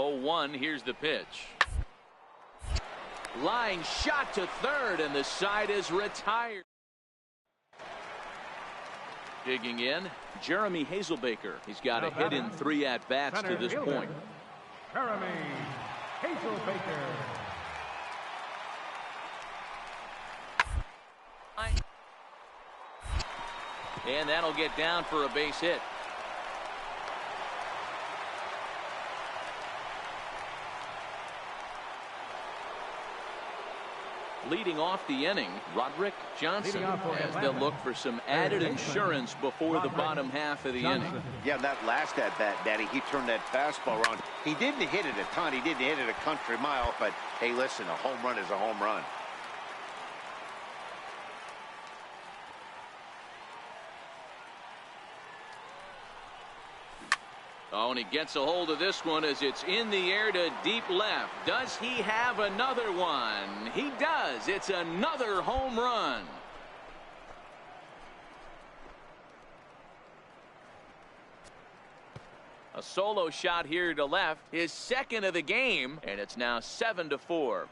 0-1. Here's the pitch. Line shot to third, and the side is retired. Digging in, Jeremy Hazelbaker. He's got a hit in 3 at-bats to this point. Jeremy Hazelbaker. And that'll get down for a base hit. Leading off the inning, Roderick Johnson, as they'll look for some added insurance before the bottom half of the inning. Yeah, that last at-bat, Daddy, he turned that fastball around. He didn't hit it a ton. He didn't hit it a country mile, but hey, listen, a home run is a home run. Oh, and he gets a hold of this one as it's in the air to deep left. Does he have another one? He does. It's another home run. A solo shot here to left, his second of the game, and it's now 7-4.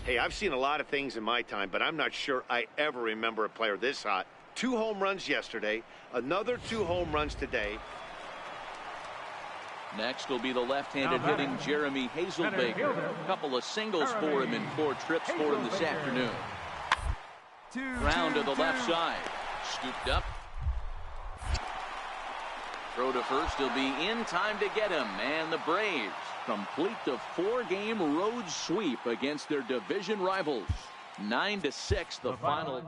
Hey, I've seen a lot of things in my time, but I'm not sure I ever remember a player this hot. 2 home runs yesterday, another 2 home runs today. Next will be the left-handed hitting Jeremy Hazelbaker. A couple of singles for him and 4 trips for him this afternoon. Ground to the left side. Scooped up. Throw to first. He'll be in time to get him. And the Braves complete the 4-game road sweep against their division rivals. 9-6 the final.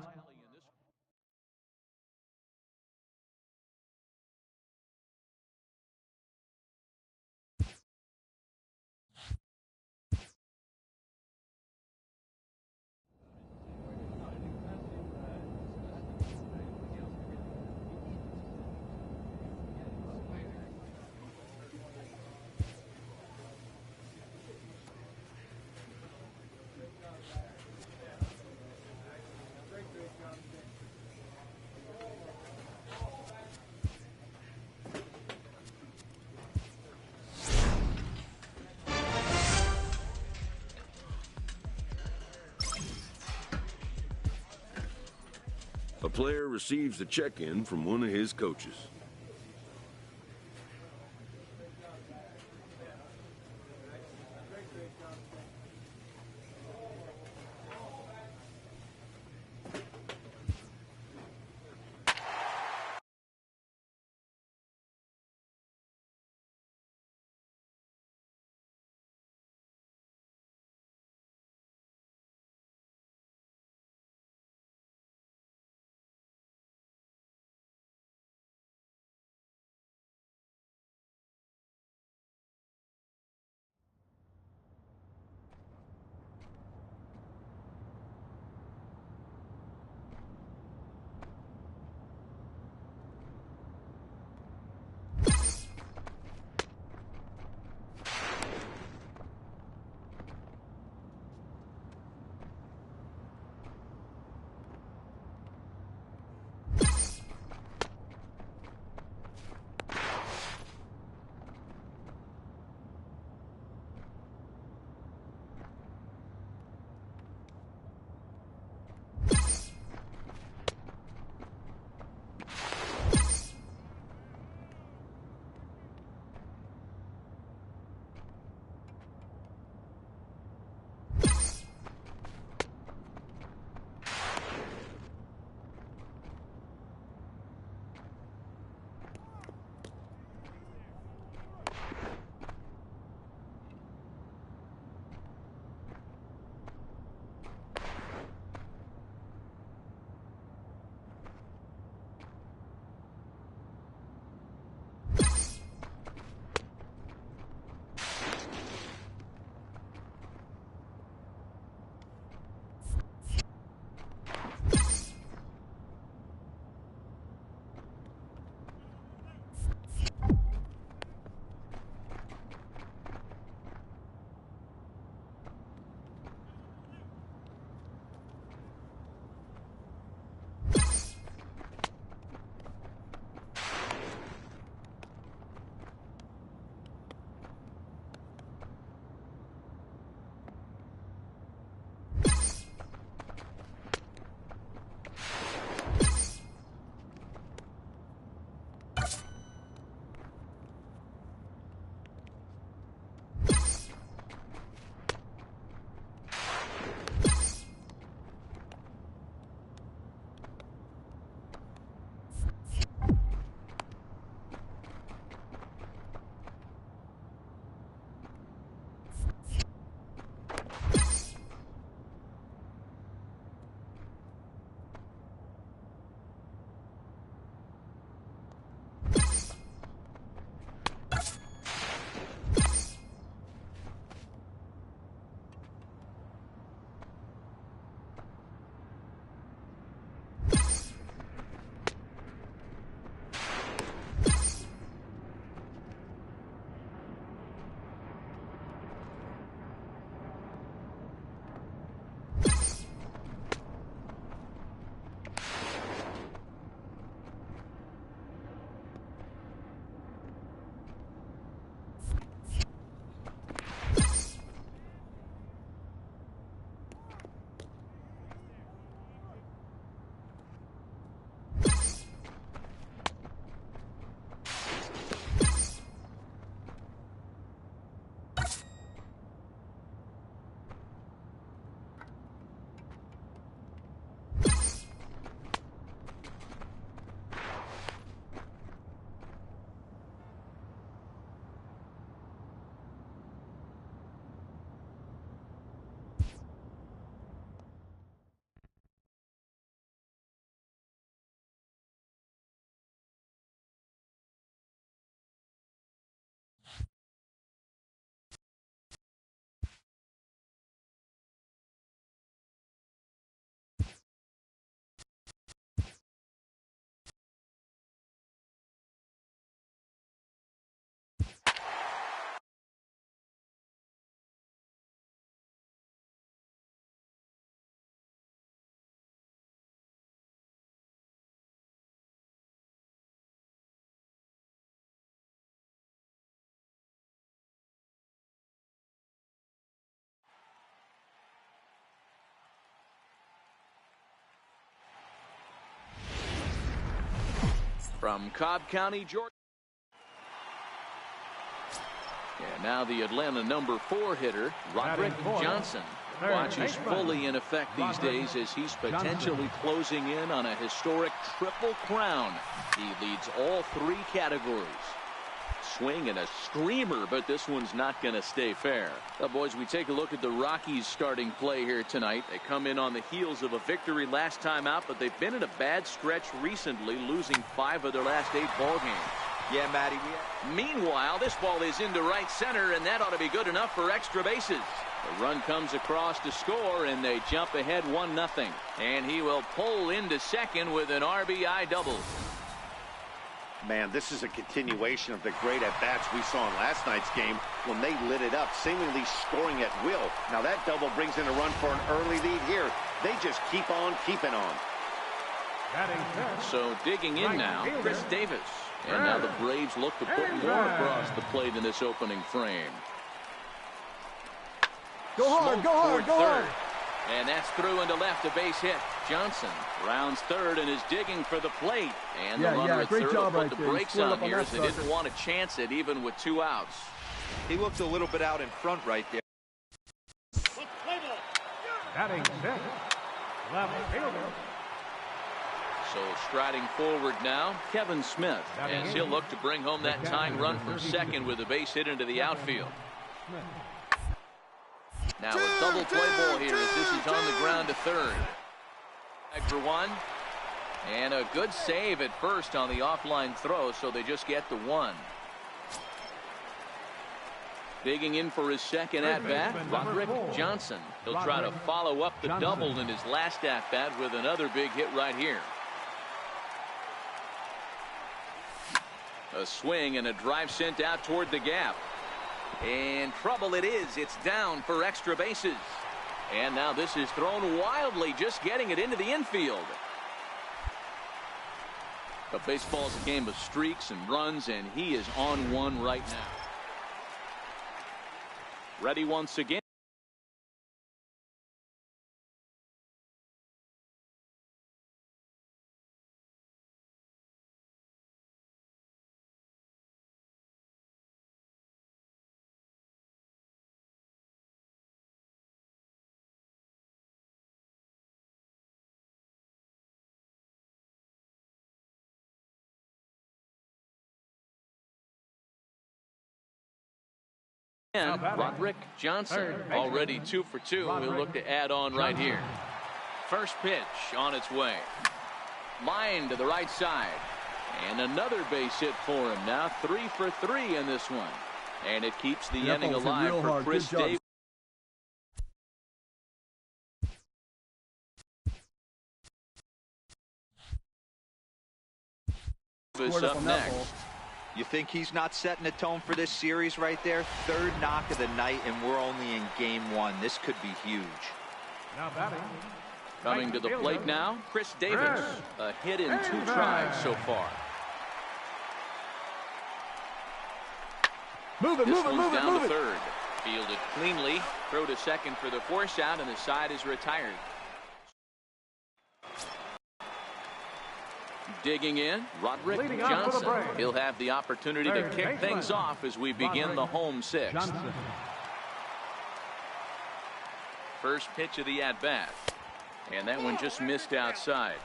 A player receives a check-in from one of his coaches. From Cobb County, Georgia. And now the Atlanta number 4 hitter, Roderick Johnson, watches fully in effect these days as he's potentially closing in on a historic triple crown. He leads all 3 categories. Swing and a screamer, but this one's not going to stay fair. Well, boys, we take a look at the Rockies starting play here tonight. They come in on the heels of a victory last time out, but they've been in a bad stretch recently, losing 5 of their last 8 ball games. Yeah, Matty. Meanwhile, this ball is into right center, and that ought to be good enough for extra bases. The run comes across to score, and they jump ahead 1-0. And he will pull into second with an RBI double. Man, this is a continuation of the great at-bats we saw in last night's game when they lit it up, seemingly scoring at will. Now that double brings in a run for an early lead here. They just keep on keeping on. So digging in now, Chris Davis. And now the Braves look to put more across the plate in this opening frame. Go hard, go hard, go hard. And that's through into left, a base hit. Johnson rounds third and is digging for the plate. And the runner at third will put the brakes on here as they didn't want to chance it even with 2 outs. He looked a little bit out in front right there. Batting sixth, left fielder. So striding forward now, Kevin Smith, as he'll look to bring home that tying run from second with a base hit into the outfield. Now a double play ball here as this is on the ground to third. Back for 1. And a good save at first on the offline throw, so they just get the 1. Digging in for his second at-bat, Roderick Johnson. He'll try to follow up the double in his last at-bat with another big hit right here. A swing and a drive sent out toward the gap. And trouble it is. It's down for extra bases. And now this is thrown wildly, just getting it into the infield. But baseball's a game of streaks and runs, and he is on one right now. Ready once again. And Roderick Johnson already 2 for 2. He'll look to add on right here. First pitch on its way. Line to the right side. And another base hit for him. Now 3 for 3 in this one. And it keeps the inning alive for Chris Davis. Up next. You think he's not setting the tone for this series right there? 3rd knock of the night, and we're only in game 1. This could be huge. Now batting. Coming to the plate now, Chris Davis. A hit in 2 tries so far. Move it, move it, move it, down move to it. third. Fielded cleanly. Throw to second for the force out, and the side is retired. Digging in, Roderick Johnson. He'll have the opportunity to kick things off as we begin the home 6th. First pitch of the at-bat. And that one just missed outside.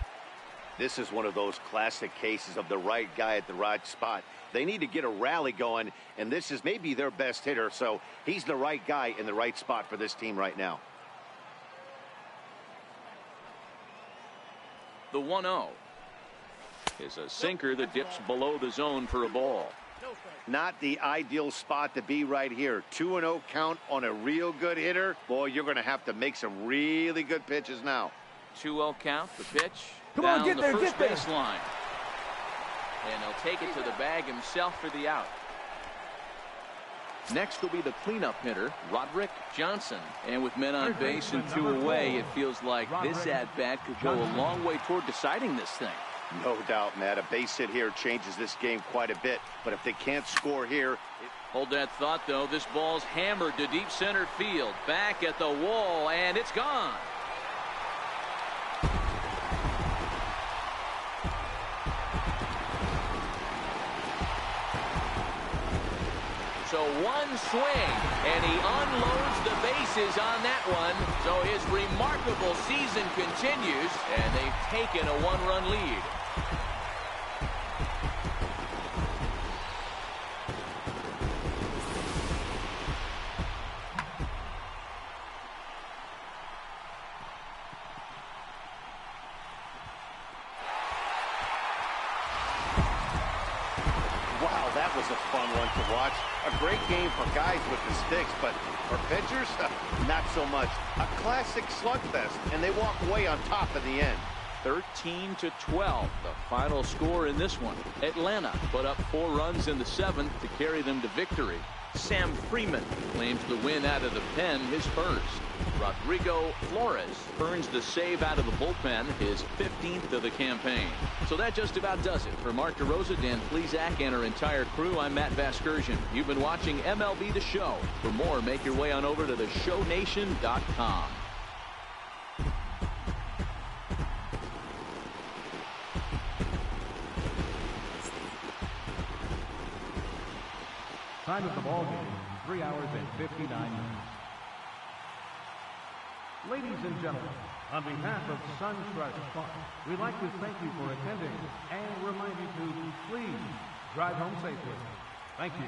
This is one of those classic cases of the right guy at the right spot. They need to get a rally going, and this is maybe their best hitter, so he's the right guy in the right spot for this team right now. The 1-0 is a sinker that dips below the zone for a ball. Not the ideal spot to be right here. 2-0 count on a real good hitter. Boy, you're going to have to make some really good pitches now. 2-0 count, the pitch. Come down on, get the there, first get there. baseline. And he'll take it to the bag himself for the out. Next will be the cleanup hitter, Roderick Johnson. And with men on base and 2 away, it feels like this at-bat could go a long way toward deciding this thing. No doubt, Matt. A base hit here changes this game quite a bit. But if they can't score here... Hold that thought, though. This ball's hammered to deep center field. Back at the wall, and it's gone. So one swing, and he unloads the bases on that one. So his remarkable season continues, and they've taken a one-run lead. Wow, that was a fun one to watch. A great game for guys with the sticks, but for pitchers, not so much. A classic slugfest, and they walk away on top in the end. 13-12, the final score in this one. Atlanta put up 4 runs in the 7th to carry them to victory. Sam Freeman claims the win out of the pen, his first. Rodrigo Flores earns the save out of the bullpen, his 15th of the campaign. So that just about does it. For Mark DeRosa, Dan Plesac, and our entire crew, I'm Matt Vasgersian. You've been watching MLB The Show. For more, make your way on over to theshownation.com. Time of the ball game, 3 hours and 59 minutes. Ladies and gentlemen, on behalf of SunTrust Farm, we'd like to thank you for attending and remind you to please drive home safely. Thank you.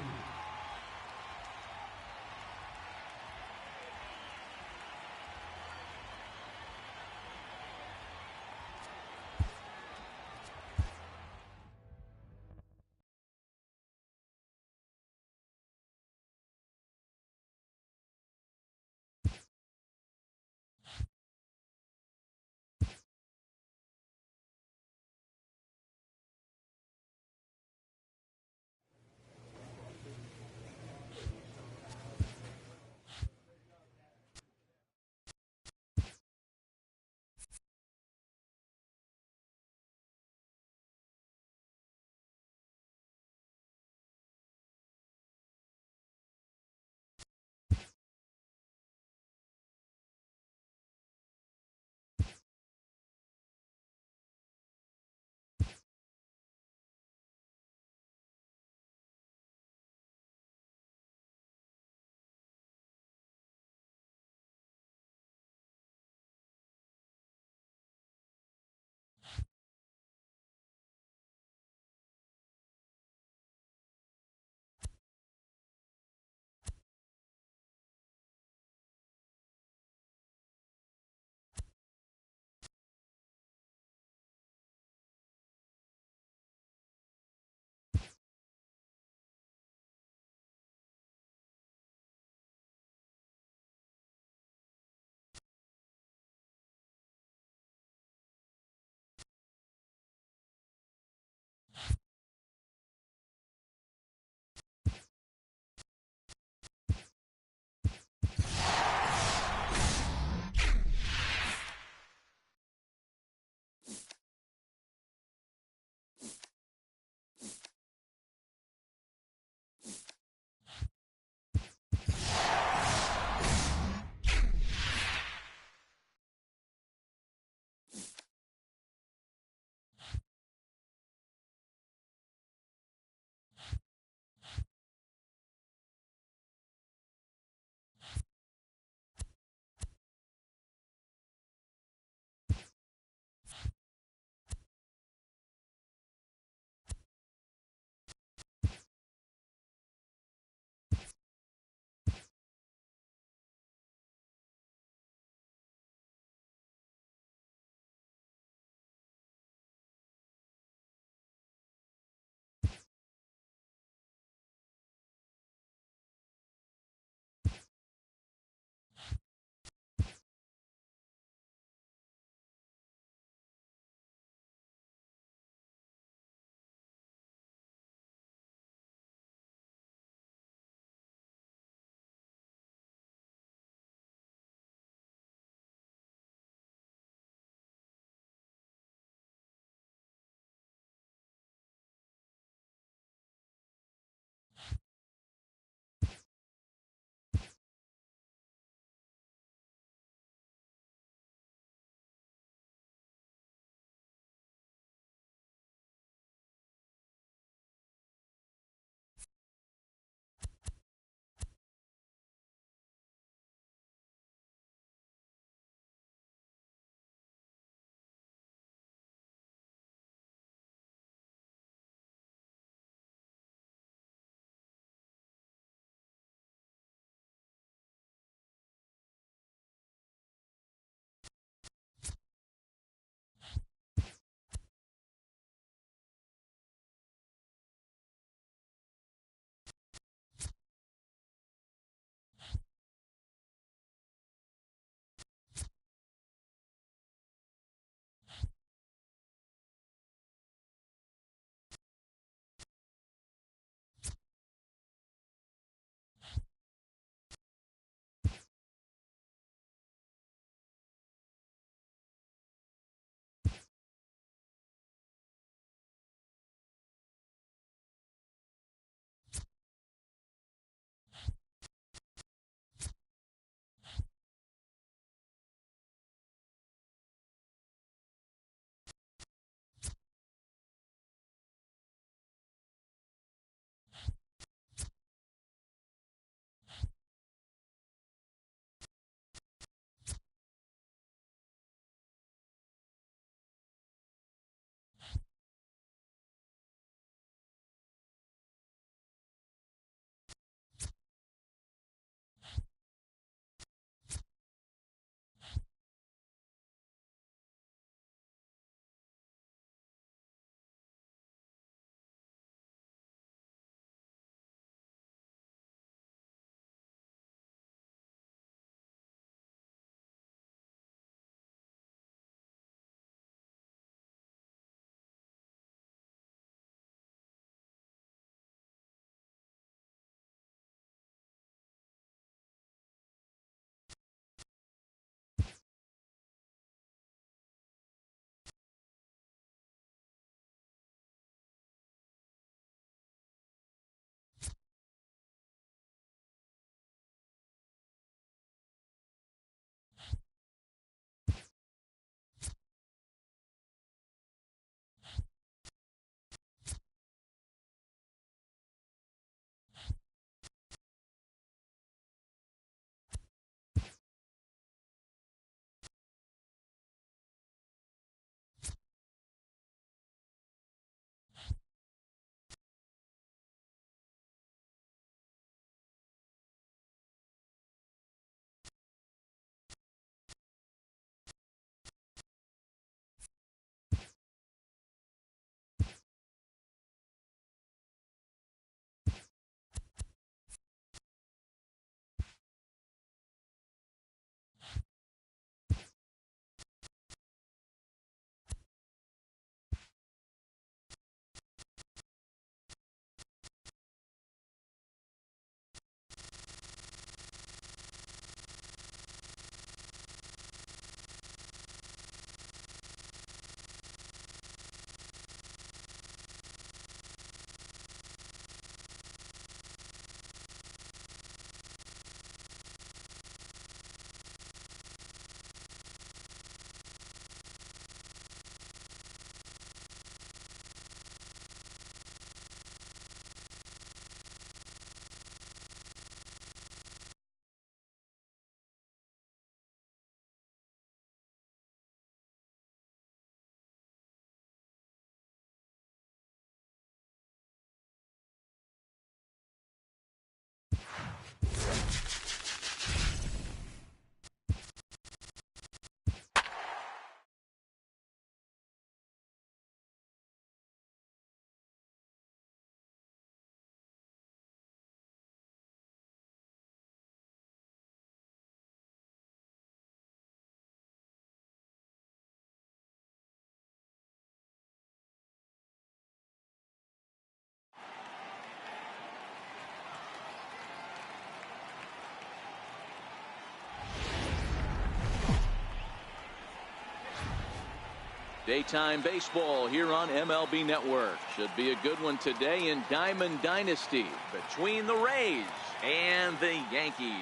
Daytime baseball here on MLB Network. Should be a good one today in Diamond Dynasty between the Rays and the Yankees.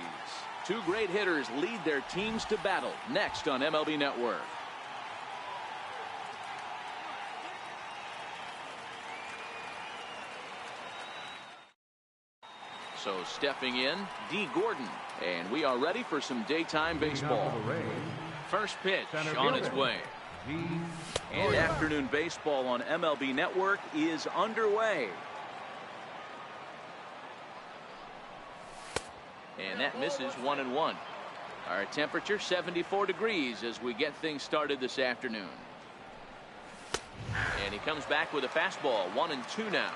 Two great hitters lead their teams to battle next on MLB Network. So stepping in, D. Gordon, and we are ready for some daytime baseball. First pitch on its way. And afternoon baseball on MLB Network is underway. And that misses 1-1. Our temperature 74 degrees as we get things started this afternoon. And he comes back with a fastball, 1-2 now.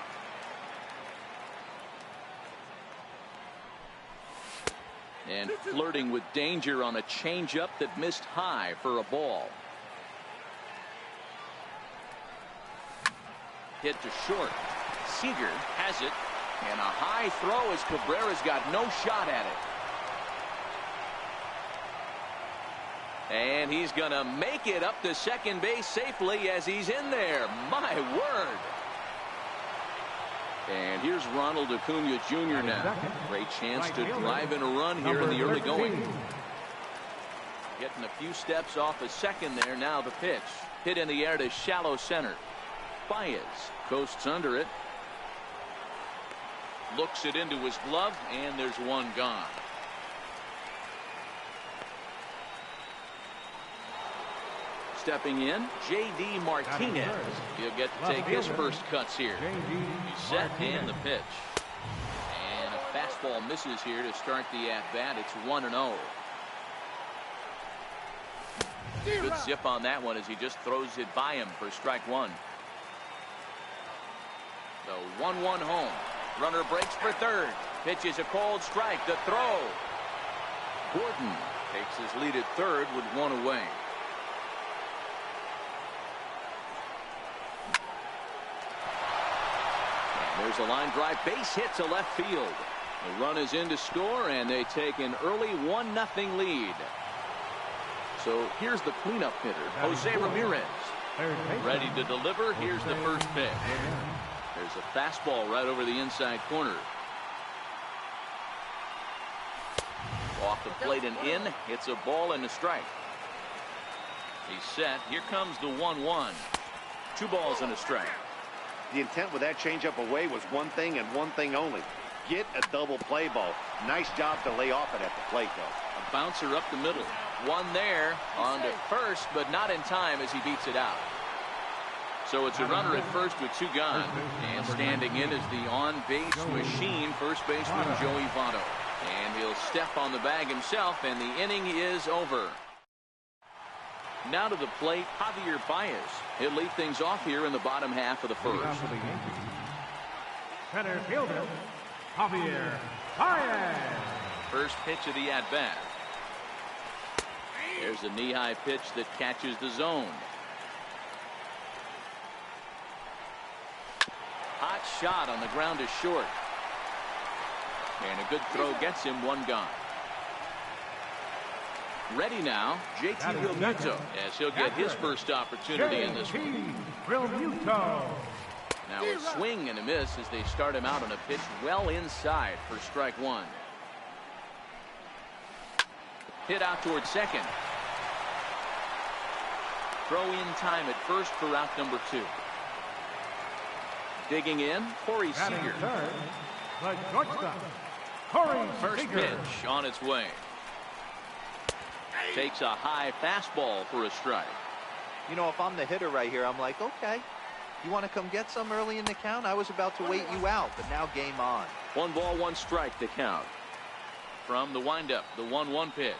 And flirting with danger on a changeup that missed high for a ball. Hit to short. Seager has it. And a high throw as Cabrera's got no shot at it. And he's going to make it up to second base safely as he's in there. My word. And here's Ronald Acuna Jr. now. Great chance to drive in a run here in the early going. Getting a few steps off a second there. Now the pitch. Hit in the air to shallow center. Baez coasts under it. Looks it into his glove, and there's one gone. Stepping in, J.D. Martinez. He'll get to take his first cuts here. He's set, and the pitch. And a fastball misses here to start the at-bat. It's 1-0. Good zip on that one as he just throws it by him for strike one. So 1-1 home. Runner breaks for third. Pitch is a cold strike. The throw. Gordon takes his lead at third with one away. And there's a line drive. Base hit to left field. The run is in to score, and they take an early 1-0 lead. So here's the cleanup hitter, Jose Ramirez. Ready to deliver. Here's the first pitch. There's a fastball right over the inside corner. Off the plate and in. It's a ball and a strike. He's set. Here comes the 1-1. 2 balls and a strike. The intent with that changeup away was one thing and one thing only. Get a double play ball. Nice job to lay off it at the plate, though. A bouncer up the middle. One there on to first, but not in time as he beats it out. So it's a runner at first with 2 gone. And standing in is the on-base machine, first baseman Joey Votto. And he'll step on the bag himself, and the inning is over. Now to the plate, Javier Baez. He'll lead things off here in the bottom half of the first. Center fielder, Javier Baez. First pitch of the at-bat. There's a knee-high pitch that catches the zone. Hot shot on the ground is short. And a good throw gets him 1 gone. Ready now, JT Realmuto as he'll get his first opportunity in this one. Realmuto. Now a swing and a miss as they start him out on a pitch well inside for strike one. Hit out towards second. Throw in time at first for out number 2. Digging in, Corey Seager. First pitch on its way. Takes a high fastball for a strike. You know, if I'm the hitter right here, I'm like, okay, you want to come get some early in the count? I was about to wait you out, but now game on. 1 ball, 1 strike to count. From the windup, the 1-1 pitch.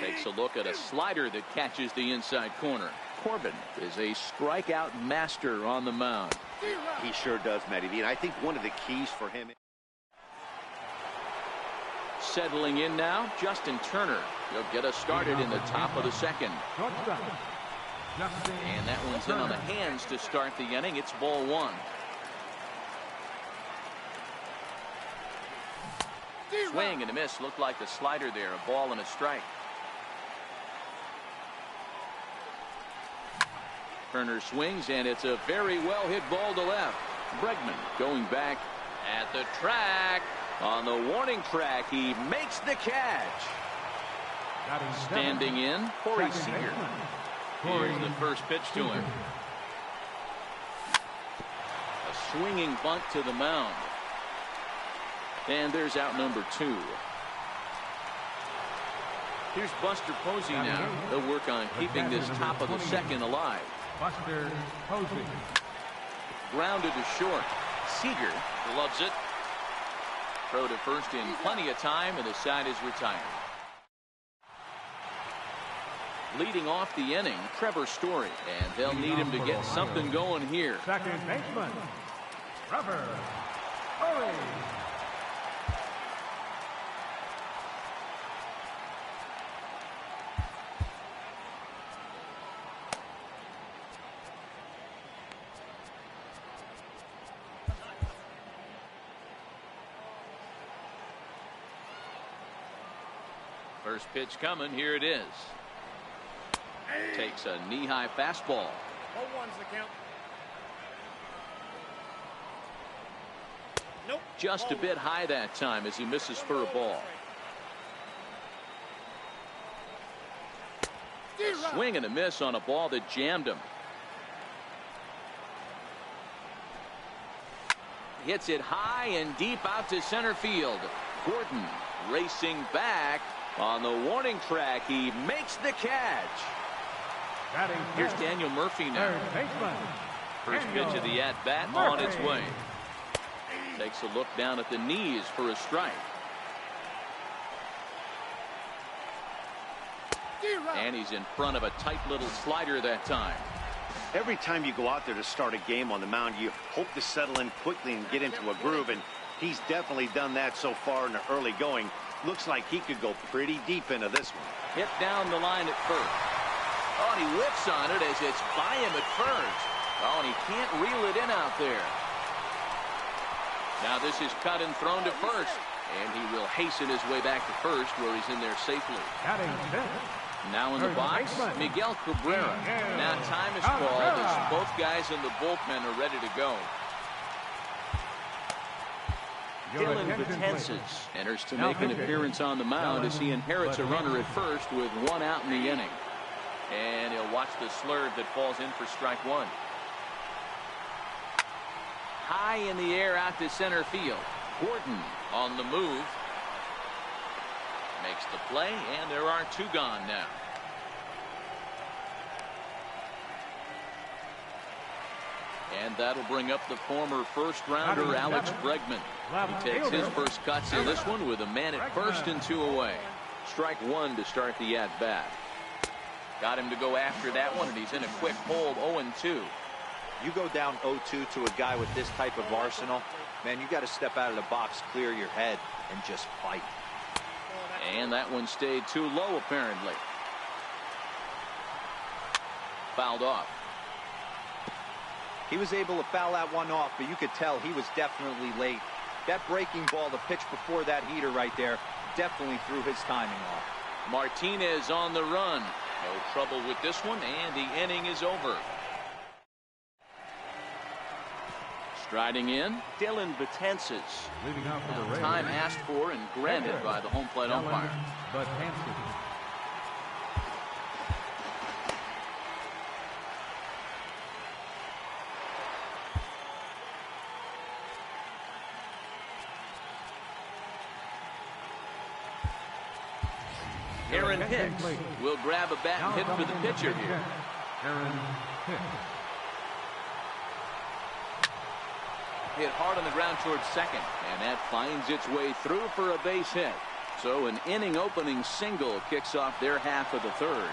Takes a look at a slider that catches the inside corner. Corbin is a strikeout master on the mound. He sure does, Matty V. And I think one of the keys for him. Settling in now, Justin Turner. He'll get us started in the top of the second. And that one's in on the hands to start the inning. It's ball 1. Swing and a miss. Looked like the slider there. A ball and a strike. Turner swings, and it's a very well-hit ball to left. Bregman going back at the track. On the warning track, he makes the catch. Standing in, Corey Seager. Here's the first pitch to him. A swinging bunt to the mound. And there's out number 2. Here's Buster Posey now. They'll work on keeping this top of the second alive. Buster Posey. Grounded to short. Seager loves it. Throw to first in plenty of time, and the side is retired. Leading off the inning, Trevor Story, and they'll need him to get something going here. Second baseman, Trevor Story. First pitch coming. Here it is. Takes a knee-high fastball. 0-1's the count. Nope. Just a bit high that time as he misses for a ball. A swing and a miss on a ball that jammed him. Hits it high and deep out to center field. Gordon racing back. On the warning track, he makes the catch. Here's Daniel Murphy now. First pitch of the at-bat on its way. Takes a look down at the knees for a strike. And he's in front of a tight little slider that time. Every time you go out there to start a game on the mound, you hope to settle in quickly and get into a groove, and he's definitely done that so far in the early going. Looks like he could go pretty deep into this one. Hit down the line at first. Oh, and he whips on it as it's by him at first. Oh, and he can't reel it in out there. Now this is cut and thrown to first. And he will hasten his way back to first, where he's in there safely. Now in the box, Miguel Cabrera. Now time is called as both guys in the bullpen are ready to go. Dylan Betances enters to make an appearance on the mound as he inherits a runner at first with 1 out in the inning. And he'll watch the slurve that falls in for strike 1. High in the air out to center field. Gordon on the move. Makes the play, and there are 2 gone now. And that'll bring up the former first-rounder Alex Bregman. He takes his first cuts in this one with a man at first and 2 away. Strike 1 to start the at-bat. Got him to go after that one, and he's in a quick hold, 0-2. You go down 0-2 to a guy with this type of arsenal, man, you got to step out of the box, clear your head, and just fight. And that one stayed too low, apparently. Fouled off. He was able to foul that one off, but you could tell he was definitely late. That breaking ball, the pitch before that heater right there, definitely threw his timing off. Martinez on the run. No trouble with this one, and the inning is over. Striding in, Dylan Betances. Time asked for and granted by the home plate umpire. Aaron Hicks will grab a bat and hit for the pitcher here. Aaron Hicks. Hit hard on the ground towards second, and that finds its way through for a base hit. So an inning opening single kicks off their half of the third.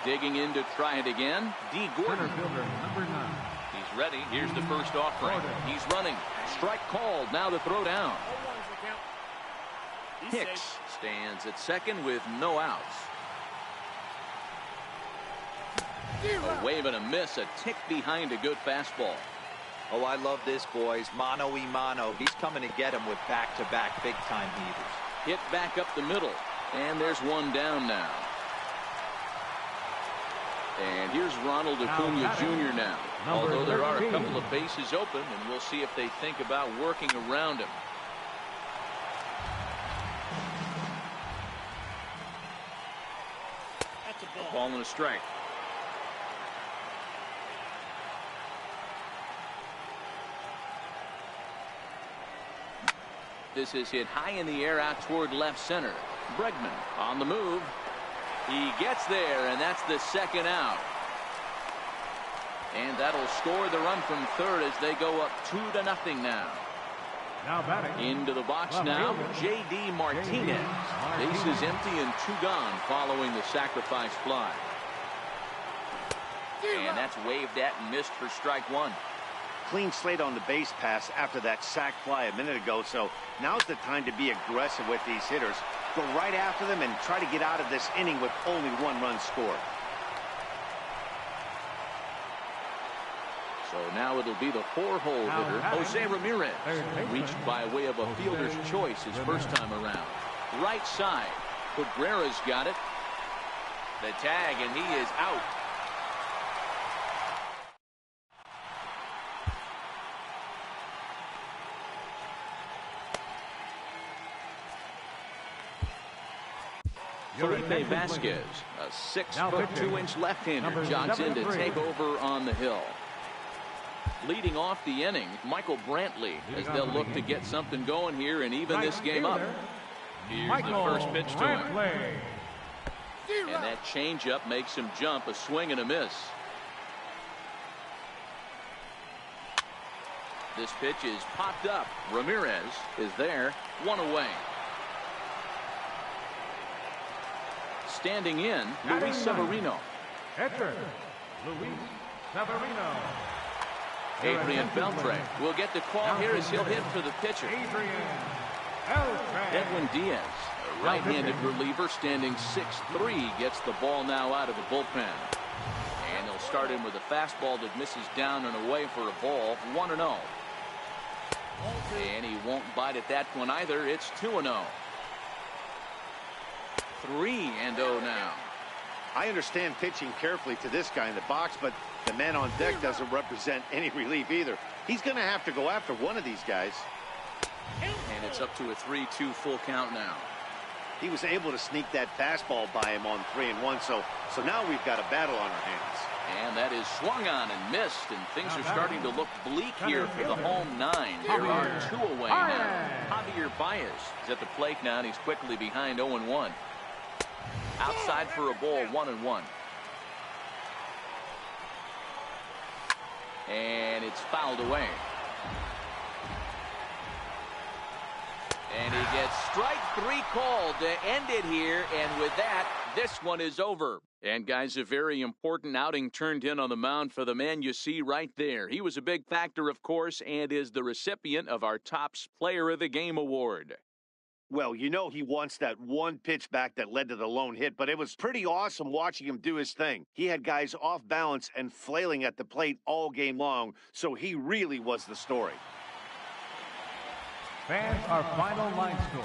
Digging in to try it again, D. Gordon. He's ready. Here's the first offering. He's running. Strike called. Now the throw down. Hicks stands at second with no outs. A wave and a miss, a tick behind a good fastball. Oh, I love this, boys. Mano-y-mano. He's coming to get him with back-to-back big-time heaters. Hit back up the middle, and there's one down now. And here's Ronald Acuna Jr. now. Although there are a couple of bases open, and we'll see if they think about working around him. That's a Ball and a strike. This is hit high in the air out toward left center. Bregman on the move. He gets there, and that's the second out. And that'll score the run from third as they go up 2-0 now. Now batting. Into the box now, J.D. Martinez. Bases empty and 2 gone following the sacrifice fly. And that's waved at and missed for strike one. Clean slate on the base pass after that sac fly a minute ago, so now's the time to be aggressive with these hitters. Go right after them and try to get out of this inning with only 1 run scored. So now it'll be the 4-hole hitter, Jose Ramirez. Reached by way of a fielder's choice his first time around. Right side. Cabrera's got it. The tag, and he is out. Felipe Vasquez, a 6'2" left-hander, jogs in to take over on the hill. Leading off the inning, Michael Brantley, as they'll look to get something going here and even this game up. Here's the first pitch to him. And that changeup makes him jump, a swing and a miss. This pitch is popped up. Ramirez is there, 1 away. Standing in, Luis Severino. Catcher, Luis Severino. Adrian Beltre will get the call here as he'll hit for the pitcher. Edwin Diaz, a right-handed reliever, standing 6'3", gets the ball now out of the bullpen. And they'll start in with a fastball that misses down and away for a ball, 1-0. And he won't bite at that one either. It's 2-0. 3-0 now. I understand pitching carefully to this guy in the box, but the man on deck doesn't represent any relief either. He's going to have to go after one of these guys. And it's up to a 3-2 full count now. He was able to sneak that fastball by him on 3-1, so now we've got a battle on our hands. And that is swung on and missed, and things are starting to look bleak here for the home 9. There are 2 away now. Javier Baez is at the plate now, and he's quickly behind 0-1. Outside for a ball, 1-1. And it's fouled away. And he gets strike 3 called to end it here. And with that, this one is over. And guys, a very important outing turned in on the mound for the man you see right there. He was a big factor, of course, and is the recipient of our Topps Player of the Game award. Well, you know he wants that one pitch back that led to the lone hit, but it was pretty awesome watching him do his thing. He had guys off balance and flailing at the plate all game long, so he really was the story. Fans, our final line score.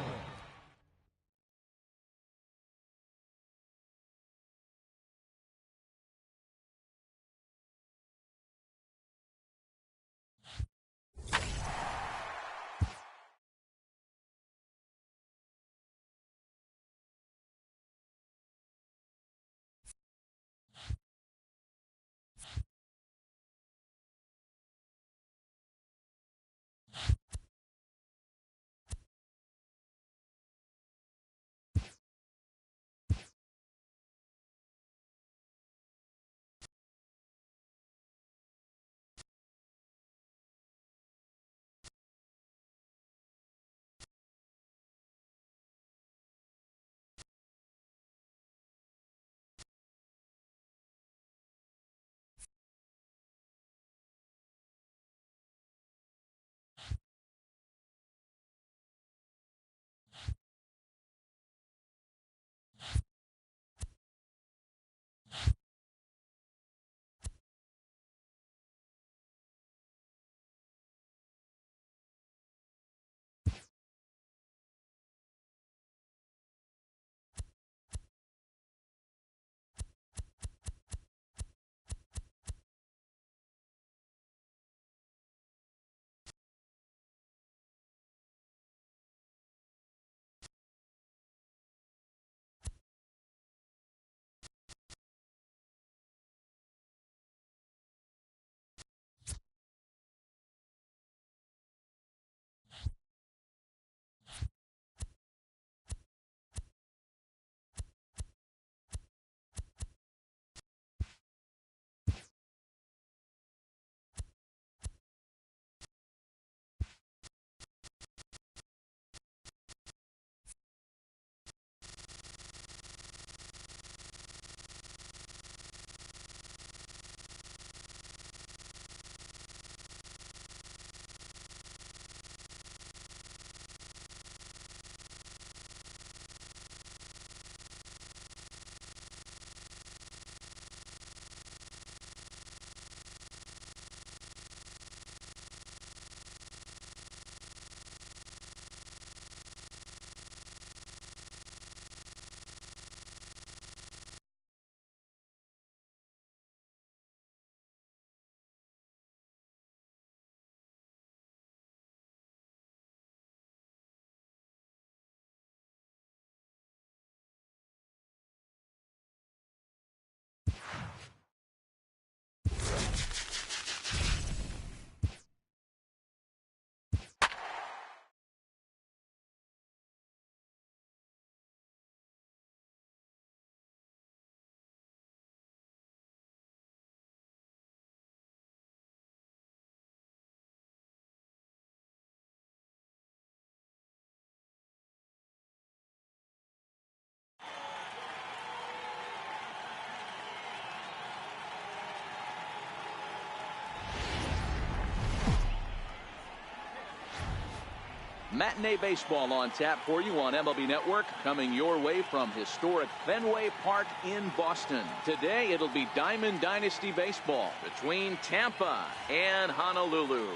Matinee baseball on tap for you on MLB Network, coming your way from historic Fenway Park in Boston. Today it'll be Diamond Dynasty baseball between Tampa and Honolulu.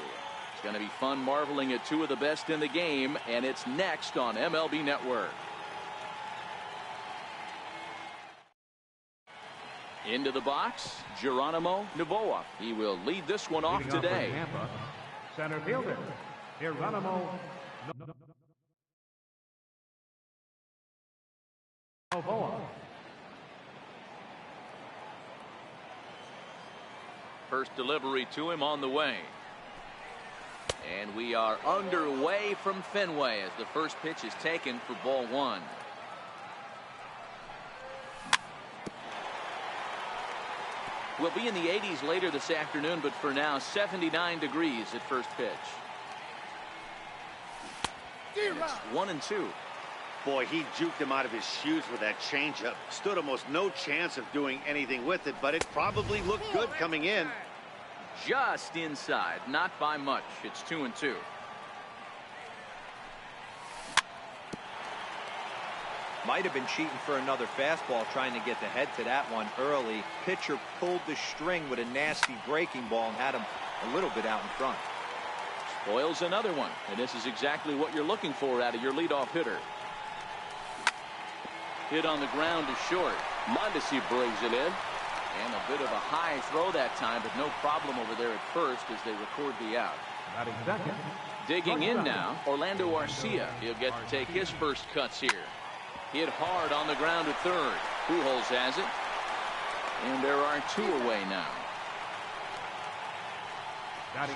It's going to be fun marveling at two of the best in the game, and it's next on MLB Network. Into the box, Geronimo Novoa. He will lead this one off today. Tampa, center fielder, Geronimo Novoa. First delivery to him on the way. And we are underway from Fenway as the first pitch is taken for ball one. We'll be in the 80s later this afternoon, but for now 79 degrees at first pitch. It's 1-2. Boy, he juked him out of his shoes with that changeup. Stood almost no chance of doing anything with it, but it probably looked good coming in. Just inside, not by much. It's 2-2. Might have been cheating for another fastball, trying to get the head to that one early. Pitcher pulled the string with a nasty breaking ball and had him a little bit out in front. Spoils another one, and this is exactly what you're looking for out of your leadoff hitter. Hit on the ground to short. Mondesi brings it in. And a bit of a high throw that time, but no problem over there at first as they record the out. Digging in now, Orlando Arcia. He'll get to take his first cuts here. Hit hard on the ground at third. Pujols has it. And there are two away now.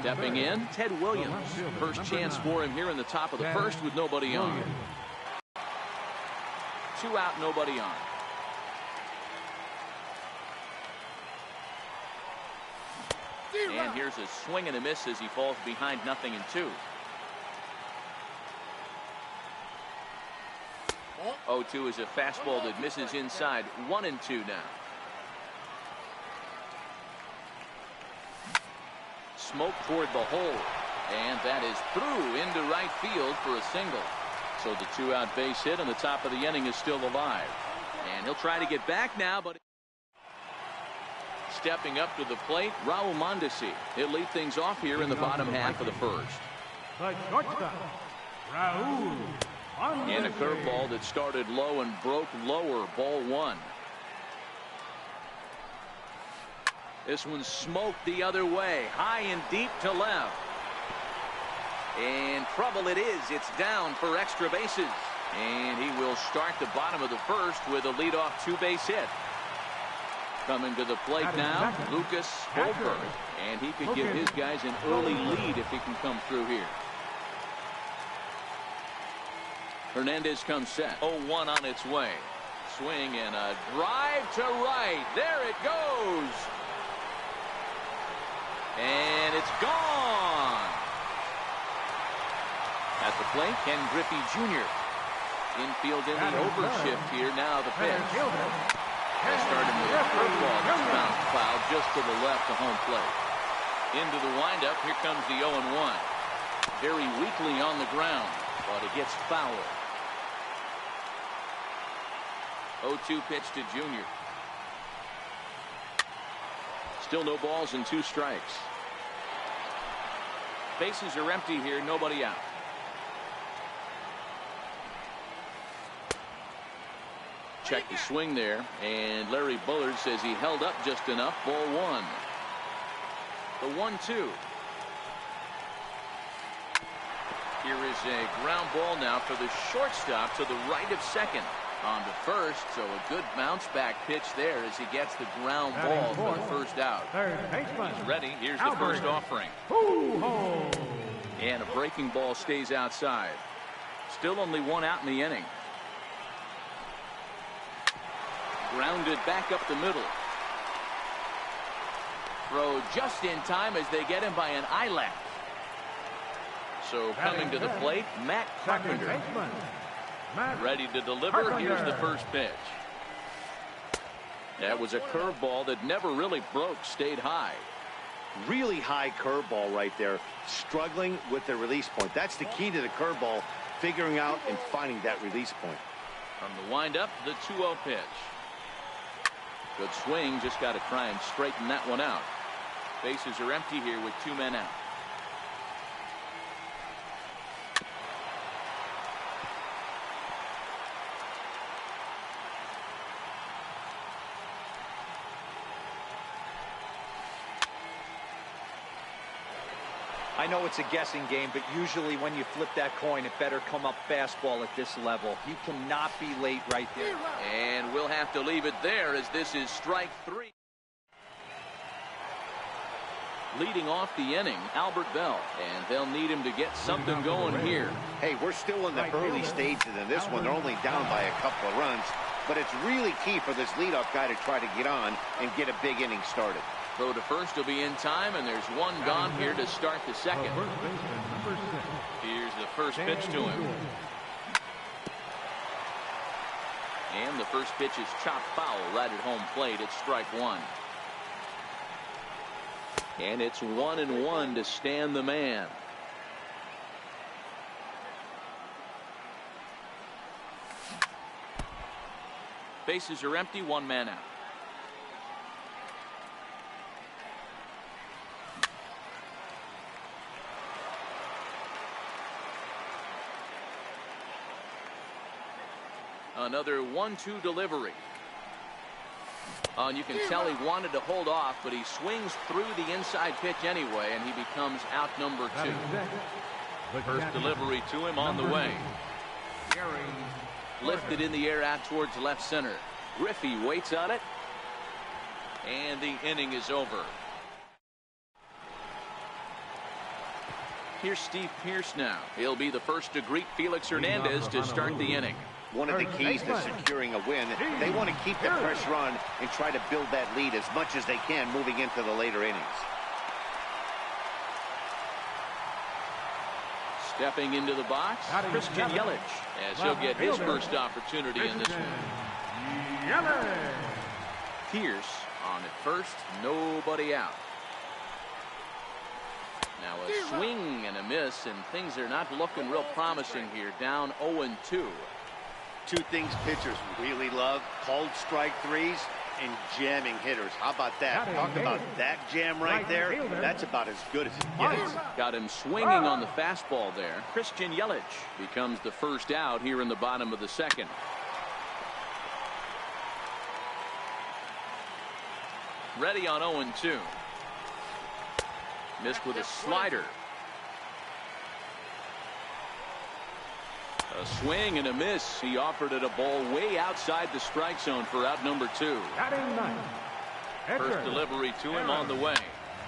Stepping in, Ted Williams. First chance for him here in the top of the first with nobody on. 2 out, nobody on. And here's a swing and a miss as he falls behind 0-2. 0-2 is a fastball that misses inside. 1-2 now. Smoke toward the hole, and that is through into right field for a single. So the 2-out base hit on the top of the inning is still alive, and he'll try to get back now, but stepping up to the plate, Raul Mondesi. He'll lead things off here in the bottom half of the first. The shortstop, Raul Mondesi. And a curveball that started low and broke lower, ball one. This one smoked the other way, high and deep to left. And trouble it is. It's down for extra bases. And he will start the bottom of the first with a leadoff 2-base hit. Coming to the plate now, Lucas Holberg. And he could give his guys an early lead if he can come through here. Hernandez comes set. 0-1 on its way. Swing and a drive to right. There it goes. And it's gone. At the plate, Ken Griffey Jr. Infield in the overshift here. Now the pitch. They started with a curveball that's bounced foul just to the left to home plate. Into the windup. Here comes the 0-1. Very weakly on the ground, but it gets foul. 0-2 pitch to Jr. Still no balls and 2 strikes. Bases are empty here. Nobody out. Check the swing there, and Larry Bullard says he held up just enough. Ball one. The 1-2. Here is a ground ball now for the shortstop to the right of second. On to first, so a good bounce back pitch there as he gets the ground ball for the first out. He's ready. Here's the first offering. And a breaking ball stays outside. Still only 1 out in the inning. Grounded back up the middle. Throw just in time as they get him by an eyelash. So coming to the plate, Matt Carpenter. Ready to deliver. Here's the first pitch. That was a curveball that never really broke, stayed high. Really high curveball right there. Struggling with the release point. That's the key to the curveball, figuring out and finding that release point. From the windup, the 2-0 pitch. Good swing, just got to try and straighten that one out. Bases are empty here with 2 men out. I know it's a guessing game, but usually when you flip that coin, it better come up fastball at this level. You cannot be late right there. And we'll have to leave it there as this is strike 3. Leading off the inning, Albert Bell, and they'll need him to get something going here. Hey, we're still in the early stages in this one. They're only down by a couple of runs, but it's really key for this leadoff guy to try to get on and get a big inning started. Throw to first will be in time, and there's one gone here to start the second. Here's the first pitch to him. And the first pitch is chopped foul right at home plate. It's strike 1. And it's 1-1 to stand the man. Bases are empty, 1 man out. Another 1-2 delivery. And you can tell he wanted to hold off, but he swings through the inside pitch anyway, and he becomes out number 2. First delivery to him on the way. Lifted in the air out towards left center. Griffey waits on it, and the inning is over. Here's Steve Pearce now. He'll be the first to greet Felix Hernandez to start the inning. One of the keys to securing a win, they want to keep the pressure on and try to build that lead as much as they can moving into the later innings. Stepping into the box, Christian Yelich, as he'll get his first opportunity in this one. Pierce on at first, nobody out. Now a swing and a miss, and things are not looking real promising here. Down 0-2. 2 things pitchers really love: called strike 3s and jamming hitters. How about that? Talk about that jam right there. That's about as good as it gets. Got him swinging on the fastball there. Christian Yelich becomes the first out here in the bottom of the second. Ready on 0-2. Missed with a slider. A swing and a miss. He offered it a ball way outside the strike zone for out number 2. First delivery to him on the way.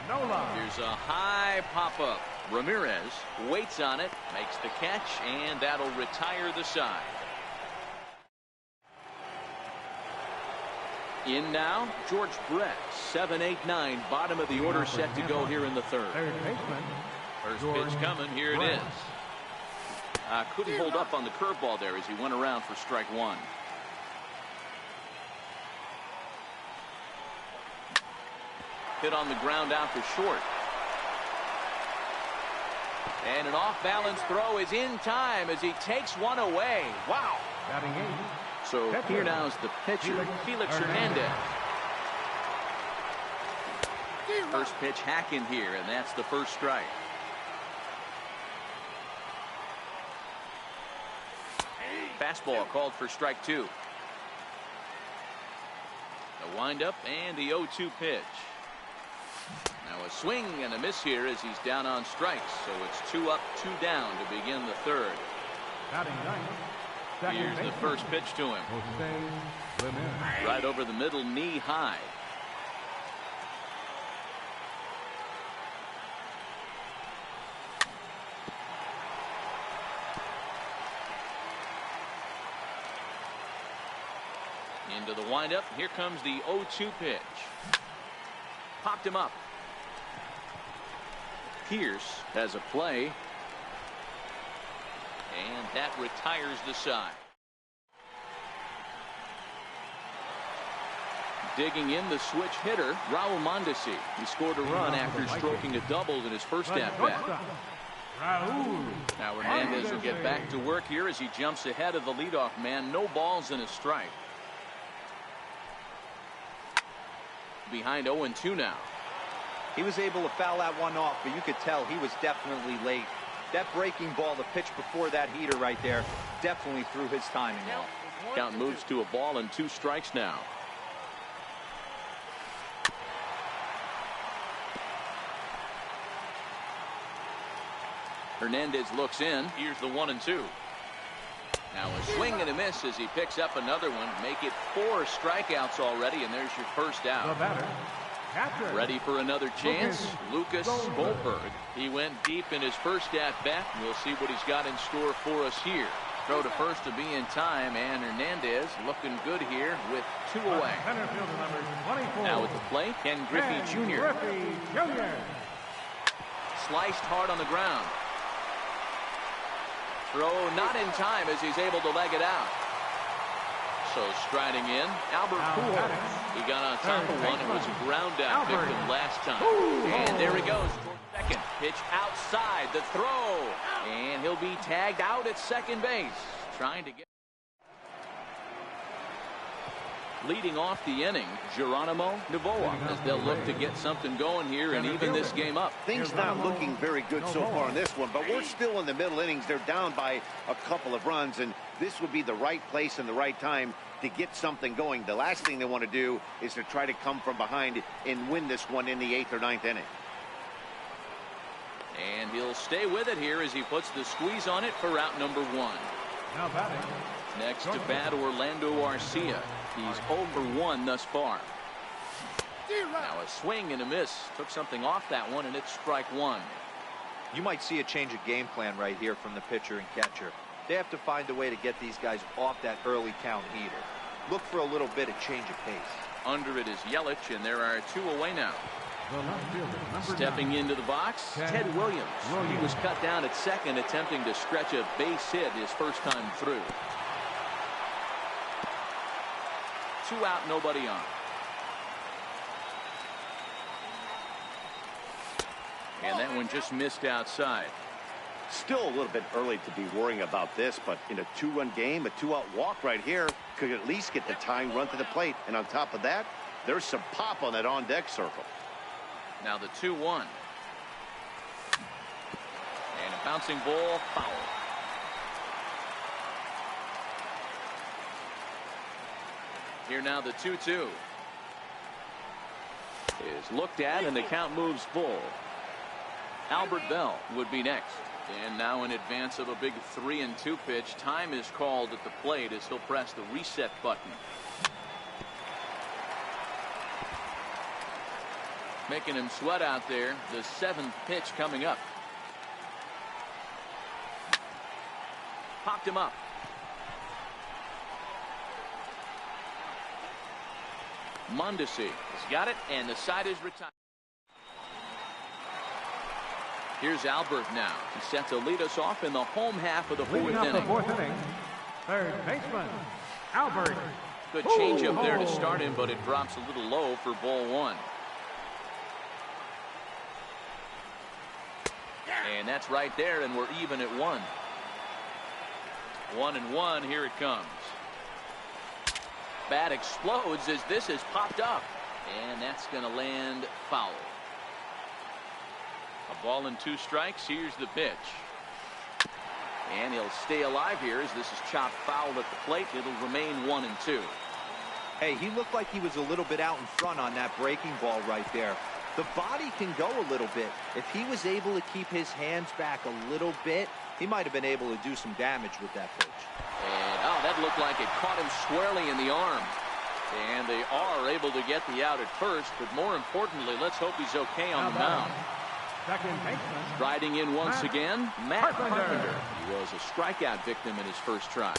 Here's a high pop-up. Ramirez waits on it, makes the catch, and that'll retire the side. In now, George Brett, 7, 8, 9, bottom of the order set to go here in the third. First pitch coming, here it is. Couldn't hold up on the curveball there as he went around for strike 1. Hit on the ground out to short. And an off-balance throw is in time as he takes one away. Wow. So here now is the pitcher, Felix Hernandez. First pitch hack in here, and that's the first strike. Fastball called for strike 2. The windup and the 0-2 pitch. Now a swing and a miss here as he's down on strikes. So it's 2 up, 2 down to begin the third. Here's the first pitch to him. Right over the middle, knee high. Into the windup. Here comes the 0-2 pitch. Popped him up. Pierce has a play. And that retires the side. Digging in the switch hitter, Raul Mondesi. He scored a run after stroking a double in his first at-bat. Now Hernandez will get back to work here as he jumps ahead of the leadoff man. No balls and a strike. Behind 0-2 now. He was able to foul that one off, but you could tell he was definitely late. That breaking ball, the pitch before that heater right there, definitely threw his timing off. Count moves to a ball and 2 strikes now. Hernandez looks in. Here's the 1-2. Now a swing and a miss as he picks up another one. Make it 4 strikeouts already, and there's your first out. Ready for another chance? Lucas Goldberg. He went deep in his first at-bat. We'll see what he's got in store for us here. Throw to first to be in time, and Hernandez looking good here with 2 away. Now at the plate, Ken Griffey Jr. Sliced hard on the ground. Throw not in time as he's able to leg it out. So striding in, Albert Pujols. He got on top of one and was a ground out victim last time. And there he goes toward second. Pitch outside the throw. And he'll be tagged out at second base. Trying to get. Leading off the inning, Geronimo Novoa, as they'll look to get something going here and even this game up. Things not looking very good so far in this one, but we're still in the middle innings. They're down by a couple of runs, and this would be the right place and the right time to get something going. The last thing they want to do is to try to come from behind and win this one in the 8th or 9th inning. And he'll stay with it here as he puts the squeeze on it for out number 1. Now batting. Next to bat, Orlando Arcia. He's 0 for 1 thus far. Now a swing and a miss. Took something off that one, and it's strike 1. You might see a change of game plan right here from the pitcher and catcher. They have to find a way to get these guys off that early count heater. Look for a little bit of change of pace. Under it is Yelich, and there are 2 away now. Stepping into the box, Ted Williams. He was cut down at second, attempting to stretch a base hit his first time through. 2 out, nobody on. And that one just missed outside. Still a little bit early to be worrying about this, but in a 2-run game, a 2-out walk right here could at least get the tying run to the plate. And on top of that, there's some pop on that on-deck circle. Now the 2-1. And a bouncing ball, foul. Here now the 2-2 is looked at, and the count moves full. Albert Bell would be next. And now in advance of a big 3-2 pitch, time is called at the plate as he'll press the reset button. Making him sweat out there. The 7th pitch coming up. Popped him up. Mondesi has got it, and the side is retired. Here's Albert now. He's set to lead us off in the home half of the 4th inning. Third baseman, Albert. Good changeup there to start him, but it drops a little low for ball 1. And that's right there, and we're even at 1. 1-1, here it comes. Bat explodes as this is popped up, and that's going to land foul. A ball and 2 strikes. Here's the pitch, and he'll stay alive here as this is chopped foul at the plate. It'll remain 1-2. Hey, he looked like he was a little bit out in front on that breaking ball right there. The body can go a little bit. If he was able to keep his hands back a little bit, he might have been able to do some damage with that pitch. And oh, that looked like it caught him squarely in the arm. And they are able to get the out at first, but more importantly, let's hope he's okay on the mound. Second baseman. Striding in once again, Matt Carpenter. He was a strikeout victim in his first try.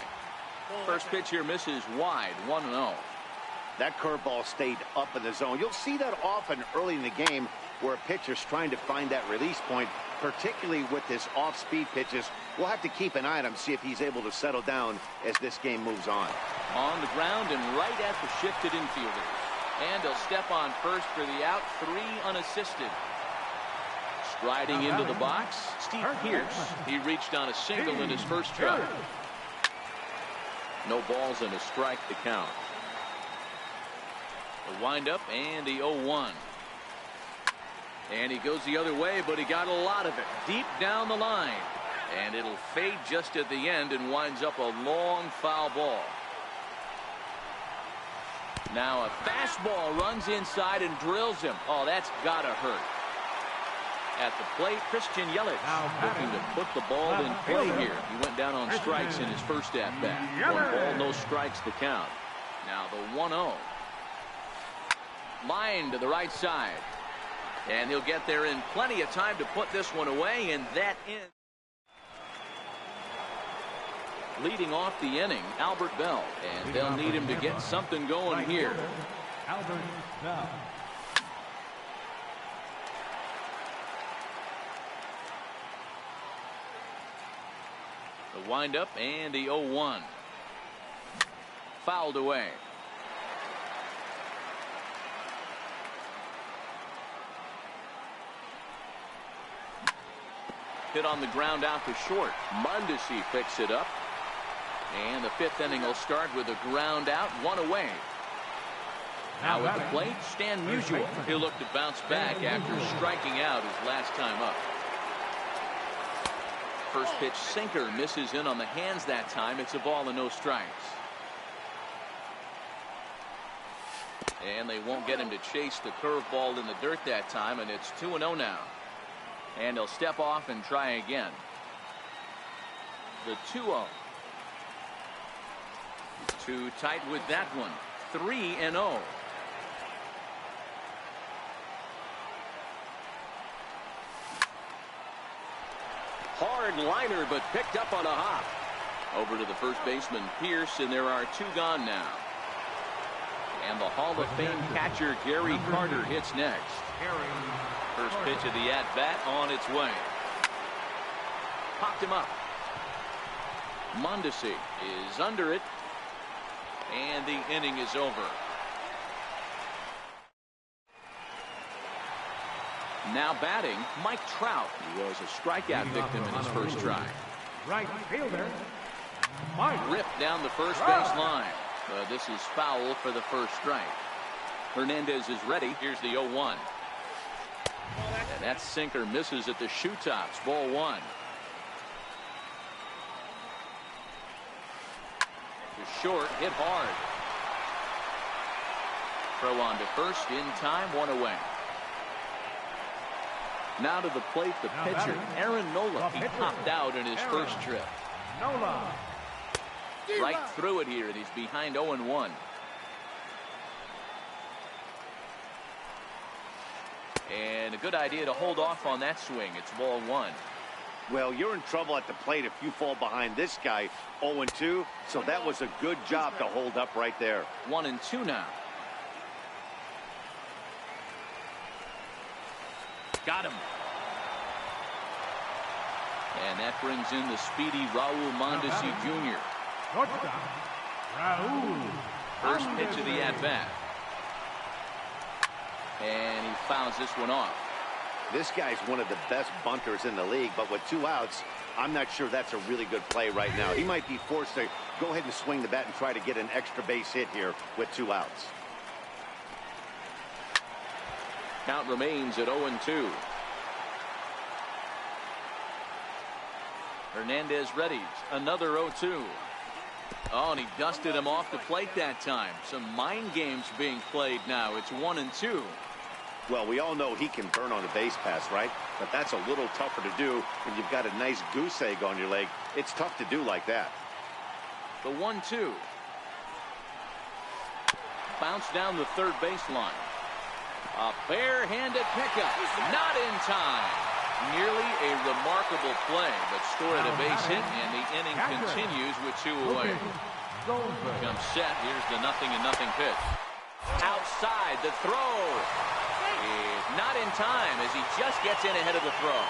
First pitch here misses wide, 1-0. That curveball stayed up in the zone. You'll see that often early in the game where a pitcher's trying to find that release point, particularly with his off-speed pitches. We'll have to keep an eye on him, see if he's able to settle down as this game moves on. On the ground and right at the shifted infielders. And he'll step on first for the out, 3 unassisted. Striding into the box, Steve Pierce. He reached on a single in his first try. No balls and a strike to count. The windup and the 0-1. And he goes the other way, but he got a lot of it deep down the line. And it'll fade just at the end and winds up a long foul ball. Now a fastball runs inside and drills him. Oh, that's gotta hurt. At the plate, Christian Yelich looking to put the ball in play here. He went down on strikes in his first at-bat. 1 ball, no strikes to count. Now the 1-0. Line to the right side. And he'll get there in plenty of time to put this one away, and that ends. Leading off the inning, Albert Bell. And they'll need him to get something going here. Albert Bell. The windup and the 0-1. Fouled away. Hit on the ground out to short. Mondesi picks it up. And the 5th inning will start with a ground out, 1 away. Now at the plate, Stan Musial. He'll look to bounce back after striking out his last time up. First pitch sinker misses in on the hands that time. It's a ball and no strikes. And they won't get him to chase the curveball in the dirt that time, and it's 2-0 now. And he'll step off and try again. The 2-0. Too tight with that one. 3-0. Hard liner, but picked up on a hop. Over to the first baseman, Pierce, and there are 2 gone now. And the Hall of Fame catcher, Gary Carter, hits next. First pitch of the at-bat on its way. Popped him up. Mondesi is under it. And the inning is over. Now batting, Mike Trout. He was a strikeout victim in his first try. Right fielder, Mike. Ripped down the first base line. This is foul for the first strike. Hernandez is ready. Here's the 0-1. And that sinker misses at the shoe tops. Ball 1. To short, hit hard. Throw on to first in time, 1 away. Now to the plate, the pitcher, Aaron Nola. He popped out in his first trip. Nola. Right through it here, and he's behind 0-1. And a good idea to hold off on that swing. It's ball 1. Well, you're in trouble at the plate if you fall behind this guy. 0-2, so that was a good job to hold up right there. 1-2 now. Got him. And that brings in the speedy Raul Mondesi Jr. Raul. First pitch of the at-bat. And he fouls this one off. This guy's one of the best bunters in the league, but with 2 outs, I'm not sure that's a really good play right now. He might be forced to go ahead and swing the bat and try to get an extra base hit here with 2 outs. Count remains at 0-2. Hernandez readies. Another 0-2. Oh, and he dusted him off the plate that time. Some mind games being played now. It's 1-2. Well, we all know he can burn on a base pass, right? But that's a little tougher to do when you've got a nice goose egg on your leg. It's tough to do like that. The 1-2. Bounce down the third baseline. A barehanded pickup. Not in time. Nearly a remarkable play, but scored a base hit, and the inning continues with 2 away. Comes set. Here's the 0-0 pitch. Outside the throw. Is not in time as he just gets in ahead of the throw.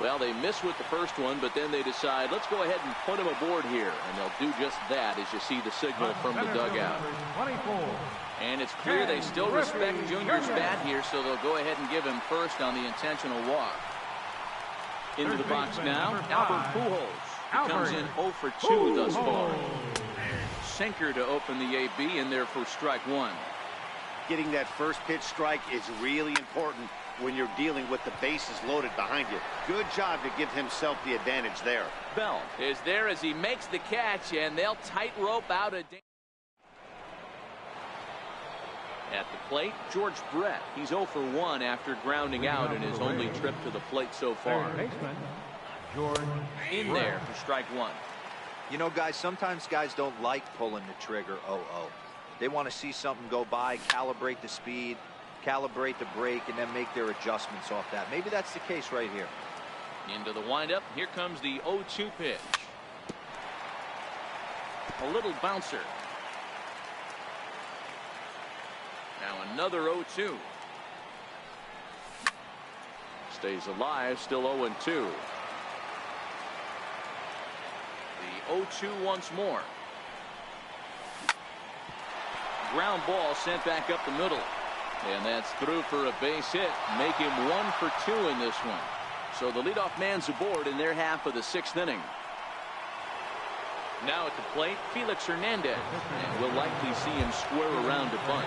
Well, they miss with the first one, but then they decide, let's go ahead and put him aboard here. And they'll do just that as you see the signal from the dugout. 24. And it's clear they still respect Junior's bat here, so they'll go ahead and give him first on the intentional walk. Into the box now, Albert Pujols. He comes in 0 for 2 thus far. Sinker to open the AB in there for strike one. Getting that first pitch strike is really important when you're dealing with the bases loaded behind you. Good job to give himself the advantage there. Bell is there as he makes the catch, and they'll tightrope out a... At the plate, George Brett. He's 0 for 1 after grounding out in his only trip to the plate so far. George in there for strike one. You know, guys, sometimes guys don't like pulling the trigger 0-0. They want to see something go by, calibrate the speed, calibrate the break, and then make their adjustments off that. Maybe that's the case right here. Into the windup. Here comes the 0-2 pitch. A little bouncer. Now another 0-2. Stays alive, still 0-2. The 0-2 once more. Ground ball sent back up the middle. And that's through for a base hit. Make him 1 for 2 in this one. So the leadoff man's aboard in their half of the 6th inning. Now at the plate, Felix Hernandez. And we'll likely see him square around to bunt.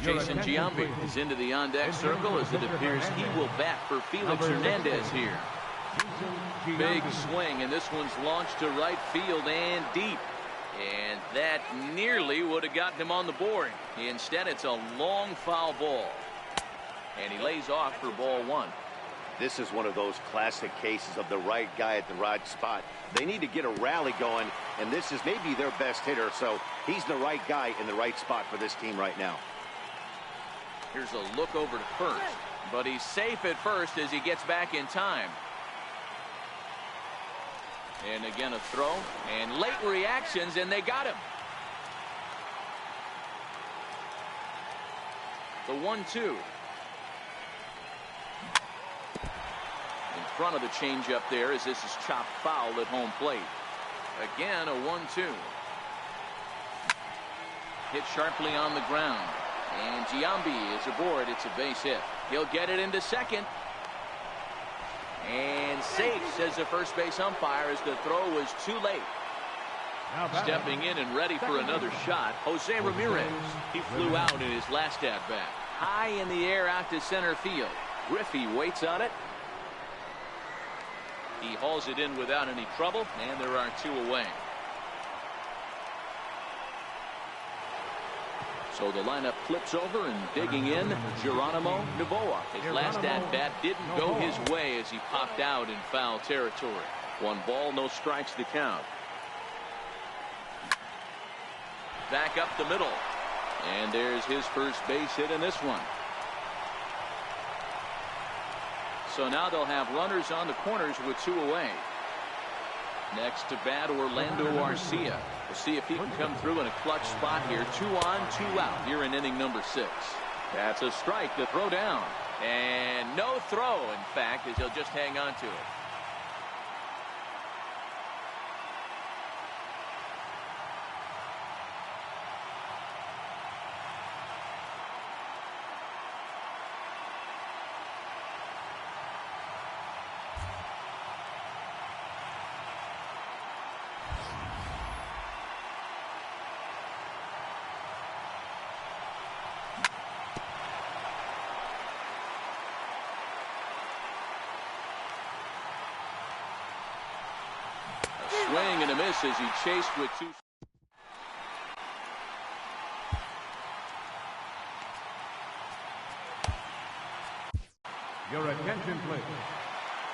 Jason Giambi is into the on-deck circle as it appears he will bat for Felix Hernandez here. Big swing, and this one's launched to right field and deep. And that nearly would have gotten him on the board. Instead, it's a long foul ball. And he lays off for ball one. This is one of those classic cases of the right guy at the right spot. They need to get a rally going, and this is maybe their best hitter, so he's the right guy in the right spot for this team right now. Here's a look over to first, but he's safe at first as he gets back in time. And again a throw, and late reactions, and they got him. The 1-2. In front of the changeup there as this is chopped foul at home plate. Again a 1-2. Hit sharply on the ground. And Giambi is aboard. It's a base hit. He'll get it into second. And safe, says the first base umpire, as the throw was too late. Stepping in and ready for another shot, Jose Ramirez. He flew out in his last at-bat. High in the air out to center field. Griffey waits on it. He hauls it in without any trouble, and there are 2 away. So the lineup flips over, and digging in, Geronimo Novoa. His last at-bat didn't go his way as he popped out in foul territory. 1 ball, no strikes to count. Back up the middle. And there's his first base hit in this one. So now they'll have runners on the corners with 2 away. Next to bat, Orlando Arcia. We'll see if he can come through in a clutch spot here. 2 on, 2 out here in inning number 6. That's a strike to throw down. And no throw, in fact, as he'll just hang on to it. Swing and a miss as he chased with 2. Your attention, please.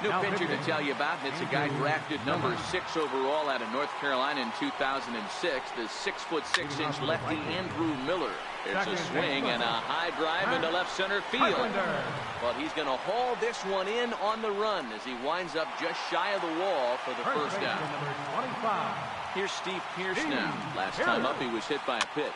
New pitcher to tell you about. It's a guy drafted number 6 overall out of North Carolina in 2006. The 6'6" lefty Andrew Miller. There's a swing and a high drive into left center field. But he's going to haul this one in on the run as he winds up just shy of the wall for the first out. Here's Steve Pierce now. Last time up, he was hit by a pitch.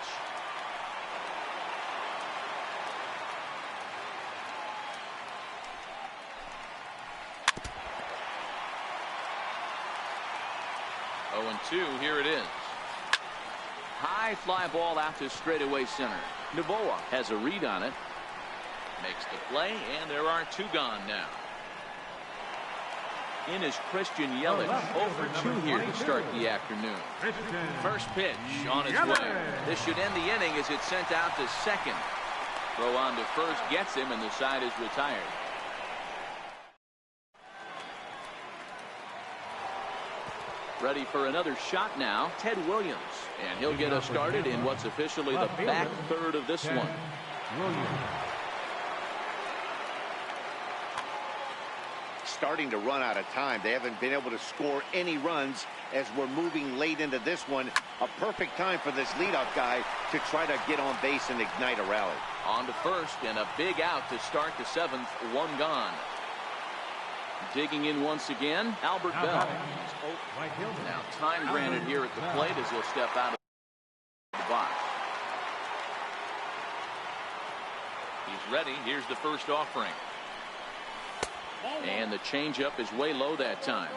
Oh, and 2, here it is. High fly ball out to straightaway center. Novoa has a read on it. Makes the play, and there are 2 gone now. In is Christian Yelich, 0 for 2 here to start the afternoon. First pitch on its way. This should end the inning as it's sent out to second. Throw on to first gets him, and the side is retired. Ready for another shot now, Ted Williams. And he'll get us started in what's officially the back third of this one. Starting to run out of time. They haven't been able to score any runs as we're moving late into this one. A perfect time for this leadoff guy to try to get on base and ignite a rally. On to first and a big out to start the 7th. 1 gone. Digging in once again, Albert Bell. Now time granted here at the plate as he'll step out of the box. He's ready. Here's the first offering. And the changeup is way low that time.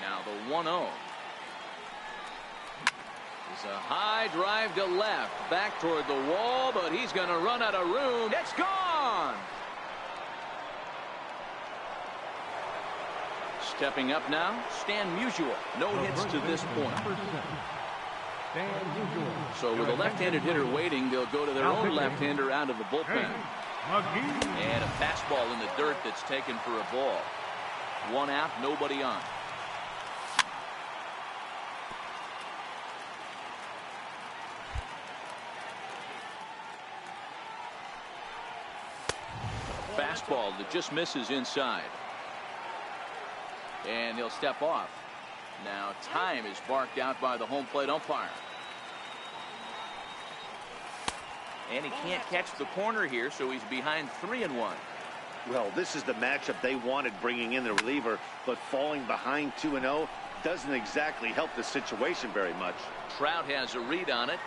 Now the 1-0 is a high drive to left, back toward the wall, but he's going to run out of room. It's gone. Stepping up now, Stan Musial. No hits to this point. So with a left-handed hitter waiting, they'll go to their own left-hander out of the bullpen. And a fastball in the dirt that's taken for a ball. 1 out, nobody on. fastball that just misses inside. And he'll step off. Now time is barked out by the home plate umpire. And he can't catch the corner here, so he's behind 3-1. Well, this is the matchup they wanted, bringing in the reliever, but falling behind 2-0 doesn't exactly help the situation very much. Trout has a read on it,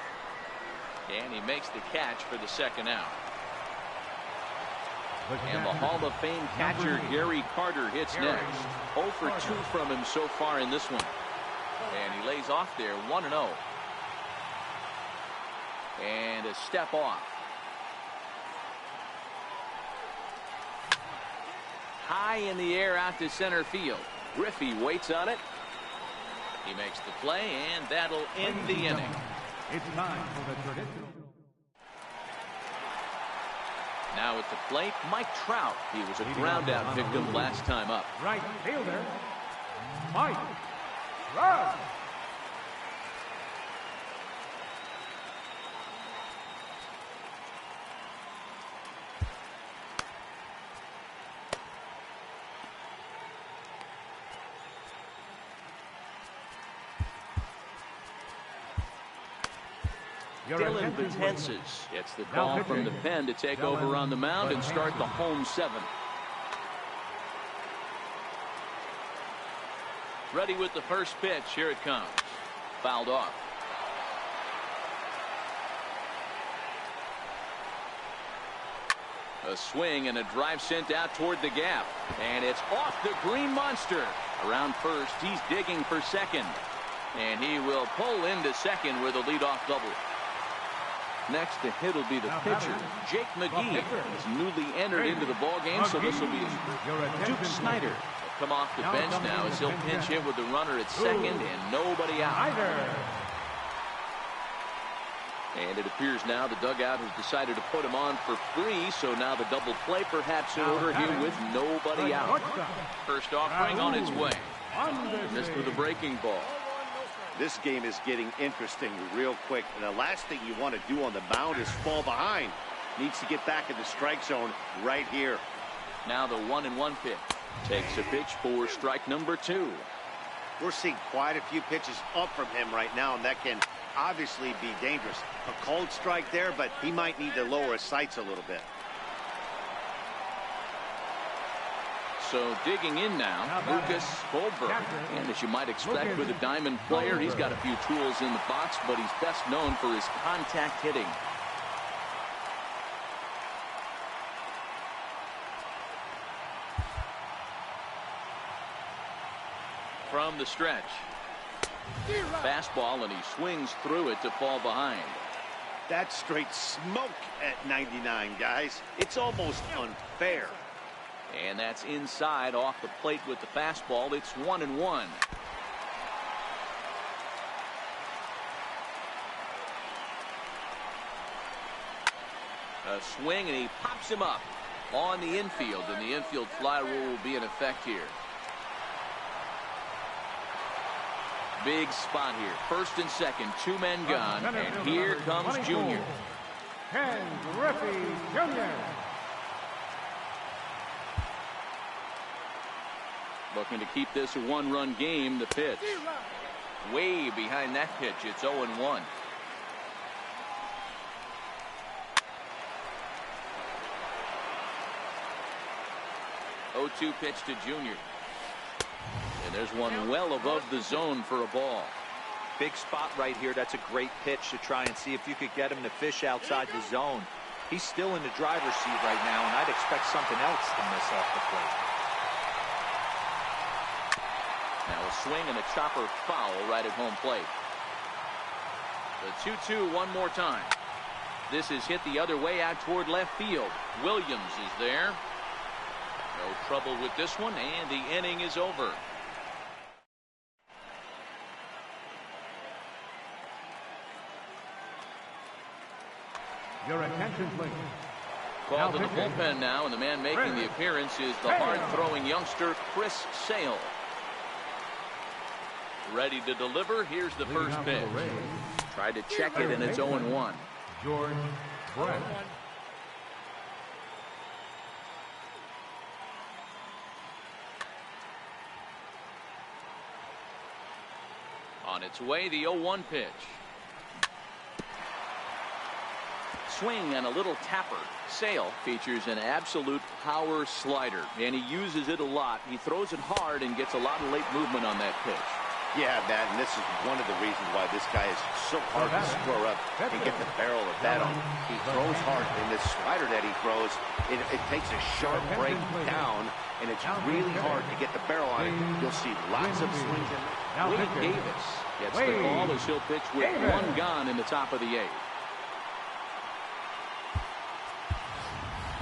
and he makes the catch for the second out. And the Hall of Fame catcher Gary Carter hits next. 0 for 2 from him so far in this one. And he lays off there, 1-0. And a step off. High in the air out to center field. Griffey waits on it. He makes the play, and that'll end the inning. It's time for the traditional. Now at the plate, Mike Trout. He was a ground-out victim last time up. Right fielder, Mike Trout. Dylan Betances gets the call from the pen to take over on the mound and start the home 7. Ready with the first pitch. Here it comes. Fouled off. A swing and a drive sent out toward the gap. And it's off the green monster. Around first, he's digging for second. And he will pull into second with a leadoff double. Next to hit will be the pitcher, Jake McGee. He's newly entered into the ball game, so this will be Duke Snyder. He'll come off the bench now as he'll pinch hit with the runner at second and nobody out. And it appears now the dugout has decided to put him on for free, so now the double play perhaps in order here with nobody out. First offering on its way. Missed with a breaking ball. This game is getting interesting real quick, and the last thing you want to do on the mound is fall behind. Needs to get back in the strike zone right here. Now the 1-1 pitch. Takes a pitch for strike number 2. We're seeing quite a few pitches up from him right now, and that can obviously be dangerous. A cold strike there, but he might need to lower his sights a little bit. So digging in now, Lucas Goldberg. And as you might expect with a diamond player, he's got a few tools in the box, but he's best known for his contact hitting. From the stretch. Fastball, and he swings through it to fall behind. That's straight smoke at 99, guys. It's almost unfair. And that's inside off the plate with the fastball. It's 1-1. A swing, and he pops him up on the infield, and the infield fly rule will be in effect here. Big spot here. First and second, 2 men gone, and here comes Junior. Ken Griffey Jr. Looking to keep this a 1-run game. The pitch. Way behind that pitch. It's 0-1. Oh-2 pitch to Junior. And there's one well above the zone for a ball. Big spot right here. That's a great pitch to try and see if you could get him to fish outside the zone. He's still in the driver's seat right now, and I'd expect something else to miss off the plate. Now a swing and a chopper foul right at home plate. The 2-2 one more time. This is hit the other way out toward left field. Williams is there. No trouble with this one, and the inning is over. Your attention, please. Called to the bullpen now, and the man making the appearance is the hard-throwing youngster Chris Sale. Ready to deliver. Here's the first pitch. Tried to check it, and it's 0-1. George Brett. On its way, the 0-1 pitch. Swing and a little tapper. Sale features an absolute power slider, and he uses it a lot. He throws it hard and gets a lot of late movement on that pitch. Yeah, Matt, and this is one of the reasons why this guy is so hard to score up and get the barrel of that on. He throws hard, and this slider that he throws, it takes a sharp break down, and it's really hard to get the barrel on it. You'll see lots of swings in there. Willie Davis gets the call as he'll pitch with one gone in the top of the 8th.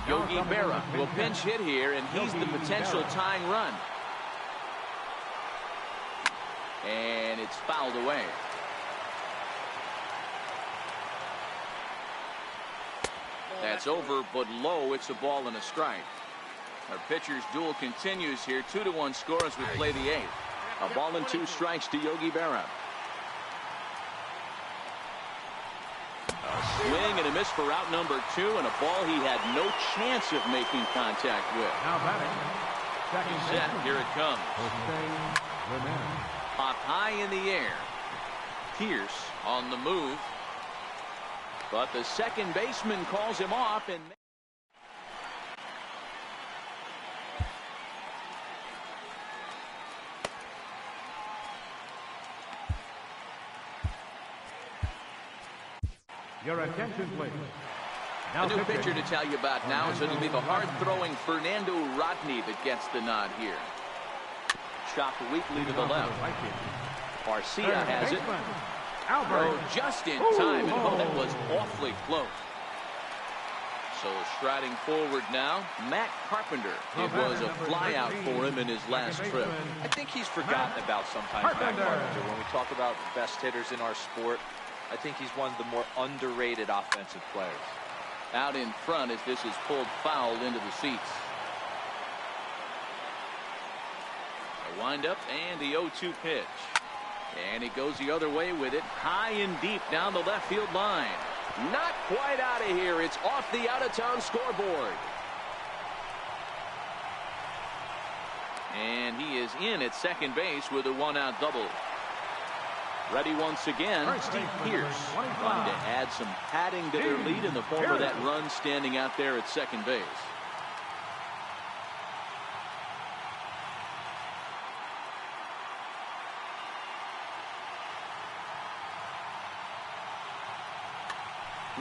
Yogi Berra will pinch hit here, and he's the potential tying run. And it's fouled away. That's over, but low. It's a ball and a strike. Our pitcher's duel continues here. 2-1 score as we play the 8th. A ball and 2 strikes to Yogi Berra. A swing and a miss for out number 2, and a ball he had no chance of making contact with. Now batting. Set, here it comes. Popped high in the air. Pierce on the move. But the second baseman calls him off, and your attention, please. a new pitcher to tell you about now, so it'll be the hard-throwing Fernando Rodney that gets the nod here. Chopped weakly to the left. Garcia has it. Oh, just in time, and that was awfully close. So striding forward now, Matt Carpenter. It was a flyout for him in his last trip. I think he's forgotten about sometimes, Matt Carpenter. When we talk about the best hitters in our sport, I think he's one of the more underrated offensive players. Out in front as this is pulled foul into the seats. A windup and the 0-2 pitch. And he goes the other way with it, high and deep down the left field line. Not quite out of here. It's off the out-of-town scoreboard. And he is in at second base with a 1-out double. Ready once again, Steve Pierce trying to add some padding to their lead in the form of that run standing out there at second base.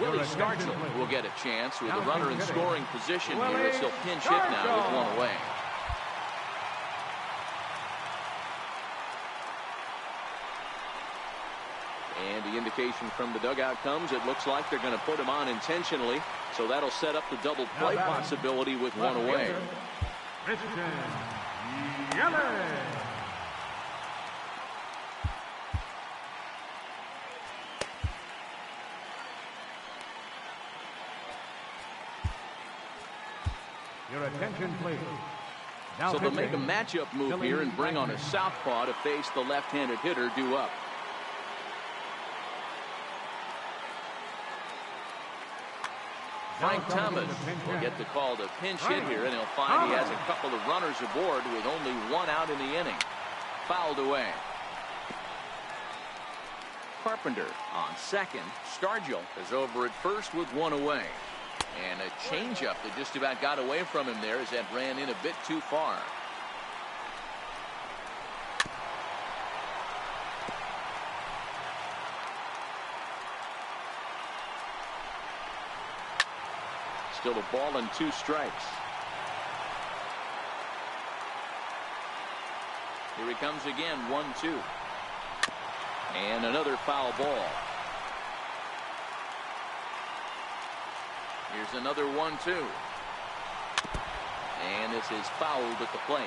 Willie Stargell will get a chance with a runner in scoring position here as he'll pinch hit now with one away. And the indication from the dugout comes, it looks like they're going to put him on intentionally, so that'll set up the double play possibility with one away. Your attention, please. So they'll make a matchup move here and bring on a southpaw to face the left-handed hitter due up. Frank Thomas will get the call to pinch hit here, and he'll find he has a couple of runners aboard with only one out in the inning. Fouled away. Carpenter on second. Stargell is over at first with one away. And a changeup that just about got away from him there as that ran in a bit too far. Still a ball and 2 strikes. Here he comes again, 1-2. And another foul ball. Here's another 1-2. And this is fouled at the plate.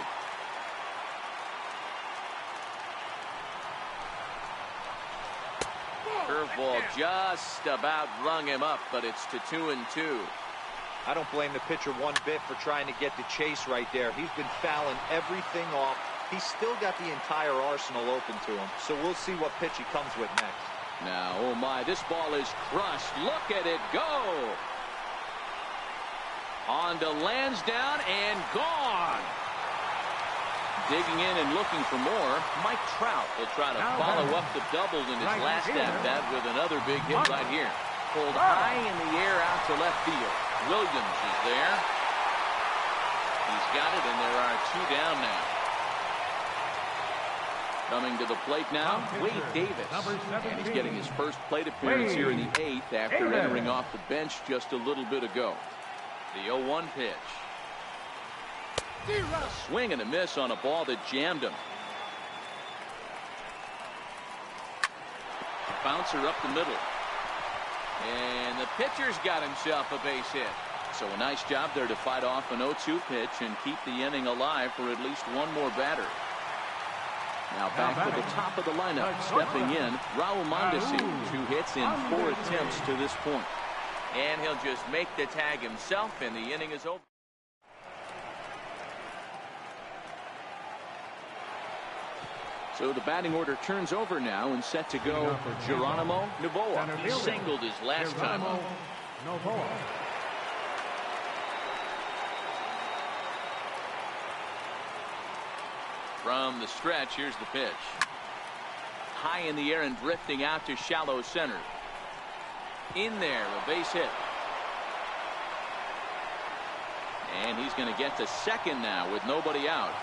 Curveball just about rung him up, but it's to 2-2. I don't blame the pitcher one bit for trying to get the chase right there. He's been fouling everything off. He's still got the entire arsenal open to him. So we'll see what pitch he comes with next. Now, oh my, this ball is crushed. Look at it go. On to Lansdowne and gone. digging in and looking for more. Mike Trout will try to follow up the double in his last at-bat with another big hit right here. Pulled high in the air out to left field. Williams is there. He's got it, and there are 2 down now. Coming to the plate now, Wade Davis. And he's getting his first plate appearance here in the 8th after entering off the bench just a little bit ago. The 0-1 pitch. A swing and a miss on a ball that jammed him. Bouncer up the middle. And the pitcher's got himself a base hit. So a nice job there to fight off an 0-2 pitch and keep the inning alive for at least one more batter. Now back to the top of the lineup, stepping in, Raul Mondesi, 2 hits in 4 attempts to this point. And he'll just make the tag himself, and the inning is over. So the batting order turns over now and set to go for Geronimo Novoa. He singled his last time up. From the stretch, here's the pitch. High in the air and drifting out to shallow center. In there, a base hit. And he's going to get to second now with nobody out.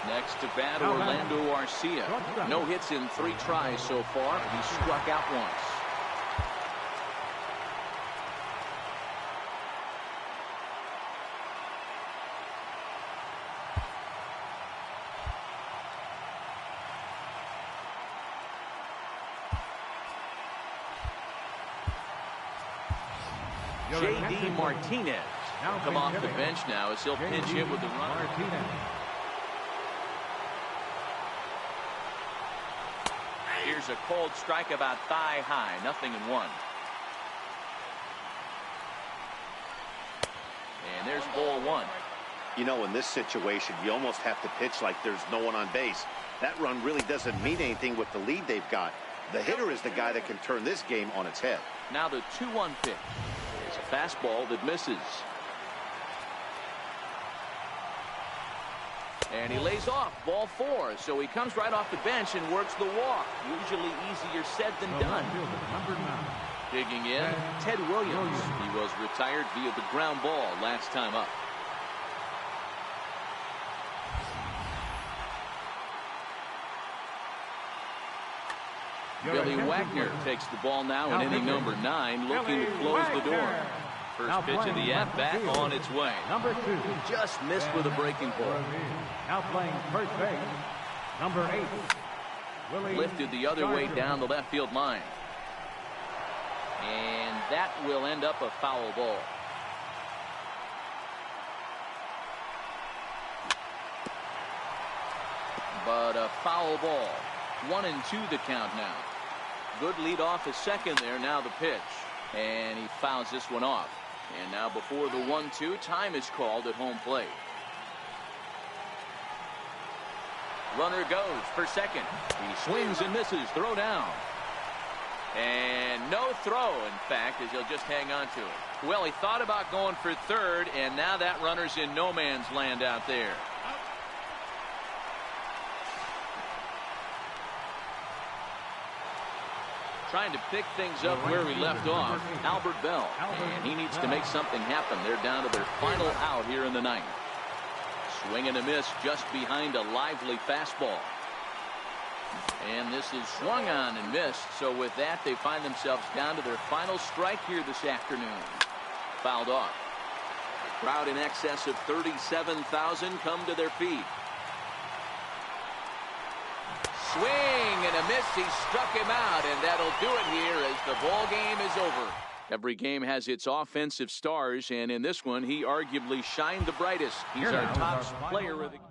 Next to bat, Orlando Arcia. No hits in 3 tries so far. He struck out once. J.D. Martinez will come off the bench now as he'll pinch hit with the runner. Here's a cold strike about thigh high, 0-1. And there's ball 1. You know, in this situation, you almost have to pitch like there's no one on base. That run really doesn't mean anything with the lead they've got. The hitter is the guy that can turn this game on its head. Now the 2-1 pitch. It's a fastball that misses. And he lays off, ball 4. So he comes right off the bench and works the walk. Usually easier said than done. Digging in, Ted Williams. He was retired via the ground ball last time up. Billy Wagner takes the ball now in inning number 9, looking to close the door. First pitch of the at-bat on its way. Number 2. Just missed with a breaking ball. Now playing first base. Number 8. Lifted the other way down the left field line. And that will end up a foul ball. But a foul ball. 1-2 the count now. Good lead off at second there. Now the pitch. And he fouls this one off. And now before the 1-2, time is called at home plate. Runner goes for second. He swings and misses. Throw down. And no throw, in fact, as he'll just hang on to it. Well, he thought about going for third, and now that runner's in no man's land out there. Trying to pick things up where we left off, Albert Bell. And he needs to make something happen. They're down to their final out here in the 9th. Swing and a miss just behind a lively fastball. And this is swung on and missed. So with that, they find themselves down to their final strike here this afternoon. Fouled off. A crowd in excess of 37,000 come to their feet. Swing and a miss. He struck him out, and that'll do it here as the ball game is over. Every game has its offensive stars, and in this one, he arguably shined the brightest. He's our top player of the game.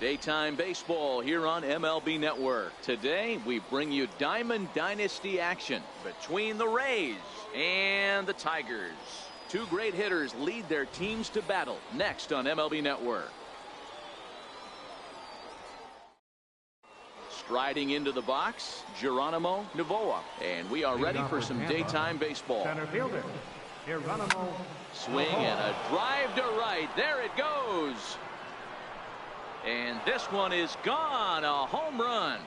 Daytime baseball here on MLB Network. Today we bring you Diamond Dynasty action between the Rays and the Tigers. Two great hitters lead their teams to battle next on MLB Network. Striding into the box, Geronimo Navoa. And we are ready for some daytime baseball. Center fielder, Geronimo. Swing and a drive to right. There it goes. And this one is gone. A home run.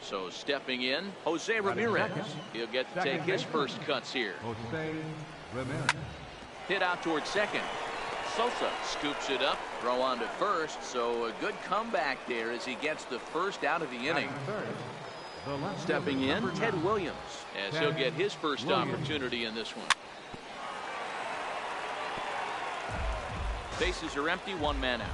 So stepping in, Jose Ramirez. He'll get to take his first cuts here. Jose Ramirez. Hit out towards second. Sosa scoops it up. Throw on to first. So a good comeback there as he gets the first out of the inning. Stepping in, Ted Williams, as he'll get his first opportunity in this one. Bases are empty, one man out.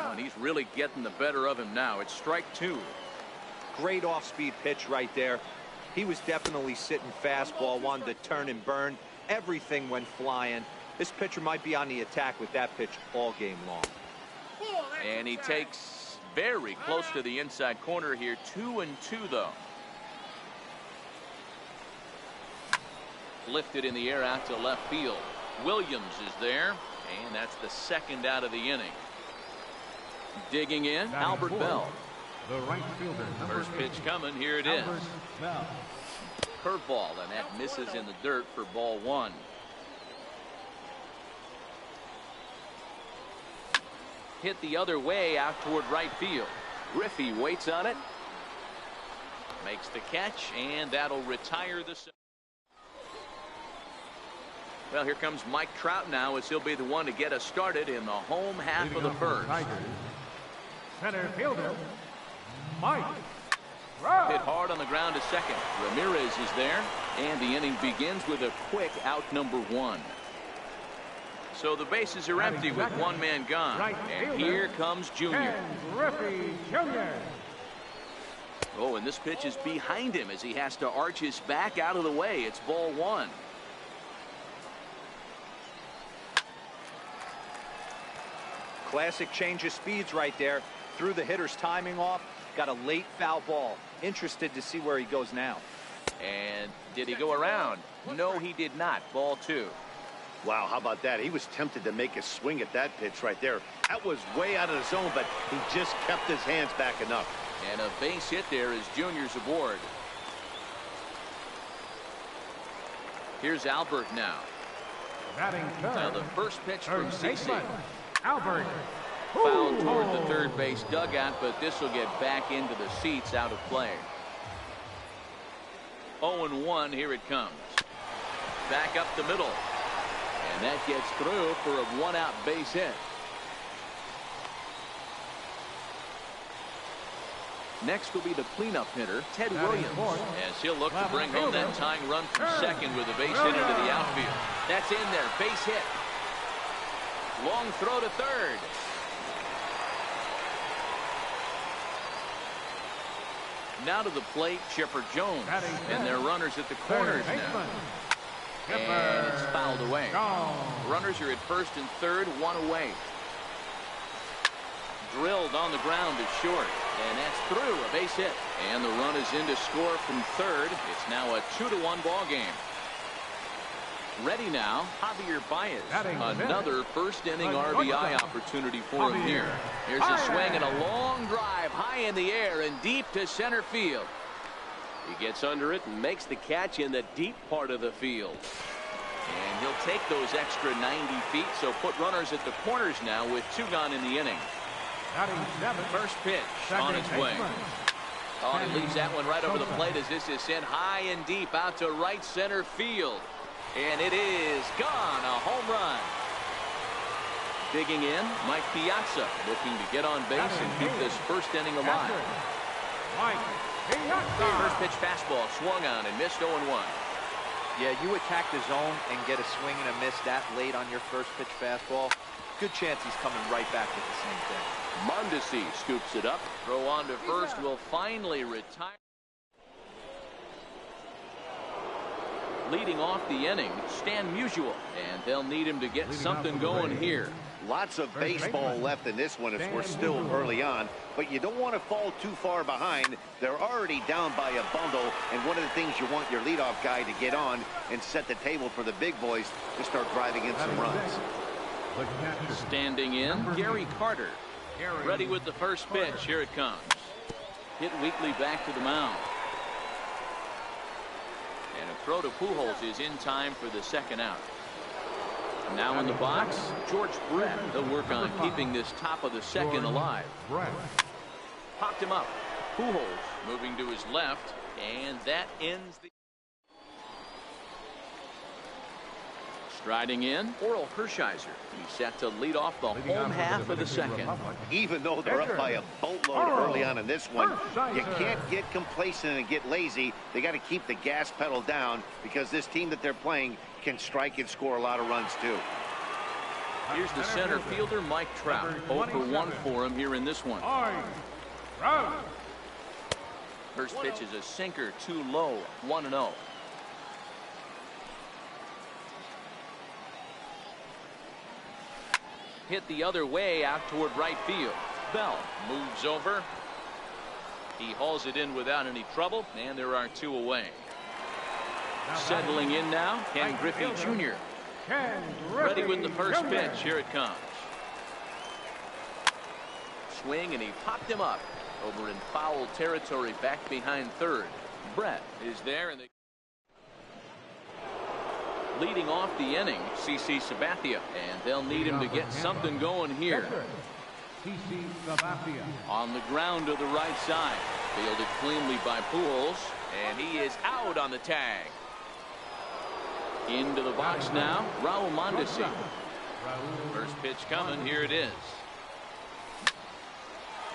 Oh, and he's really getting the better of him now. It's strike two. Great off-speed pitch right there. He was definitely sitting fastball, wanted to turn and burn. Everything went flying. This pitcher might be on the attack with that pitch all game long. And he takes very close to the inside corner here. 2-2 though. Lifted in the air out to left field. Williams is there, and that's the second out of the inning. Digging in, Albert Bell. The right fielder. First pitch coming. Here it is. Curveball, and that misses in the dirt for ball one. Hit the other way out toward right field. Griffey waits on it. Makes the catch, and that'll retire the. Well, here comes Mike Trout now, as he'll be the one to get us started in the home half of the first. Center fielder, Mike. Hit hard on the ground to second. Ramirez is there, and the inning begins with a quick out number one. So the bases are empty with one man gone. And here comes Junior. Griffey Jr. Oh, and this pitch is behind him as he has to arch his back out of the way. It's ball one. Classic change of speeds right there. Threw the hitter's timing off. Got a late foul ball. Interested to see where he goes now. And did he go around? No, he did not. Ball two. Wow, how about that? He was tempted to make a swing at that pitch right there. That was way out of the zone, but he just kept his hands back enough. And a base hit there is Junior's aboard. Here's Albert now. Now the first pitch from CC. Albert. Fouled toward the third base dugout, but this will get back into the seats out of play. 0-1, here it comes. Back up the middle. And that gets through for a one-out base hit. Next will be the cleanup hitter, Ted Williams, as he'll look to bring home that tying run from second with a base hit into the outfield. That's in there, base hit. Long throw to third. Now to the plate, Chipper Jones, and their runners at the corners now. And it's fouled away. Runners are at first and third, one away. Drilled on the ground to short, and that's through, a base hit. And the run is in to score from third. It's now a 2-1 ball game. Ready now, Javier Baez. Another first inning RBI opportunity for him here. Here's a swing and a long drive high in the air and deep to center field. He gets under it and makes the catch in the deep part of the field. And he'll take those extra 90 feet, so put runners at the corners now with two gone in the inning. First pitch on its way. Oh, he leaves that one right over the plate as this is sent high and deep out to right center field. And it is gone, a home run. Digging in, Mike Piazza looking to get on base and keep this first inning alive. First pitch fastball swung on and missed 0-1. Yeah, you attack the zone and get a swing and a miss that late on your first pitch fastball. Good chance he's coming right back with the same thing. Mondesi scoops it up. Throw on to first will finally retire. Leading off the inning, Stan Musial, and they'll need him to get something going here. Lots of baseball left in this one as we're still early on, but you don't want to fall too far behind. They're already down by a bundle, and one of the things you want your leadoff guy to get on and set the table for the big boys to start driving in some runs. Standing in, Gary Carter. Ready with the first pitch. Here it comes. Hit weakly back to the mound. And a throw to Pujols is in time for the second out. Now in the box, George Brett. They'll work on keeping this top of the second alive. Popped him up. Pujols moving to his left, and that ends the... Striding in, Oral Hershiser. He's set to lead off the home half of the second. Even though they're up by a boatload early on in this one, you can't get complacent and get lazy. They got to keep the gas pedal down because this team that they're playing can strike and score a lot of runs too. Here's the center fielder, Mike Trout. 0 for 1 for him here in this one. First pitch is a sinker, too low, 1-0. Hit the other way out toward right field. Bell moves over. He hauls it in without any trouble, and there are 2 away. Settling in now, Ken Griffey Jr. Ready with the first pitch. Here it comes. Swing, and he popped him up over in foul territory back behind third. Brett is there, and leading off the inning, CC Sabathia, and they'll need him to get something going here. On the ground to the right side, fielded cleanly by Pujols, and he is out on the tag. Into the box now, Raul Mondesi. First pitch coming, here it is.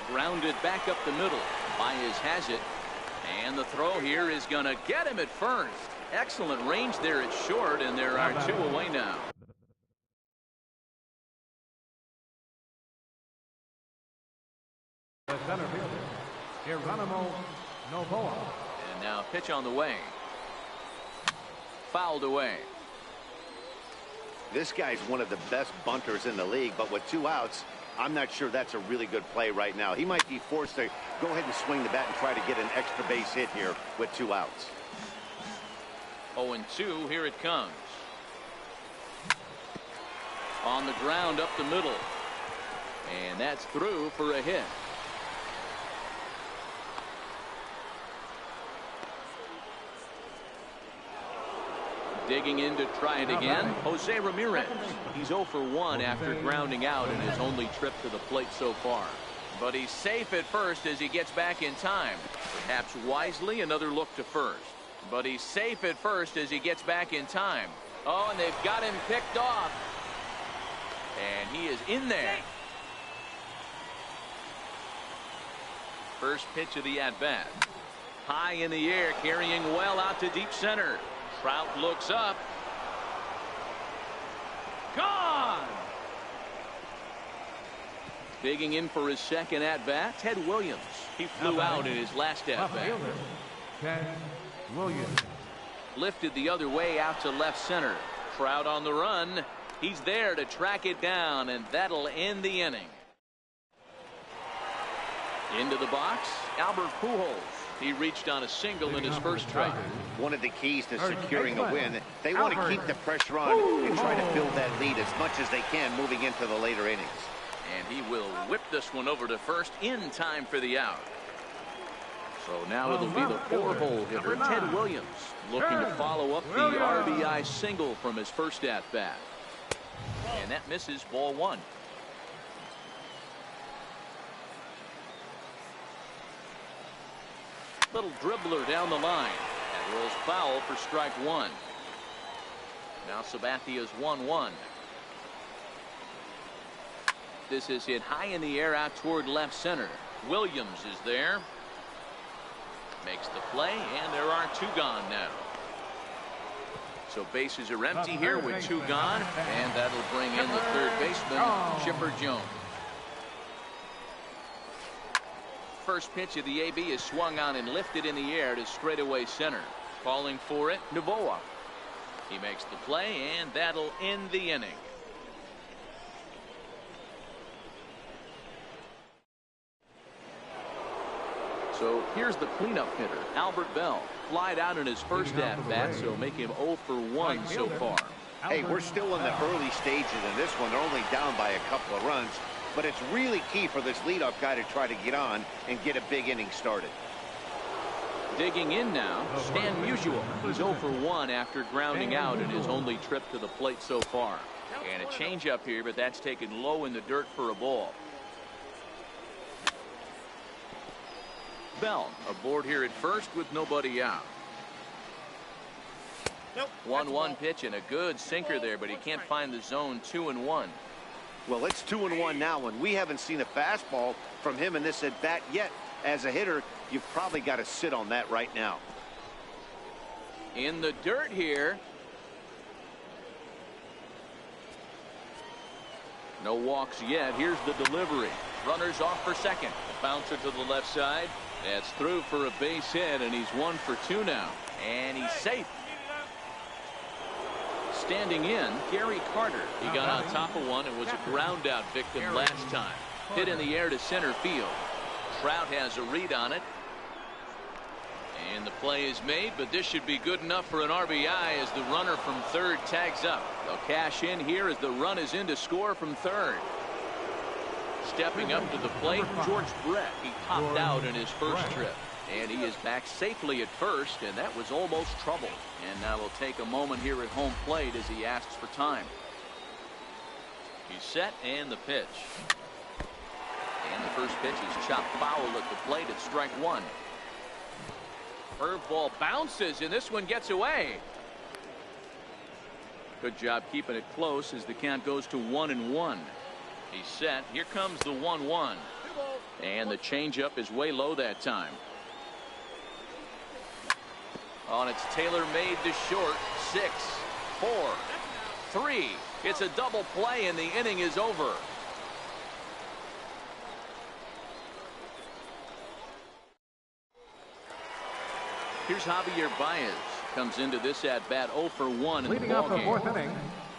Grounded back up the middle. Baez has it, and the throw here is going to get him at first. Excellent range there at short, and there are 2 away now. The center fielder, Geronimo Novoa. And now pitch on the way. Fouled away. This guy's one of the best bunters in the league, but with 2 outs, I'm not sure that's a really good play right now. He might be forced to go ahead and swing the bat and try to get an extra base hit here with 2 outs. 0-2, here it comes. On the ground up the middle. And that's through for a hit. Digging in to try it again, Jose Ramirez. He's 0 for 1 after grounding out in his only trip to the plate so far. But he's safe at first as he gets back in time. Perhaps wisely, another look to first. But he's safe at first as he gets back in time. Oh, and they've got him picked off. And he is in there. First pitch of the at-bat. High in the air, carrying well out to deep center. Trout looks up. Gone! Digging in for his second at-bat, Ted Williams. He flew out in his last at-bat. Ted Williams. Lifted the other way out to left center. Trout on the run. He's there to track it down, and that'll end the inning. Into the box, Albert Pujols. He reached on a single in his first try. One of the keys to securing a win, they want to keep the pressure on and try to build that lead as much as they can moving into the later innings. And he will whip this one over to first in time for the out. So now it'll be the 4-hole hitter, Ted Williams, looking to follow up the RBI single from his first at-bat. And that misses, ball 1. Little dribbler down the line. That rolls foul for strike 1. Now Sabathia's 1-1. This is hit high in the air out toward left center. Williams is there. Makes the play, and there are 2 gone now. So bases are empty here with 2 gone, and that'll bring in the third baseman, Chipper Jones. First pitch of the AB is swung on and lifted in the air to straightaway center. Calling for it, Novoa. He makes the play, and that'll end the inning. So here's the cleanup hitter, Albert Bell. Flied out in his first at-bat, so make him 0 for 1 so far. Hey, we're still in the early stages in this one. They're only down by a couple of runs, but it's really key for this leadoff guy to try to get on and get a big inning started. Digging in now, Stan Musial. He's 0 for 1 after grounding out in his only trip to the plate so far. And a changeup here, but that's taken low in the dirt for a ball. Bell aboard here at first with nobody out. 1-1 pitch and a good sinker there, but he can't find the zone. 2-1. Well, it's 2-1 now, and we haven't seen a fastball from him in this at bat yet. As a hitter, you've probably got to sit on that right now. In the dirt here. No walks yet. Here's the delivery. Runners off for second. Bouncer to the left side. That's through for a base hit, and he's 1 for 2 now. And he's safe. Standing in, Gary Carter. He got on top of one and was a ground out victim last time. Hit in the air to center field. Trout has a read on it. And the play is made, but this should be good enough for an RBI as the runner from third tags up. They'll cash in here as the run is in to score from third. Stepping up to the plate, George Brett. He topped out in his first trip. And he is back safely at first, and that was almost trouble. And now he'll take a moment here at home plate as he asks for time. He's set, and the pitch. And the first pitch is chopped foul at the plate at strike one. Curveball bounces, and this one gets away. Good job keeping it close as the count goes to 1-1. He's set. Here comes the 1-1. And the changeup is way low that time. On its tailor-made to short. 6, 4, 3. It's a double play, and the inning is over. Here's Javier Baez. Comes into this at-bat 0 for 1 in the ballgame.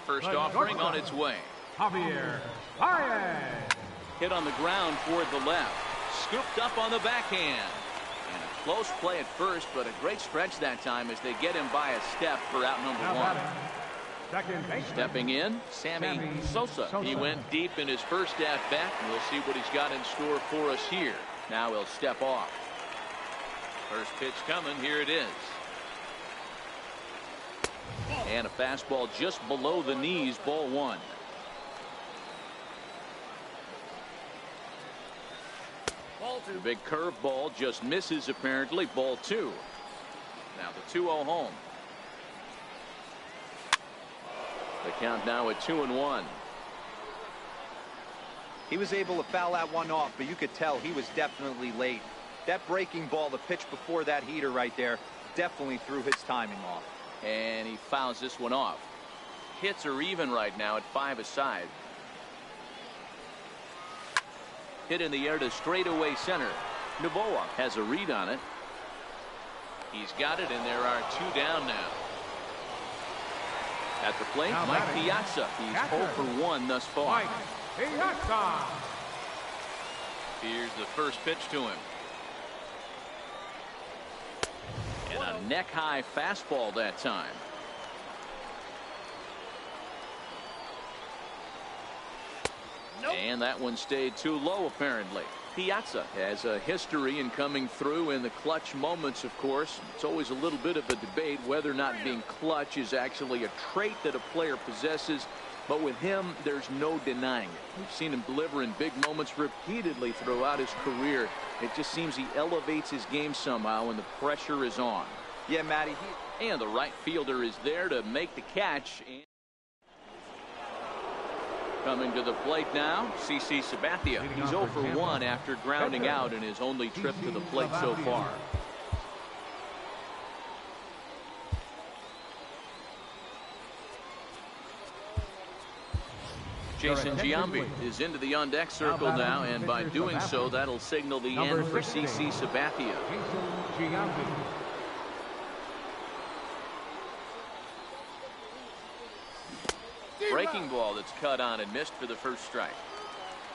First offering on its way. Javier Baez. Hit on the ground toward the left. Scooped up on the backhand. And a close play at first, but a great stretch that time as they get him by a step for out number one. Stepping in, Sammy Sosa. He went deep in his first at-bat, and we'll see what he's got in store for us here. Now he'll step off. First pitch coming. Here it is. And a fastball just below the knees. Ball one. The big curveball just misses apparently. Ball two. Now the 2-0 home. The count now at 2-1. He was able to foul that one off, but you could tell he was definitely late. That breaking ball, the pitch before that heater right there, definitely threw his timing off. And he fouls this one off. Hits are even right now at 5 aside. Hit in the air to straightaway center. Novoa has a read on it. He's got it, and there are 2 down now. At the plate, Mike Piazza. He's 0 for 1 thus far. Mike Piazza. Here's the first pitch to him. And a neck-high fastball that time. And that one stayed too low, apparently. Piazza has a history in coming through in the clutch moments, of course. It's always a little bit of a debate whether or not being clutch is actually a trait that a player possesses. But with him, there's no denying it. We've seen him deliver in big moments repeatedly throughout his career. It just seems he elevates his game somehow when the pressure is on. Yeah, Matty. And the right fielder is there to make the catch. Coming to the plate now, CC Sabathia. He's 0 for 1 after grounding out in his only trip to the plate so far. Jason Giambi is into the on-deck circle now, and by doing so, that'll signal the end for CC Sabathia. Breaking ball that's cut on and missed for the first strike.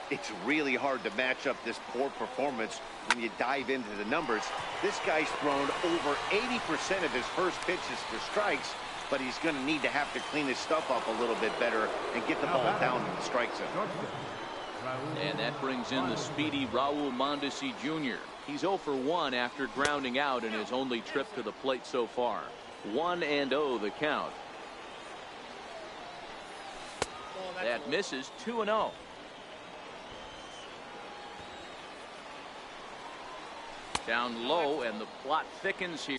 It's really hard to match up this poor performance when you dive into the numbers. This guy's thrown over 80% of his first pitches for strikes, but he's going to need to have to clean his stuff up a little bit better and get the ball down in the strike zone. And that brings in the speedy Raul Mondesi Jr. He's 0 for 1 after grounding out in his only trip to the plate so far. 1-0 the count. That misses. 2-0. Down low, and the plot thickens here.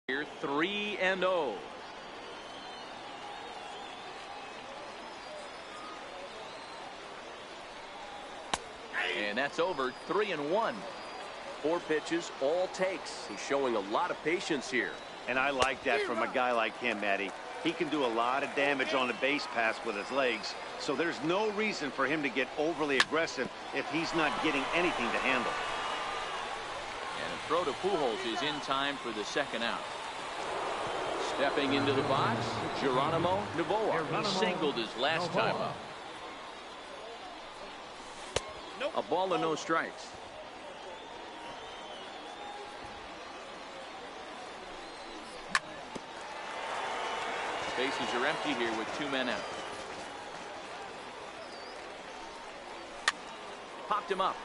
Here 3-0. And that's over. 3-1. 4 pitches, all takes. He's showing a lot of patience here. And I like that from a guy like him, Matty. He can do a lot of damage on the base pass with his legs, so there's no reason for him to get overly aggressive if he's not getting anything to handle. And a throw to Pujols is in time for the second out. Stepping into the box, Geronimo Novoa. He singled his last time up. A ball and no strikes. Bases are empty here with 2 men out. Popped him up.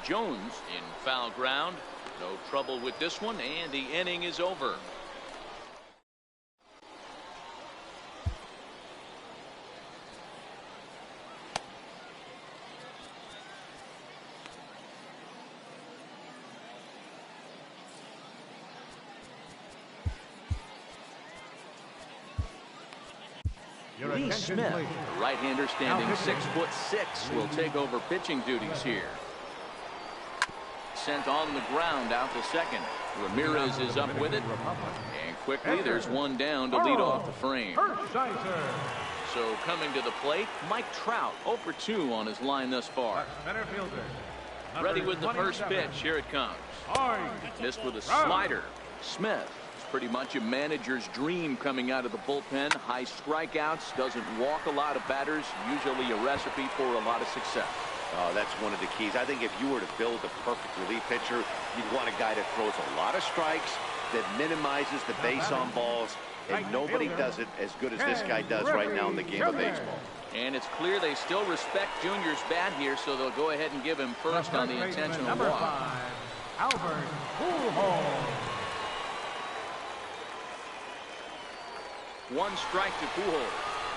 Jones in foul ground. No trouble with this one, and the inning is over. Lee Smith, the right-hander standing 6'6", will take over pitching duties here. Sent on the ground out to second. Ramirez is up with it. And quickly there's one down to lead off the frame. So coming to the plate, Mike Trout 0 for 2 on his line thus far. Ready with the first pitch. Here it comes. Missed with a slider. Smith. Pretty much a manager's dream coming out of the bullpen. High strikeouts, doesn't walk a lot of batters, usually a recipe for a lot of success. That's one of the keys. I think if you were to build a perfect relief pitcher, you'd want a guy that throws a lot of strikes, that minimizes the base on balls, and nobody does it as good as this guy does right now in the game of baseball. And it's clear they still respect Junior's bat here, so they'll go ahead and give him first on the intentional walk. Albert Pujols. 1 strike to Pujols.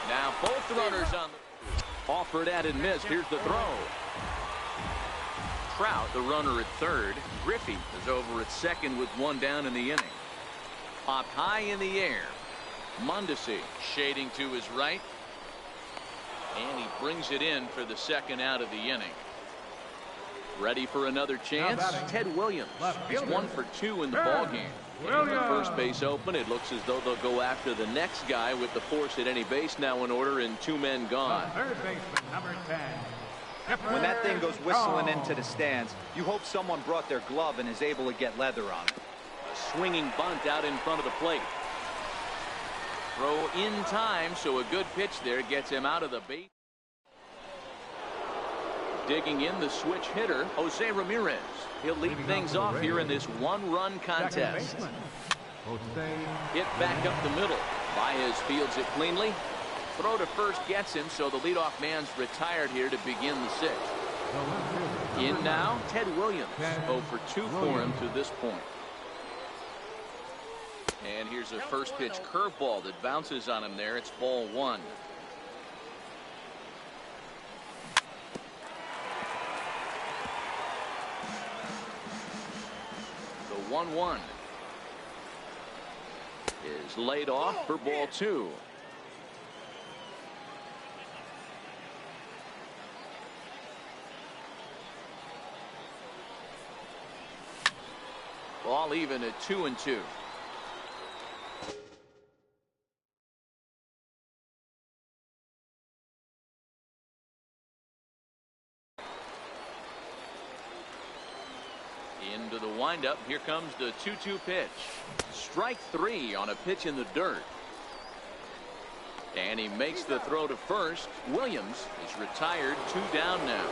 Now both runners on the offered at and missed. Here's the throw. Trout, the runner at third. Griffey is over at second with 1 down in the inning. Popped high in the air. Mondesi shading to his right. And he brings it in for the second out of the inning. Ready for another chance? Ted Williams. He's 1 for 2 in the ballgame. With the first base open, it looks as though they'll go after the next guy with the force at any base now in order and 2 men gone. Third baseman, number 10. When that thing goes whistling into the stands, you hope someone brought their glove and is able to get leather on it. A swinging bunt out in front of the plate. Throw in time, so a good pitch there gets him out of the base. Digging in the switch hitter, Jose Ramirez. He'll lead things off here in this 1-run contest. Hit back up the middle. Baez fields it cleanly. Throw to first gets him, so the leadoff man's retired here to begin the 6th. In now, Ted Williams. 0 for 2 for him to this point. And here's a first pitch curveball that bounces on him there. It's ball 1. The 1-1 is laid off for ball 2. Ball even at 2-2. Into the windup. Here comes the 2-2 pitch. Strike 3 on a pitch in the dirt. And he makes the throw to first. Williams is retired, 2 down now.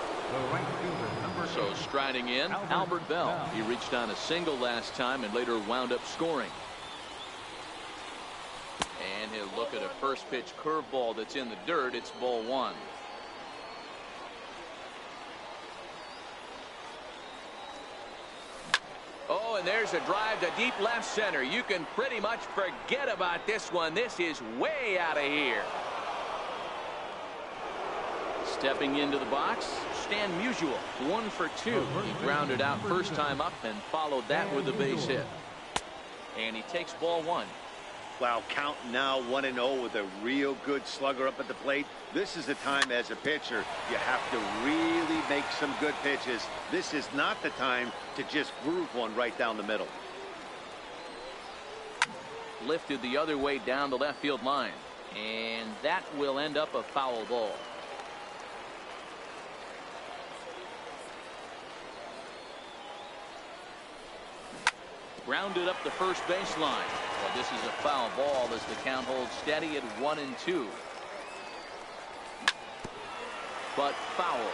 So striding in, Albert Bell. He reached on a single last time and later wound up scoring. And he'll look at a first pitch curveball that's in the dirt. It's ball 1. Oh, and there's a drive to deep left center. You can pretty much forget about this one. This is way out of here. Stepping into the box, Stan Musial, 1 for 2. He grounded out first time up and followed that with a base hit. And he takes ball 1. Wow, count now 1-0 with a real good slugger up at the plate. This is the time as a pitcher you have to really make some good pitches. This is not the time to just groove one right down the middle. Lifted the other way down the left field line. And that will end up a foul ball. Grounded up the first baseline. Well, this is a foul ball as the count holds steady at 1-2. But foul.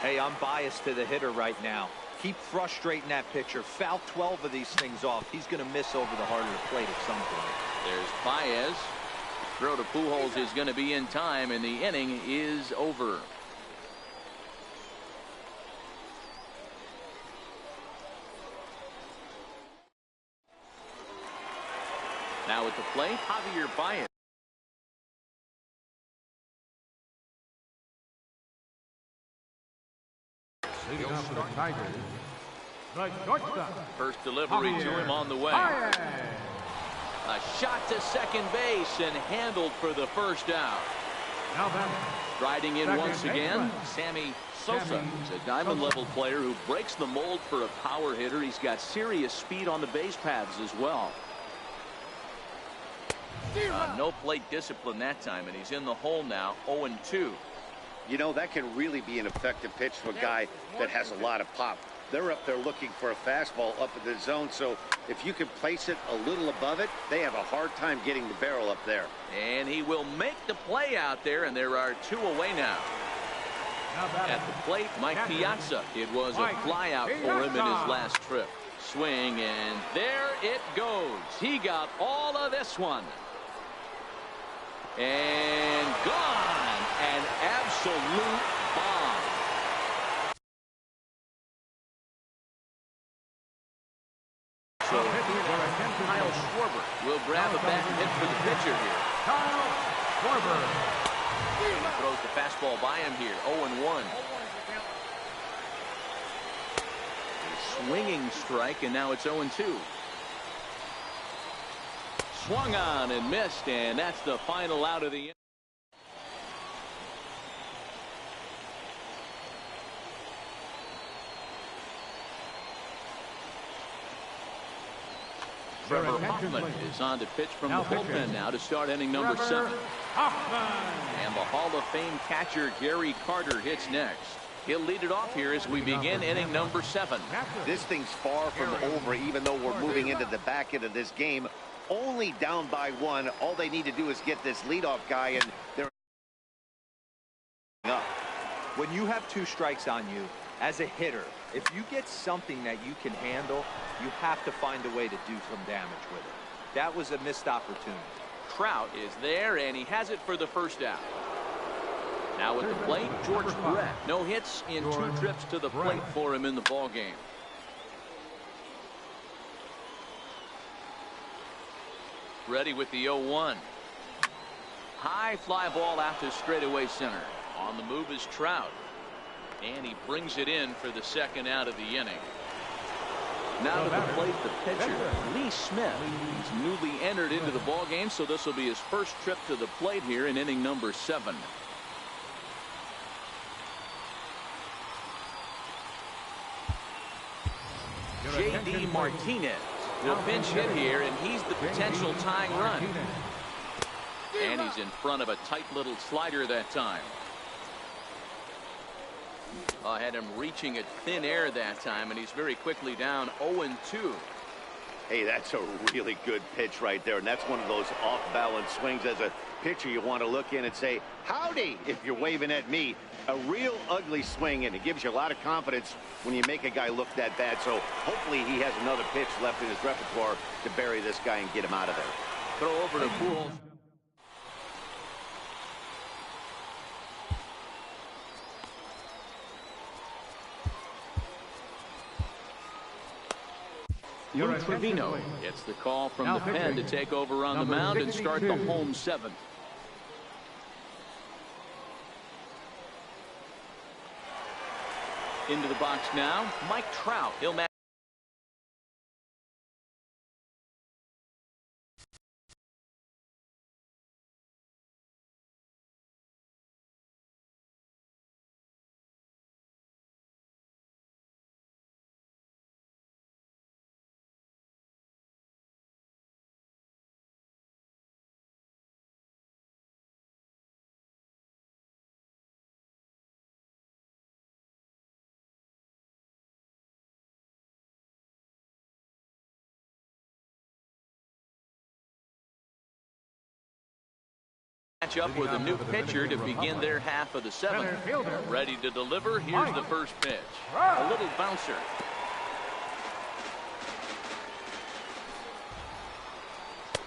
Hey, I'm biased to the hitter right now. Keep frustrating that pitcher. Foul 12 of these things off. He's going to miss over the heart of the plate at some point. There's Baez. Throw to Pujols is going to be in time, and the inning is over. Now at the plate, Javier Baez. Leading off for the Tigers, the shortstop. First delivery to him on the way. A shot to second base and handled for the first out. Now then, Riding in once again, Sammy Sosa. He's a diamond-level player who breaks the mold for a power hitter. He's got serious speed on the base paths as well. No plate discipline that time, and he's in the hole now, 0-2. You know, that can really be an effective pitch for a guy that has a lot of pop. They're up there looking for a fastball up in the zone, so if you can place it a little above it, they have a hard time getting the barrel up there. And he will make the play out there, and there are 2 away now. At the plate, Mike Piazza. It was a flyout for him in his last trip. Swing, and there it goes. He got all of this one. And gone. An absolute bomb. So Kyle Schwarber will grab a bat and hit for the pitcher here. Kyle Schwarber. And he throws the fastball by him here. 0-1. A swinging strike, and now it's 0-2. Swung on and missed, and that's the final out of the inning. Trevor Hoffman is on to pitch from the bullpen now to start inning number 7. And the Hall of Fame catcher Gary Carter hits next. He'll lead it off here as we begin inning number 7. This thing's far from over, even though we're moving into the back end of this game. Only down by 1. All they need to do is get this leadoff guy, and they're up. When you have 2 strikes on you, as a hitter, if you get something that you can handle, you have to find a way to do some damage with it. That was a missed opportunity. Trout is there, and he has it for the first out. Now at the plate, George Brett. No hits in 2 trips to the plate for him in the ballgame. Ready with the 0-1. High fly ball out to straightaway center. On the move is Trout. And he brings it in for the second out of the inning. Now to the plate, the pitcher, Lee Smith. He's newly entered into the ballgame, so this will be his first trip to the plate here in inning number 7. J.D. Martinez will pinch hit here, and he's the potential tying run. And he's in front of a tight little slider that time. I had him reaching at thin air that time, and he's very quickly down 0-2. Hey, that's a really good pitch right there, and that's one of those off-balance swings. As a pitcher, you want to look in and say, howdy, if you're waving at me. A real ugly swing, and it gives you a lot of confidence when you make a guy look that bad. So hopefully he has another pitch left in his repertoire to bury this guy and get him out of there. Throw over to Pujols. Lou Trevino gets the call from the pen to take over on the mound and start the home seventh. Into the box now, Mike Trout. He'll match. Match up with a new pitcher to begin their half of the seventh. Ready to deliver. Here's the first pitch. A little bouncer.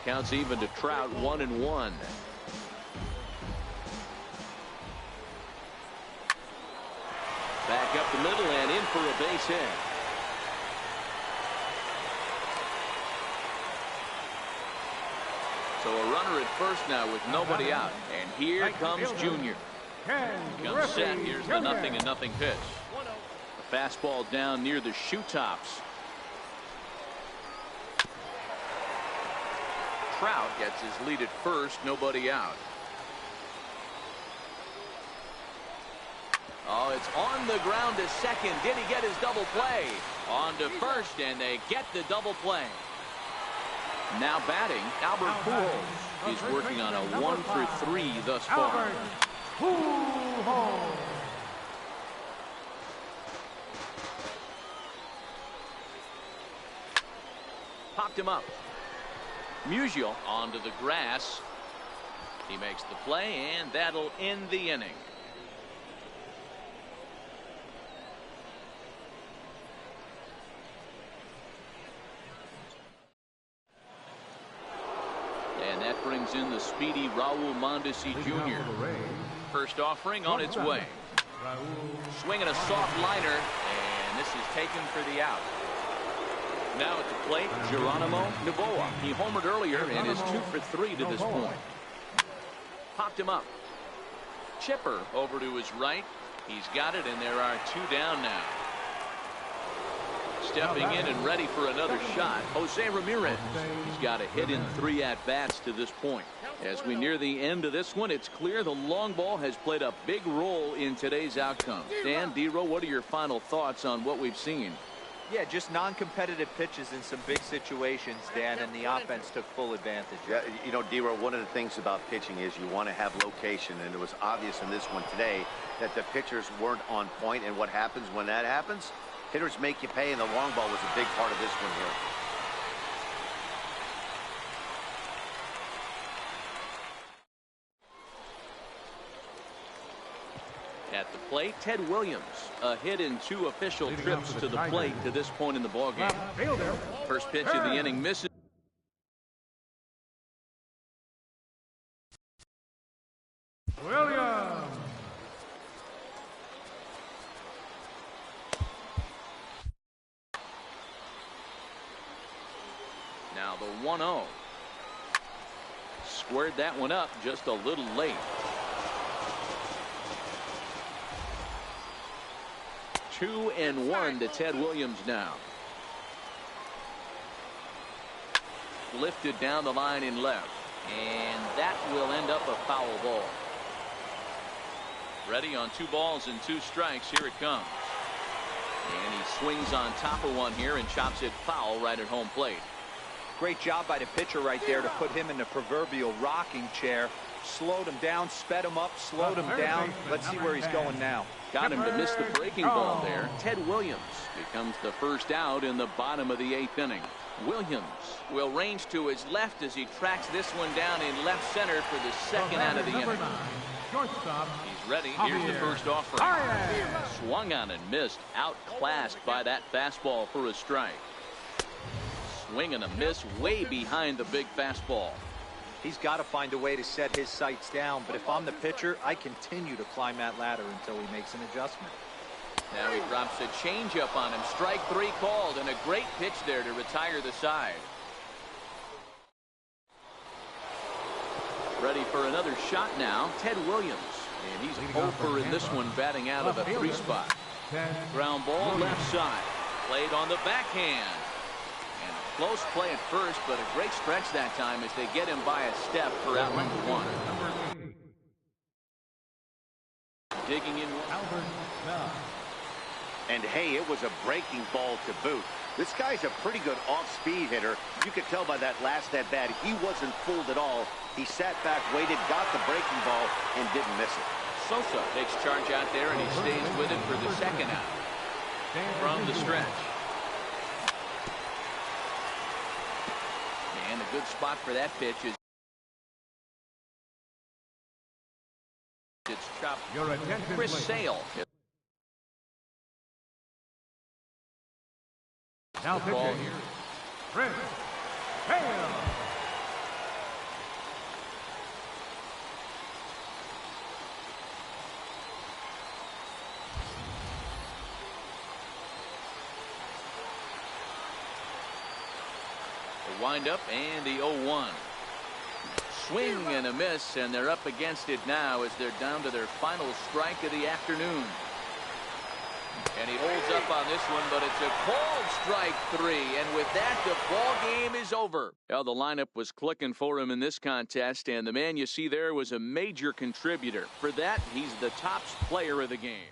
Counts even to Trout, 1-1. Back up the middle and in for a base hit. So a runner at first now with nobody out. And here comes Junior. Comes set. Here's the 0-0 pitch. The fastball down near the shoe tops. Trout gets his lead at first. Nobody out. Oh, it's on the ground to second. Did he get his double play? On to first, and they get the double play. Now batting, Albert Pujols. He's working on a 1-for-3 thus far. Popped him up. Musial onto the grass. He makes the play, and that'll end the inning. And that brings in the speedy Raul Mondesi Jr. First offering on its way. Swinging a soft liner, and this is taken for the out. Now at the plate, Geronimo Novoa. He homered earlier and is 2-for-3 to this point. Popped him up. Chipper over to his right. He's got it, and there are two down now. Stepping in and ready for another shot, Jose Ramirez. He's got a hit in 3 at-bats to this point. As we near the end of this one, it's clear the long ball has played a big role in today's outcome. Dan, D-Row, what are your final thoughts on what we've seen? Yeah, just non-competitive pitches in some big situations, Dan, and the offense took full advantage. Yeah, you know, D-Row, one of the things about pitching is you want to have location, and it was obvious in this one today that the pitchers weren't on point, and what happens when that happens? Hitters make you pay, and the long ball was a big part of this one here. At the plate, Ted Williams. A hit in 2 official trips to the plate to this point in the ballgame. First pitch of the inning misses. Williams. Now the 1-0. Squared that one up just a little late. 2-1 to Ted Williams now. Lifted down the line in left, and that will end up a foul ball. Ready on 2 balls and 2 strikes. Here it comes. And he swings on top of one here and chops it foul right at home plate. Great job by the pitcher right there to put him in the proverbial rocking chair. Slowed him down, sped him up, slowed him down. Let's see where he's going now. Got him to miss the breaking ball there. Ted Williams becomes the first out in the bottom of the 8th inning. Williams will range to his left as he tracks this one down in left center for the second out of the inning. He's ready. Here's the first offering. Swung on and missed. Outclassed by that fastball for a strike. Swing and a miss way behind the big fastball. He's got to find a way to set his sights down, but if I'm the pitcher, I continue to climb that ladder until he makes an adjustment. Now he drops a changeup on him. Strike 3 called, and a great pitch there to retire the side. Ready for another shot now, Ted Williams. And he's 0 in this one, batting out of a 3 spot. Ground ball left side. Played on the backhand. And a close play at first, but a great stretch that time as they get him by a step for out number 1. Digging in. And hey, it was a breaking ball to boot. This guy's a pretty good off-speed hitter. You could tell by that last at-bat he wasn't fooled at all. He sat back, waited, got the breaking ball, and didn't miss it. Sosa takes charge out there, and he stays with it for the second out. From the stretch. And a good spot for that pitch is it's chopped. Chris Sale. Now pitching, Chris Sale. The windup and the 0-1. Swing and a miss, and they're up against it now as they're down to their final strike of the afternoon. And he holds up on this one, but it's a called strike 3. And with that, the ball game is over. Well, the lineup was clicking for him in this contest, and the man you see there was a major contributor. For that, he's the top player of the game.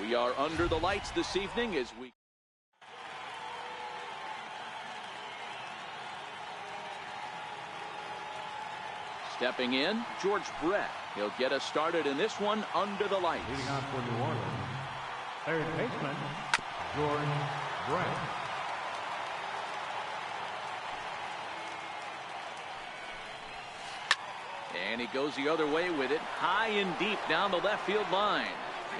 We are under the lights this evening as we stepping in, George Brett. He'll get us started in this one under the lights. Leading out for New Orleans, third baseman, George Brett. And he goes the other way with it, high and deep down the left field line.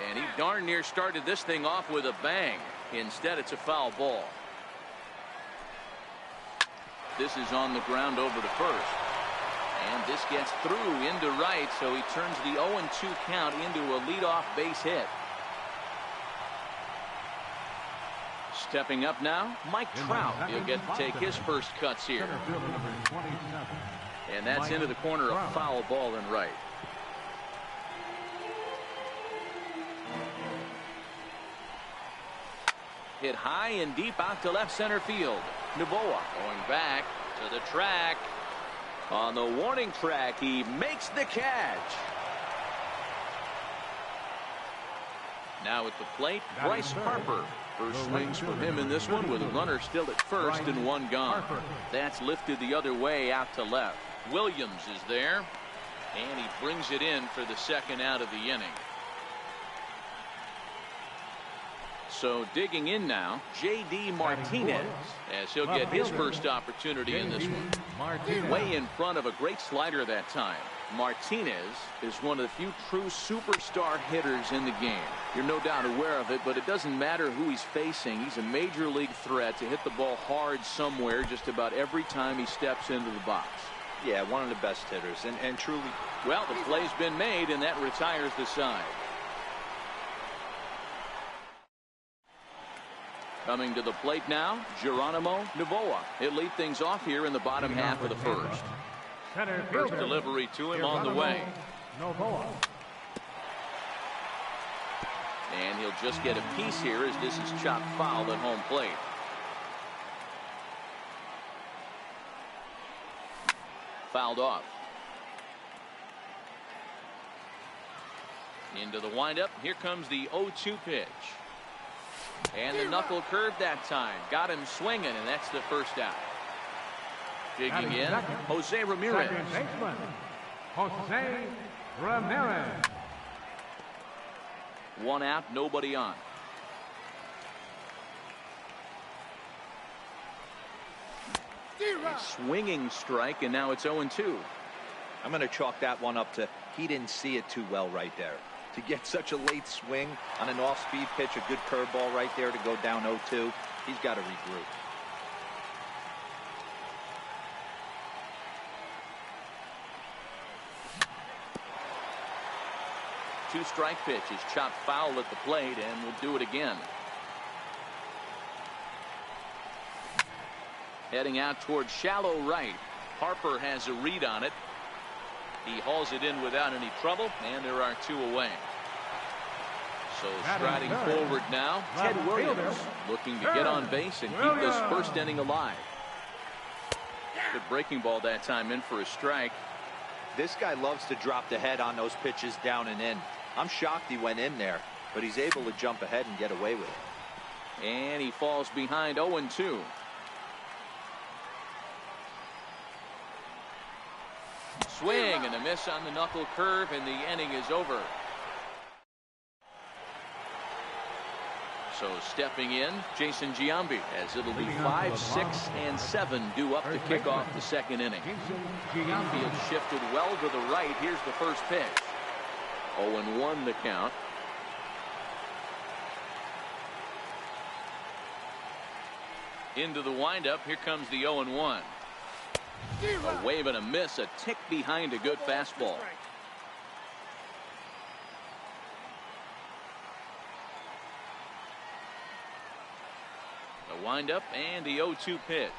And he darn near started this thing off with a bang. Instead, it's a foul ball. This is on the ground over to first. And this gets through into right, so he turns the 0-2 count into a leadoff base hit. Stepping up now, Mike Trout. He'll get to take his first cuts here. And that's into the corner, a foul ball in right. Hit high and deep out to left center field. Novoa going back to the track. On the warning track, he makes the catch. Now at the plate, Bryce Harper. First swings from him in this one with a runner still at first and one gone. That's lifted the other way out to left. Williams is there, and he brings it in for the second out of the inning. So digging in now, J.D. Martinez, as he'll get his first opportunity in this one. Way in front of a great slider that time. Martinez is one of the few true superstar hitters in the game. You're no doubt aware of it, but it doesn't matter who he's facing. He's a major league threat to hit the ball hard somewhere just about every time he steps into the box. Yeah, one of the best hitters, and truly. Well, the play's been made, and that retires the side. Coming to the plate now, Geronimo Novoa. He'll lead things off here in the bottom half of the first. First delivery to him on the way. And he'll just get a piece here as this is chopped foul at home plate. Fouled off. Into the windup. Here comes the 0-2 pitch. And the knuckle curve that time. Got him swinging, and that's the first out. Digging in, Jose Ramirez. Jose Ramirez. One out, nobody on. A swinging strike, and now it's 0-2. I'm going to chalk that one up to he didn't see it too well right there. To get such a late swing on an off-speed pitch, a good curveball right there to go down 0-2, he's got to regroup. Two-strike pitch is chopped foul at the plate, and we'll do it again. Heading out towards shallow right. Harper has a read on it. He hauls it in without any trouble, and there are two away. So striding forward now, Ted Williams looking to get on base and keep this first inning alive. Good breaking ball that time in for a strike. This guy loves to drop the head on those pitches down and in. I'm shocked he went in there, but he's able to jump ahead and get away with it. And he falls behind 0-2. Swing and a miss on the knuckle curve, and the inning is over. So stepping in, Jason Giambi, as it'll be 5, 6, and 7 due up to kick off the second inning. Infield shifted well to the right. Here's the first pitch. 0-1 the count. Into the windup. Here comes the 0-1. A wave and a miss, a tick behind a good fastball. The windup and the 0-2 pitch.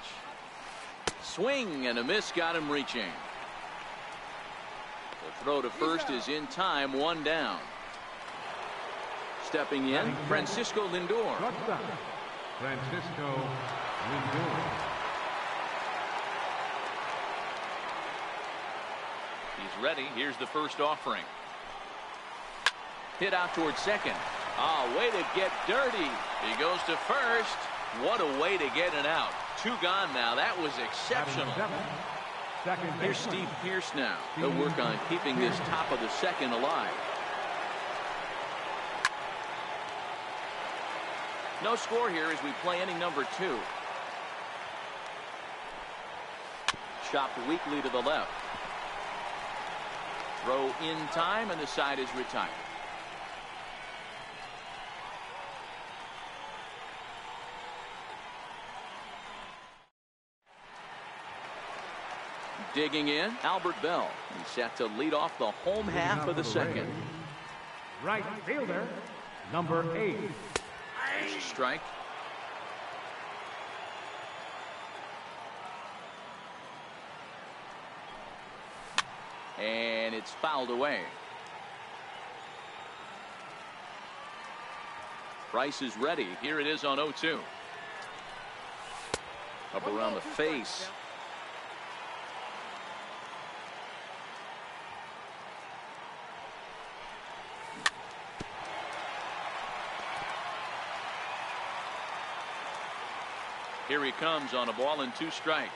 Swing and a miss, got him reaching. The throw to first is in time, one down. Stepping in, Francisco Lindor. Francisco Lindor. He's ready. Here's the first offering. Hit out towards second. Way to get dirty. He goes to first. What a way to get it out. Two gone now. That was exceptional. Here's Steve Pearce now. He'll work on keeping this top of the second alive. No score here as we play inning number 2. Chopped weakly to the left. Throw in time, and the side is retired. Digging in, Albert Bell. He's set to lead off the home half of the second. Right fielder, number 8. There's a strike. And it's fouled away. Price is ready. Here it is on 0-2. Up around the face. Here he comes on a ball and 2 strikes.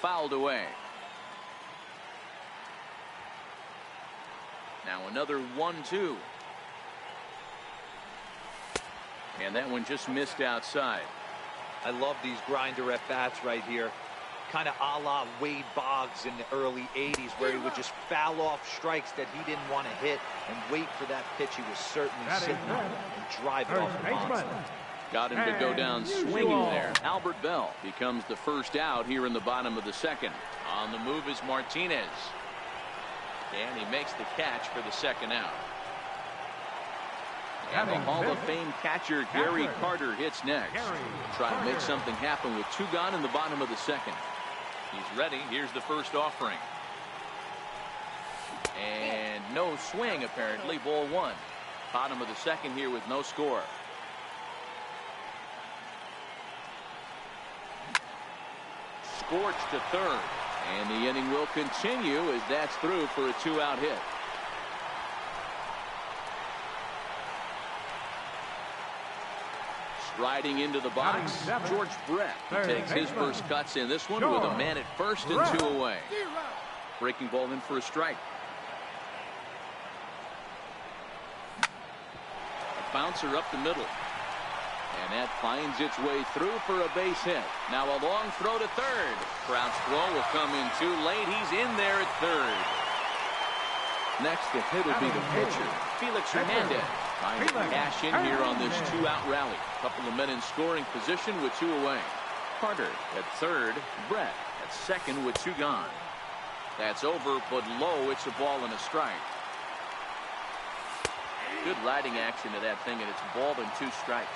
Fouled away. Now another 1-2. And that one just missed outside. I love these grinder at bats right here. Kind of a la Wade Boggs in the early 80s, where he would just foul off strikes that he didn't want to hit and wait for that pitch he was certainly sitting on and drive it off the monster. Got him to go down swinging there. Albert Bell becomes the first out here in the bottom of the second. On the move is Martinez. And he makes the catch for the second out. And the Hall of Fame catcher Gary Carter hits next. Try to make something happen with 2 gone in the bottom of the second. He's ready. Here's the first offering. And no swing apparently. Ball 1. Bottom of the second here with no score. Scorched to third. And the inning will continue as that's through for a 2-out hit. Striding into the box, George Brett. He takes his first cuts in this one with a man at first and 2 away. Breaking ball in for a strike. A bouncer up the middle. And that finds its way through for a base hit. Now a long throw to third. Trout's throw will come in too late. He's in there at third. Next to hit will be the pitcher, Felix Hernandez. Trying to cash in here on this 2-out rally. Couple of men in scoring position with 2 away. Carter at third. Brett at second with 2 gone. That's over, but low. It's a ball and a strike. Good riding action to that thing, and it's ball and 2 strikes.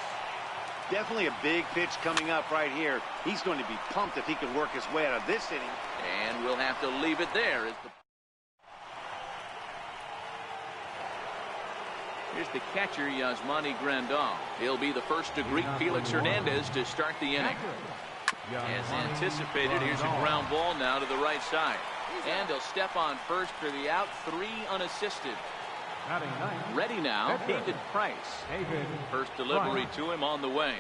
Definitely a big pitch coming up right here. He's going to be pumped if he can work his way out of this inning. And we'll have to leave it there. Here's the catcher, Yasmani Grandal. He'll be the first to greet Felix Hernandez to start the inning. As anticipated, here's a ground ball now to the right side. And he'll step on first for the out, 3 unassisted. Ready now, David Price. First delivery to him on the way.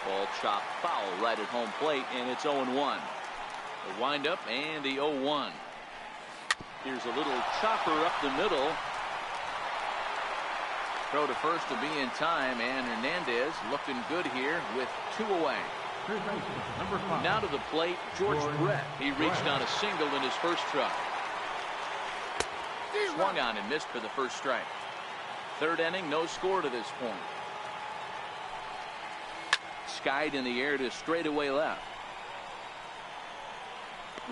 Ball chopped foul right at home plate, and it's 0-1. The windup and the 0-1. Here's a little chopper up the middle. Throw to first to be in time, and Hernandez looking good here with 2 away. Now to the plate, George Brett. He reached on a single in his first try. Swung on and missed for the first strike. Third inning, no score to this point. Skied in the air to straightaway left.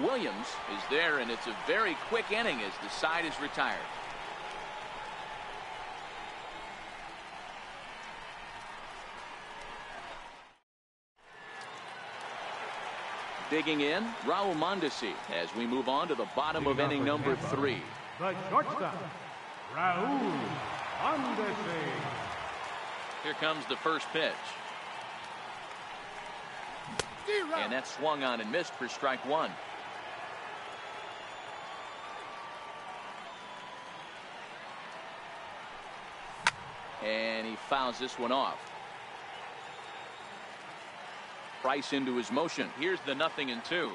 Williams is there, and it's a very quick inning as the side is retired. Digging in, Raul Mondesi as we move on to the bottom of inning number 3. The shortstop, Raul Mondesi. Here comes the first pitch. And that swung on and missed for strike 1. And he fouls this one off. Price into his motion. Here's the 0-2.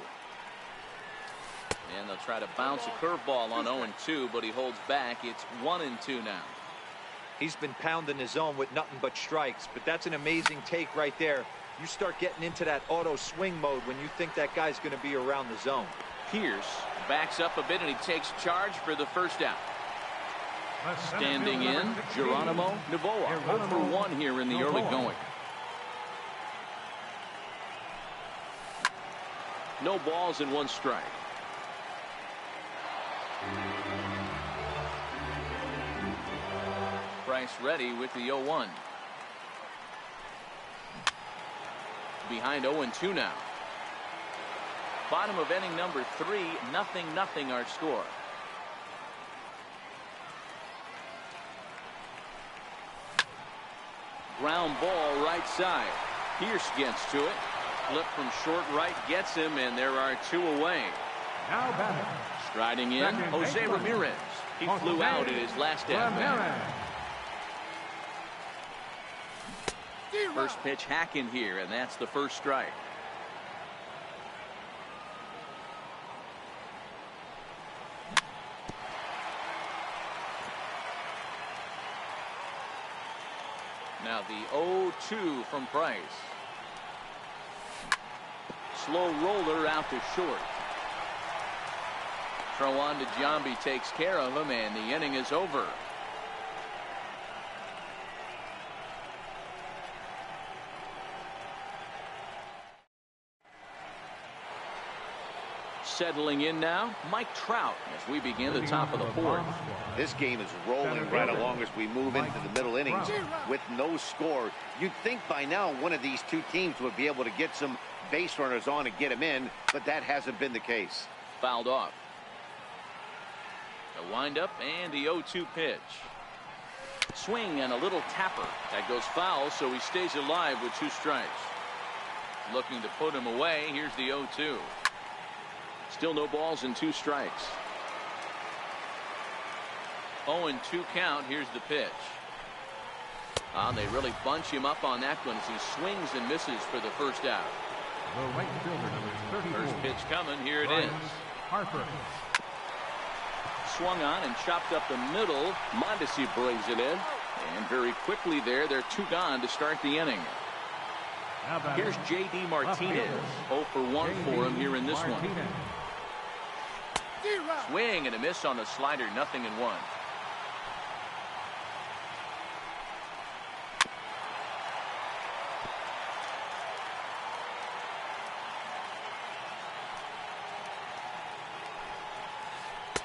And they'll try to bounce a curveball on 0-2, but he holds back. It's 1-2 now. He's been pounding his zone with nothing but strikes, but that's an amazing take right there. You start getting into that auto swing mode when you think that guy's going to be around the zone. Pierce backs up a bit, and he takes charge for the first out. Standing in, Geronimo Novoa, 0 for 1 here in the early going. No balls and 1 strike. Price ready with the 0-1. Behind 0-2 now. Bottom of inning number 3, 0-0 our score. Ground ball right side. Pierce gets to it. Flip from short right gets him, and there are 2 away. Now batting. Striding in, Jose Ramirez. He flew out in his last at-bat. First pitch hacking here, and that's the first strike. Now the 0-2 from Price. Slow roller out to short. Throw on to Giambi takes care of him, and the inning is over. Settling in now, Mike Trout, as we begin the top of the 4th. This game is rolling right along as we move into the middle innings with no score. You'd think by now one of these 2 teams would be able to get some base runners on and get them in, but that hasn't been the case. Fouled off. The windup and the 0-2 pitch. Swing and a little tapper. That goes foul, so he stays alive with 2 strikes. Looking to put him away. Here's the 0-2. Still no balls and 2 strikes. 0-2 count. Here's the pitch. They really bunch him up on that one as he swings and misses for the first out. The right fielder, number 34. First pitch coming. Here it is. Harper. Swung on and chopped up the middle. Mondesi brings it in. And very quickly there, they're 2 gone to start the inning. Here's J.D. Martinez. 0 for 1 for him here in this one. Swing and a miss on the slider. 0-1.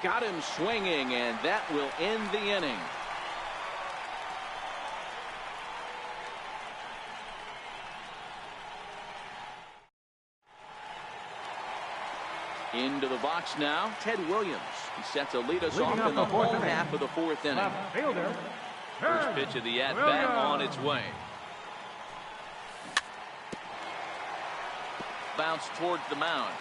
Got him swinging, and that will end the inning. Into the box now, Ted Williams. He's set to lead us off in the home half of the 4th inning. First pitch of the at-bat on its way. Bounce towards the mound.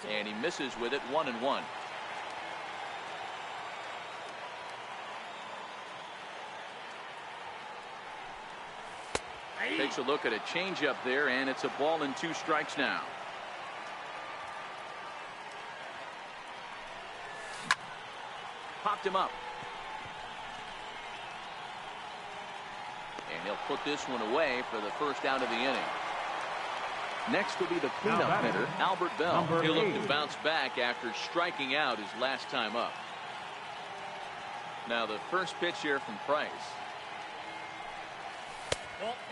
And he misses with it. 1-1. Takes a look at a changeup there, and it's a ball and 2 strikes now. Popped him up. And he'll put this one away for the first out of the inning. Next will be the cleanup hitter, Albert Bell. He'll look to bounce back after striking out his last time up. Now the first pitch here from Price.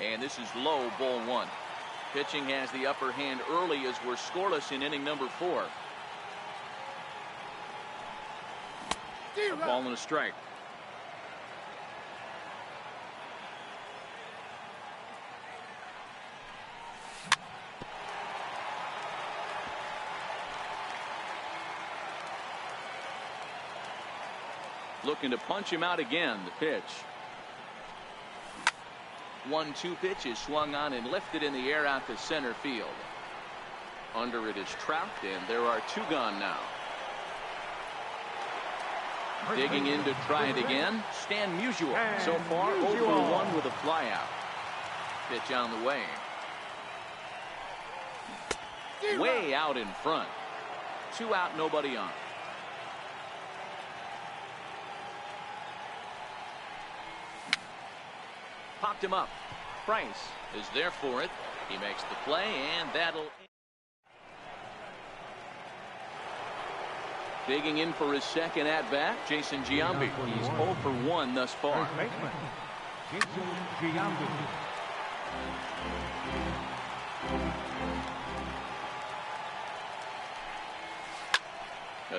And this is low, ball 1. Pitching has the upper hand early as we're scoreless in inning number 4. A ball and a strike. Looking to punch him out again. The pitch. 1-2 pitch is swung on and lifted in the air out to center field. Under it is Trout, and there are 2 gone now. Digging in to try it again, Stan Musial. So far 0 for 1 with a flyout. Pitch on the way. Way out in front. 2 out, nobody on. Popped him up. Price is there for it. He makes the play, and that'll. Digging in for his second at bat, Jason Giambi. He's 0 for 1 thus far. A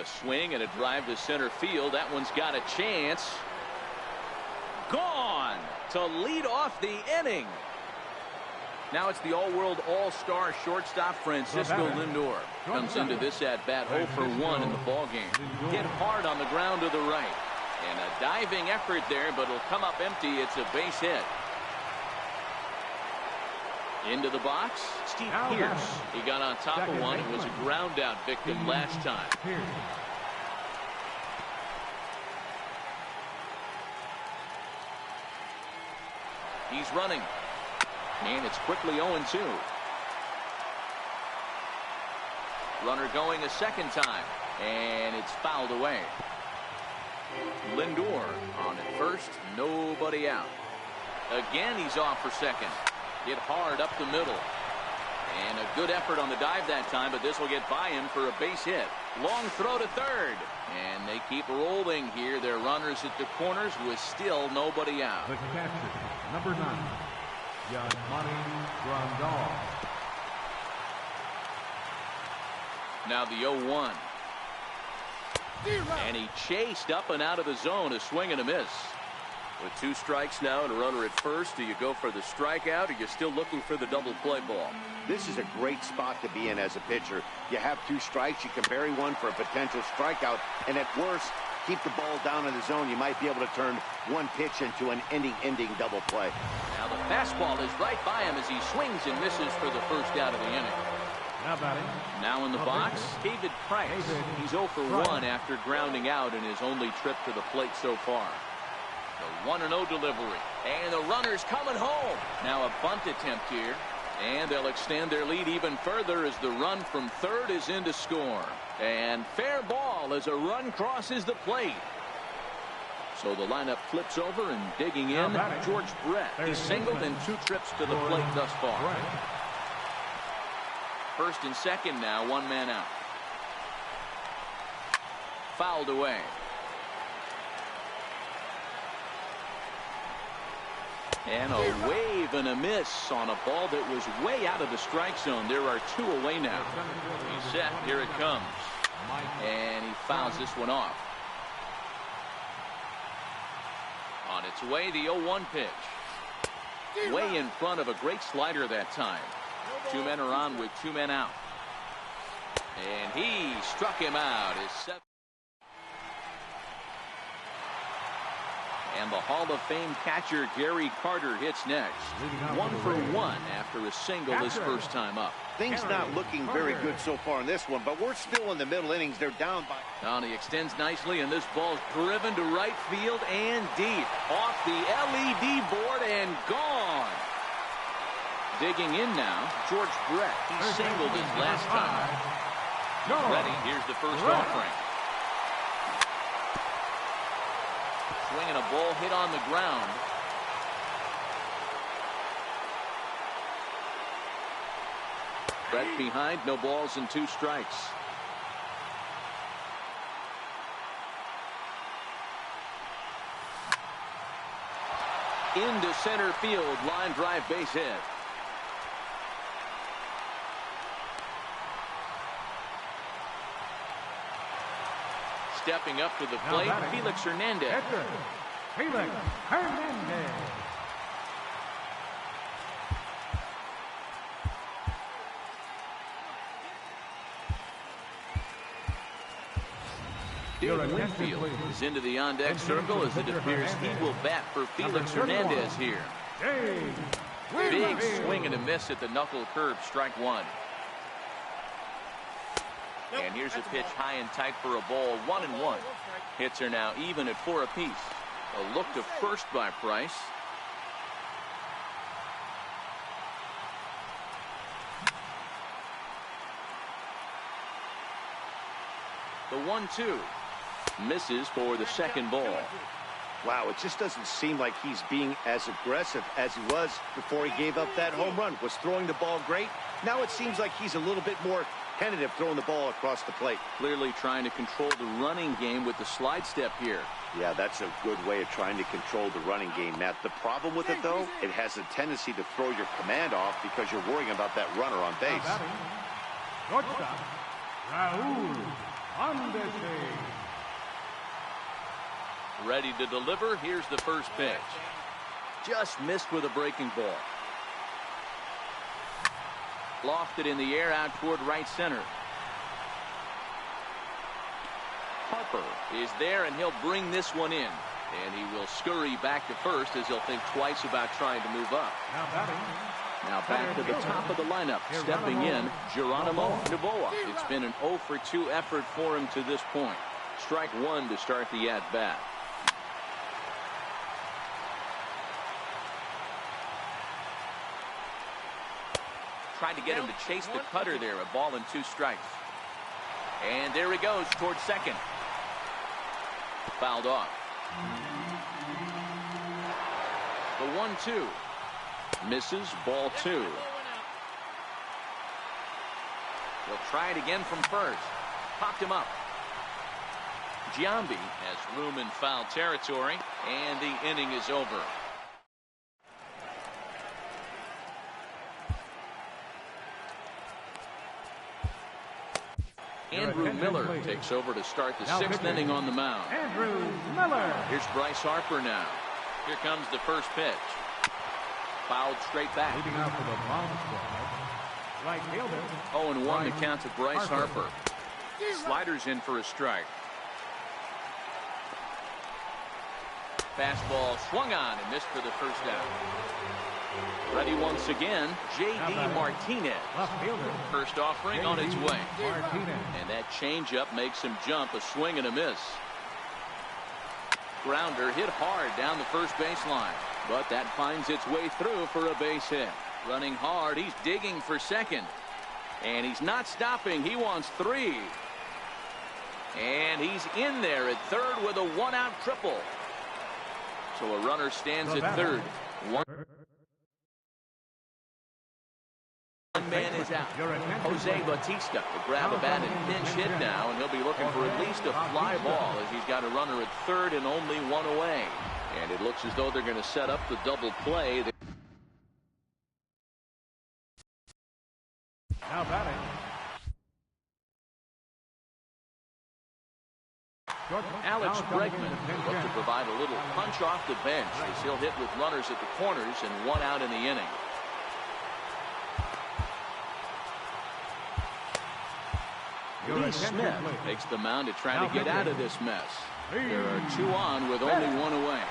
swing and a drive to center field. That one's got a chance. Gone to lead off the inning. Now it's the all-world all-star shortstop Francisco Lindor. Comes into this at-bat 0 for 1 in the ballgame. Hit hard on the ground to the right. And a diving effort there, but it'll come up empty. It's a base hit. Into the box, Steve Pierce. He got on top of one. It was a ground-out victim last time. He's running. And it's quickly 0-2. Runner going a second time. And it's fouled away. Lindor on at first. Nobody out. Again, he's off for second. Hit hard up the middle. And a good effort on the dive that time, but this will get by him for a base hit. Long throw to third. And they keep rolling here. Their runners at the corners with still nobody out. The catcher, number 9, Yasmani Grandal. Now the 0-1. And he chased up and out of the zone. A swing and a miss. With 2 strikes now and a runner at first, do you go for the strikeout, or you're still looking for the double play ball? This is a great spot to be in as a pitcher. You have 2 strikes. You can bury one for a potential strikeout. And at worst, keep the ball down in the zone. You might be able to turn one pitch into an ending double play. Now the fastball is right by him as he swings and misses for the first out of the inning. Now in the box, David Price. He's 0 for 1 after grounding out in his only trip to the plate so far. The 1-0 delivery. And the runner's coming home. Now a bunt attempt here. And they'll extend their lead even further as the run from third is in to score. And fair ball as a run crosses the plate. So the lineup flips over and digging in, George Brett. He's singled in 2 trips to the plate thus far. First and second now, 1 man out. Fouled away. And a wave and a miss on a ball that was way out of the strike zone. There are 2 away now. He's set. Here it comes. And he fouls this one off. On its way, the 0-1 pitch. Way in front of a great slider that time. 2 men are on with 2 men out. And he struck him out. His 7th. And the Hall of Fame catcher Gary Carter hits next. 1 for 1 after a single his first time up. Things not looking very good so far in this one, but we're still in the middle innings. They're down by. Now he extends nicely, and this ball's driven to right field and deep. Off the LED board and gone. Digging in now, George Brett. He singled his last time. He's ready. Here's the first offering. Swinging a ball hit on the ground. Brett behind, no balls and 2 strikes. Into center field, line drive base hit. Stepping up to the plate, Felix Hernandez. Felix Hernandez. Dave Winfield is into the on-deck circle as it appears he will bat for Felix Hernandez here. Big swing and a miss at the knuckle curve, strike 1. And here's a pitch high and tight for a ball, 1-1. Hits are now even at 4 apiece. A look to first by Price. The 1-2 misses for the second ball. Wow, it just doesn't seem like he's being as aggressive as he was before he gave up that home run. Was throwing the ball great. Now it seems like he's a little bit more Tentative throwing the ball across the plate. Clearly trying to control the running game with the slide step here. Yeah, that's a good way of trying to control the running game, Matt. The problem with it, though, it has a tendency to throw your command off because you're worrying about that runner on base. Shortstop, Raul Andese. Ready to deliver. Here's the first pitch. Just missed with a breaking ball. Lofted in the air out toward right center. Harper is there, and he'll bring this one in. And he will scurry back to first as he'll think twice about trying to move up. Now back to the top of the lineup. Stepping in, Geronimo Novoa. It's been an 0 for 2 effort for him to this point. Strike one to start the at-bat. Tried to get him to chase the cutter there. A ball and 2 strikes. And there he goes towards second. Fouled off. The 1-2. Misses. Ball 2. He'll try it again from first. Popped him up. Giambi has room in foul territory, and the inning is over. Andrew Miller takes over to start the 6th inning on the mound. Andrew Miller. Here's Bryce Harper now. Here comes the first pitch. Fouled straight back. Leading out for the bomb squad. Right fielder. 0-1 the count to Bryce Harper. Sliders in for a strike. Fastball swung on and missed for the first out. Ready once again, J.D. Martinez. First offering on its way. And that changeup makes him jump. A swing and a miss. Grounder hit hard down the first baseline. But that finds its way through for a base hit. Running hard. He's digging for second. And he's not stopping. He wants 3. And he's in there at third with a 1-out triple. So a runner stands at third. One man is out. Jose Bautista will grab a bat and pinch hit now, and he'll be looking for at least a fly ball as he's got a runner at third and only 1 away. And it looks as though they're going to set up the double play. Now batting. Alex Bregman will look to provide a little punch off the bench as he'll hit with runners at the corners and 1 out in the inning. Lee Smith takes the mound to try to get out of this mess. There are 2 on with only 1 away.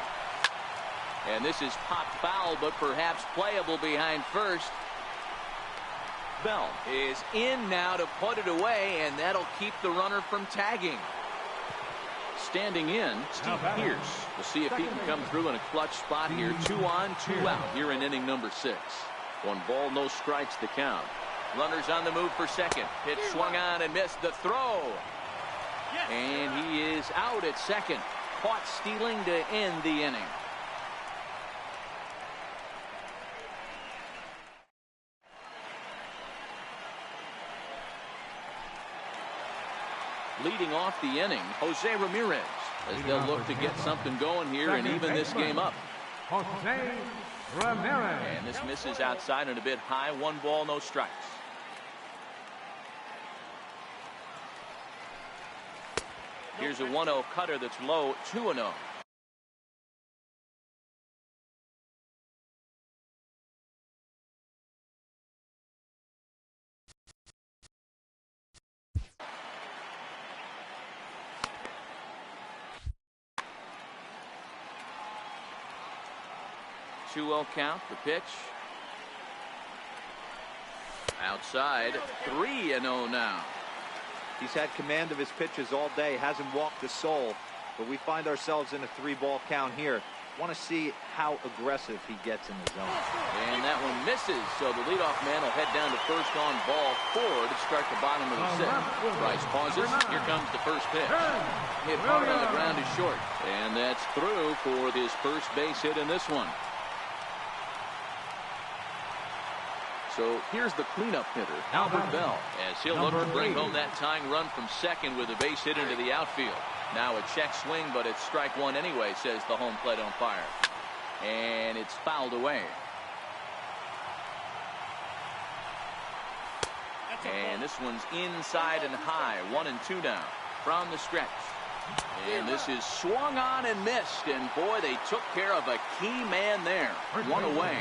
And this is popped foul, but perhaps playable behind first. Bell is in now to put it away, and that'll keep the runner from tagging. Standing in, Steve Pierce. We'll see if he can come through in a clutch spot here. 2 on, 2 out here in inning number 6. 1 ball, no strikes to count. Runners on the move for second. Pitch swung on and missed. The throw. And he is out at second. Caught stealing to end the inning. Leading off the inning, Jose Ramirez, as they'll look to get something going here and even this game up. Jose Ramirez. And this misses outside and a bit high. 1 ball, no strikes. Here's a 1-0 cutter that's low, 2-0. Two-0 count. The pitch. Outside. 3-0 now. He's had command of his pitches all day. Hasn't walked a soul. But we find ourselves in a 3-ball count here. Want to see how aggressive he gets in the zone. And that one misses. So the leadoff man will head down to first on ball 4 to start the bottom of the 6th. Bryce pauses. Here comes the first pitch. Hit hard on the ground is short. And that's through for his first base hit in this one. So So here's the cleanup hitter, Albert Bell, as he'll look to bring home that tying run from second with a base hit into the outfield. Now a check swing, but it's strike one anyway, says the home plate umpire. And it's fouled away. And this one's inside and high. 1-2 now from the stretch. And this is swung on and missed. And boy, they took care of a key man there. One away.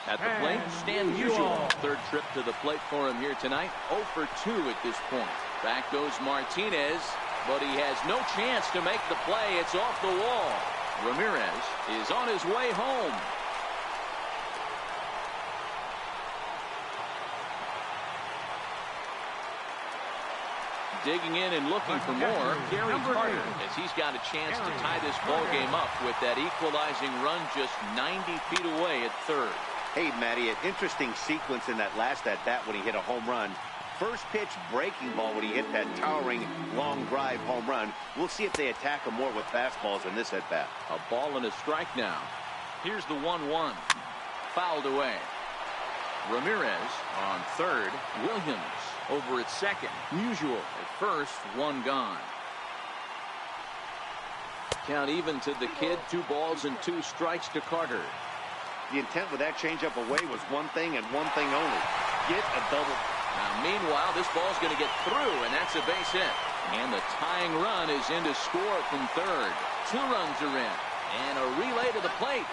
At the plate, Stan Musial. Third trip to the plate for him here tonight. 0 for 2 at this point. Back goes Martinez, but he has no chance to make the play. It's off the wall. Ramirez is on his way home. Digging in and looking for more, Gary Carter, as he's got a chance to tie this ball game up with that equalizing run just 90 feet away at third. Hey, Matty, an interesting sequence in that last at-bat when he hit a home run. First pitch breaking ball when he hit that towering long drive home run. We'll see if they attack him more with fastballs in this at-bat. A ball and a strike now. Here's the 1-1. Fouled away. Ramirez on third. Williams over at second. Musial at first. One gone. Count even to the kid. 2 balls and 2 strikes to Carter. The intent with that changeup away was one thing and one thing only. Get a double. Now, meanwhile, this ball's going to get through, and that's a base hit. And the tying run is in to score from third. 2 runs are in. And a relay to the plate.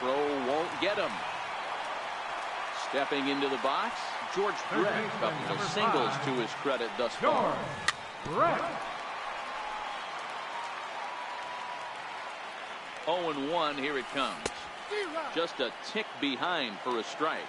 Throw won't get him. Stepping into the box, George Brett. A couple of singles to his credit thus far. Brett. 0-1, here it comes. Just a tick behind for a strike.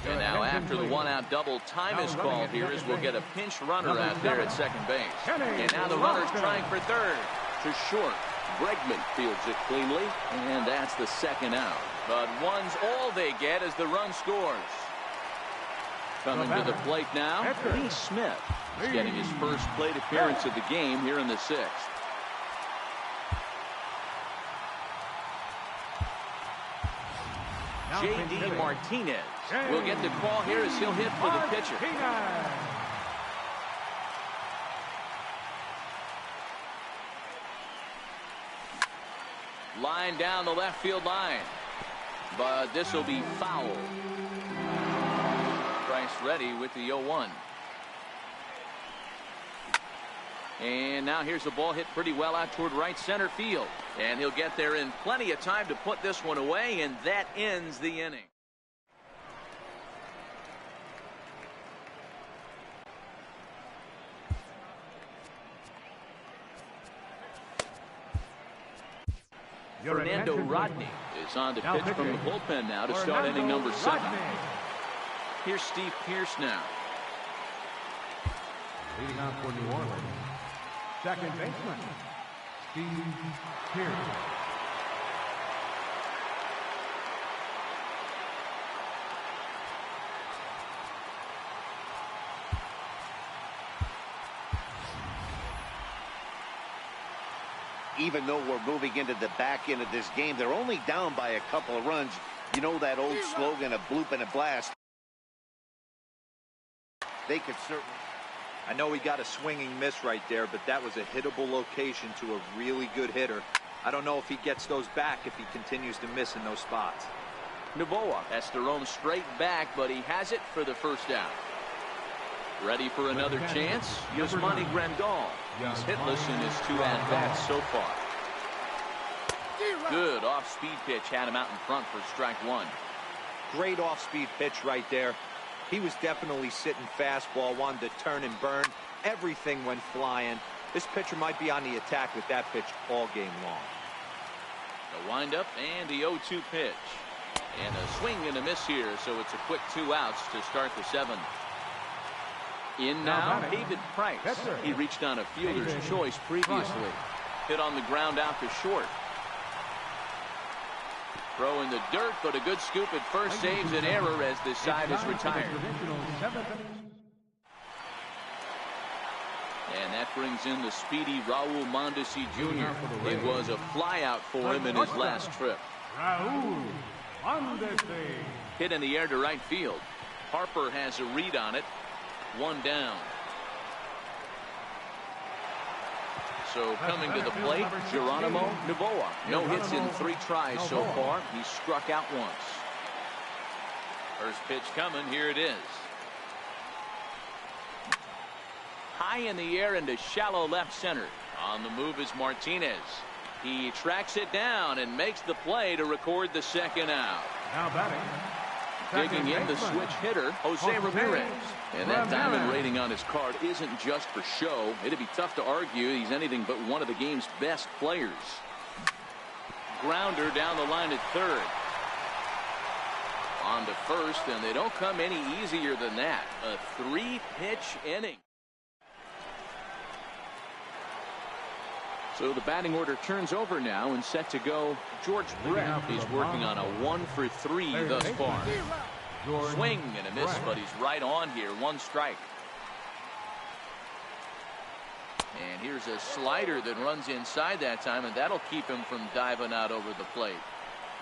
And now after the 1-out double, time is called here as we'll get a pinch runner out there at second base. And now the runner's trying for third. To short. Bregman fields it cleanly, and that's the 2nd out. But one's all they get as the run scores. Coming to the plate now, Lee Smith is getting his first plate appearance of the game here in the 6th. J.D. Martinez will get the call here as he'll hit for the pitcher. Line down the left field line. But this will be foul. Price ready with the 0-1. And now here's a ball hit pretty well out toward right center field. And he'll get there in plenty of time to put this one away, and that ends the inning. Fernando Rodney is on to pitch from the bullpen now to start inning number 7. Here's Steve Pearce now. Leading off for New Orleans, second baseman, Steve Pearce. Even though we're moving into the back end of this game, they're only down by a couple of runs. You know that old slogan, a bloop and a blast. They could certainly... I know he got a swinging miss right there, but that was a hittable location to a really good hitter. I don't know if he gets those back if he continues to miss in those spots. Novoa has to roam straight back, but he has it for the 1st out. Ready for another chance? Yasmani Grandal. He's hitless in his 2 at-bats so far. Good off-speed pitch had him out in front for strike 1. Great off-speed pitch right there. He was definitely sitting fastball, wanted to turn and burn. Everything went flying. This pitcher might be on the attack with that pitch all game long. The windup and the 0-2 pitch. And a swing and a miss here, so it's a quick 2 outs to start the 7th. In now, David Price. He reached on a fielder's choice previously. Hit on the ground out to short. Throw in the dirt, but a good scoop at first saves an error as this side is retired. And that brings in the speedy Raul Mondesi Jr. It was a flyout for him in his last trip. Raul Mondesi. Hit in the air to right field. Harper has a read on it. One down. So coming to the plate, Geronimo Novoa. No hits in 3 tries so far. He's struck out once. First pitch coming. Here it is. High in the air into shallow left center. On the move is Martinez. He tracks it down and makes the play to record the second out. Now batting. Digging in the switch hitter, Jose Ramirez. And that diamond rating on his card isn't just for show. It'd be tough to argue he's anything but one of the game's best players. Grounder down the line at third. On to first, and they don't come any easier than that. A 3-pitch inning. So the batting order turns over now and set to go. George Brett is working on a 1 for 3 thus far. Swing and a miss, but he's right on here. 1 strike. And here's a slider that runs inside that time, and that'll keep him from diving out over the plate.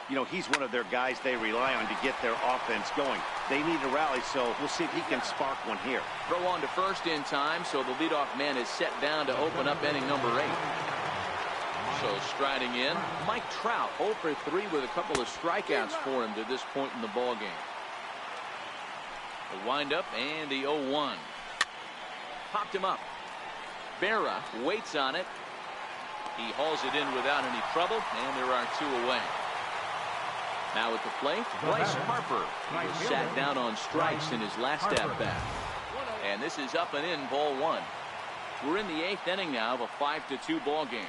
You know, he's one of their guys they rely on to get their offense going. They need to rally, so we'll see if he can spark one here. Throw on to first in time, so the leadoff man is set down to open up inning number 8. So striding in, Mike Trout 0 for 3 with a couple of strikeouts for him to this point in the ball game. The windup and the 0-1. Popped him up. Berra waits on it. He hauls it in without any trouble, and there are 2 away. Now at the plate, Bryce Harper. He was sat down on strikes in his last at-bat. And this is up and in, ball 1. We're in the 8th inning now of a 5-2 ball game.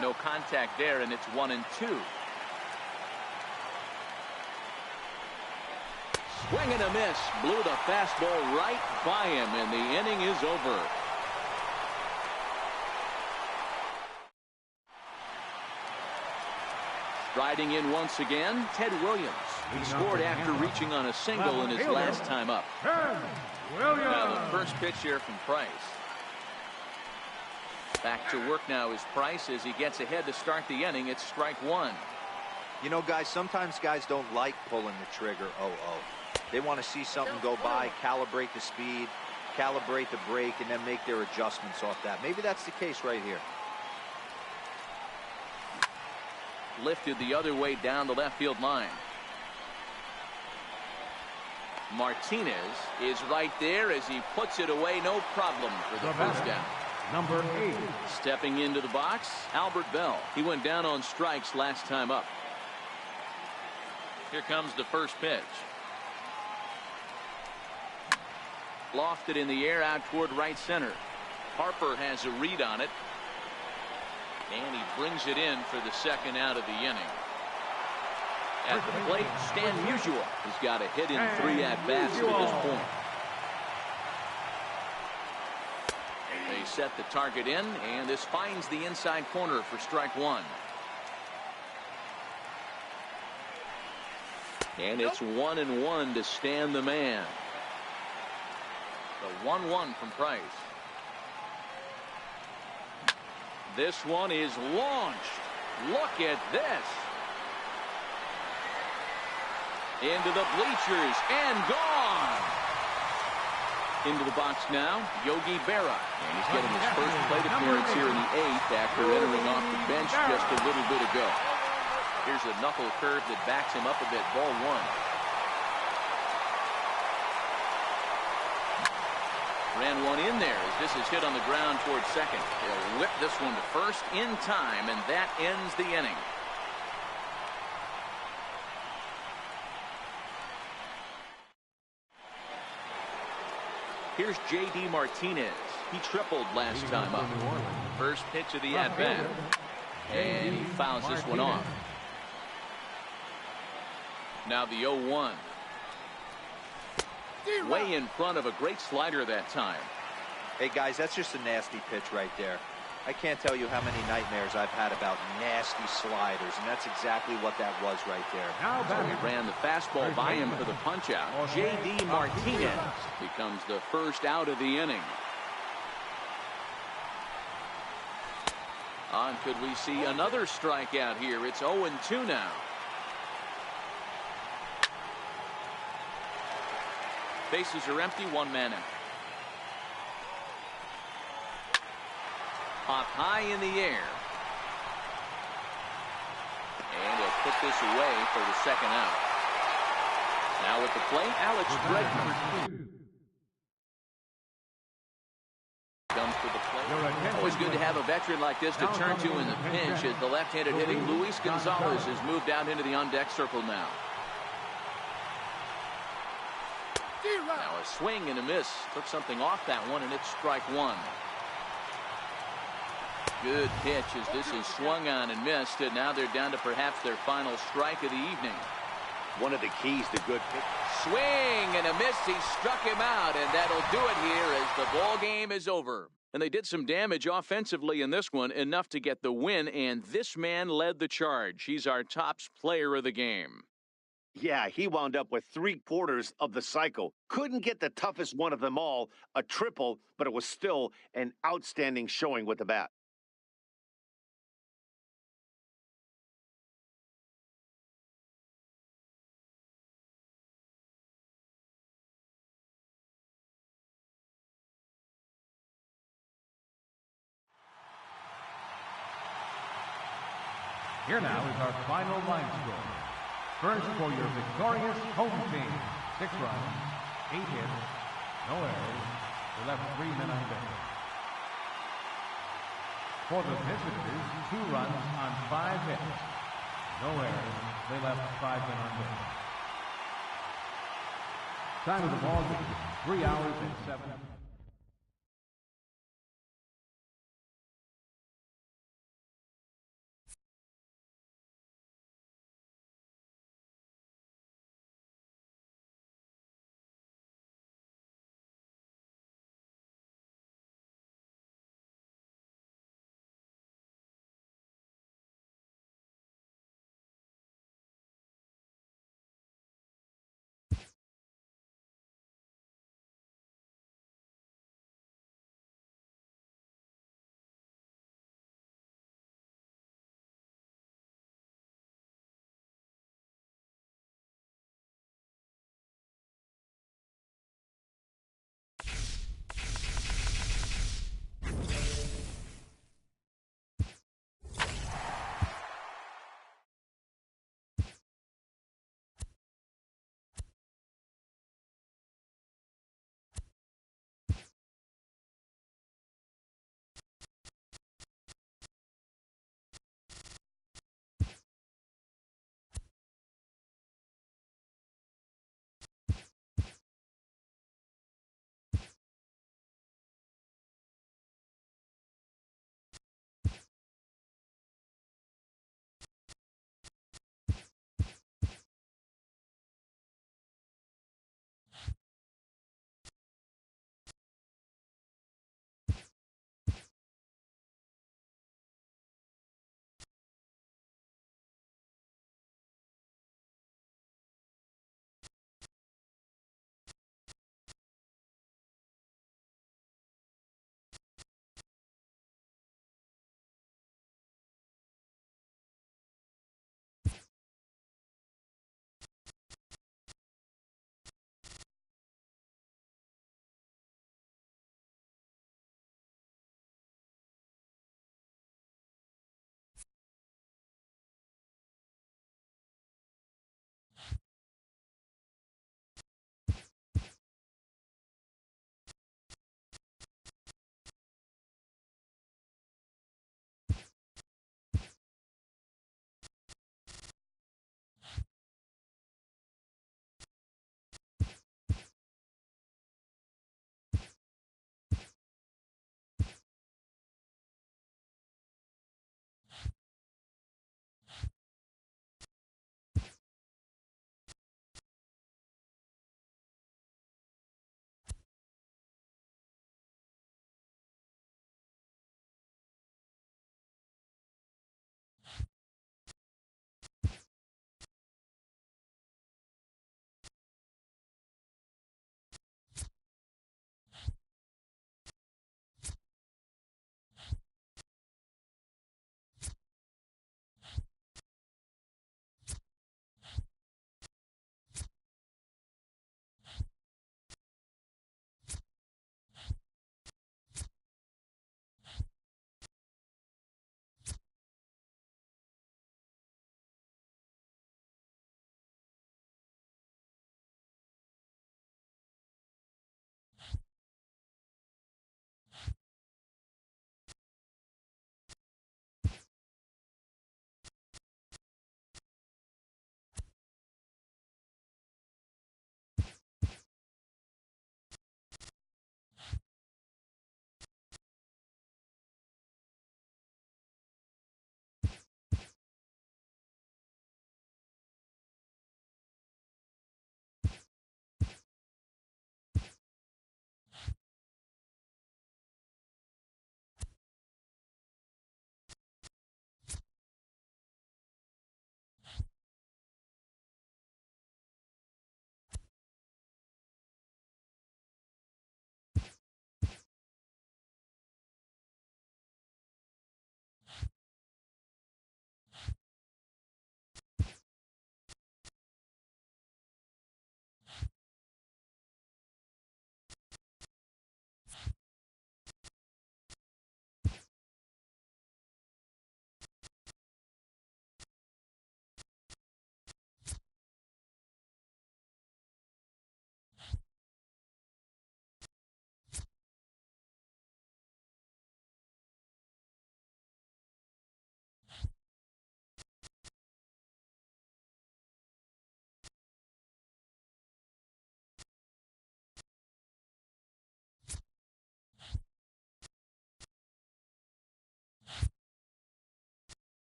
No contact there, and it's 1-2. Swing and a miss. Blew the fastball right by him, and the inning is over. Striding in once again, Ted Williams. He scored after reaching on a single in his last time up. Now the first pitch here from Price. Back to work now is Price as he gets ahead to start the inning. It's strike 1. You know, guys, sometimes guys don't like pulling the trigger 0-0. They want to see something go by, calibrate the speed, calibrate the break, and then make their adjustments off that. Maybe that's the case right here. Lifted the other way down the left field line. Martinez is right there as he puts it away. No problem for the first down. Number 8. Stepping into the box, Albert Bell. He went down on strikes last time up. Here comes the first pitch. Lofted in the air out toward right center. Harper has a read on it. And he brings it in for the second out of the inning. At the plate, Stan Musial has got a hit in 3 at-bats to this point. They set the target in, and this finds the inside corner for strike 1. And it's 1-1 to Stan the man. The 1-1 from Price. This one is launched. Look at this. Into the bleachers and gone. Into the box now, Yogi Berra. And he's getting his first plate appearance here in the 8th after entering off the bench just a little bit ago. Here's a knuckle curve that backs him up a bit. Ball 1. Ran one in there as this is hit on the ground towards second. They'll whip this one to first in time, and that ends the inning. Here's J.D. Martinez. He tripled last time up. First pitch of the at-bat. And he fouls this one off. Now the 0-1. Way in front of a great slider that time. Hey, guys, that's just a nasty pitch right there. I can't tell you how many nightmares I've had about nasty sliders, and that's exactly what that was right there. So he ran the fastball by him for the punch-out. J.D. Martinez becomes the first out of the inning. Could we see another strikeout here? It's 0-2 now. Bases are empty, one man out. Hop high in the air. And he'll put this away for the second out. Now at the plate, Alex Bregman comes to the plate. Always good to have a veteran like this to turn to in the pinch as the left-handed hitting Luis Gonzalez has moved out into the on-deck circle now. Now a swing and a miss. Took something off that one, and it's strike one. Good pitch as this is swung on and missed, and now they're down to perhaps their final strike of the evening. One of the keys to good pitch. Swing and a miss. He struck him out, and that'll do it here as the ball game is over. And they did some damage offensively in this one, enough to get the win, and this man led the charge. He's our top player of the game. Yeah, he wound up with 3/4 of the cycle. Couldn't get the toughest one of them all, a triple, but it was still an outstanding showing with the bat. Here now is our final line score. First for your victorious home team. 6 runs, 8 hits, no errors. They left 3 men on base. For the visitors, 2 runs on 5 hits. No errors. They left 5 men on base. Time of the ball game, 3 hours and 7.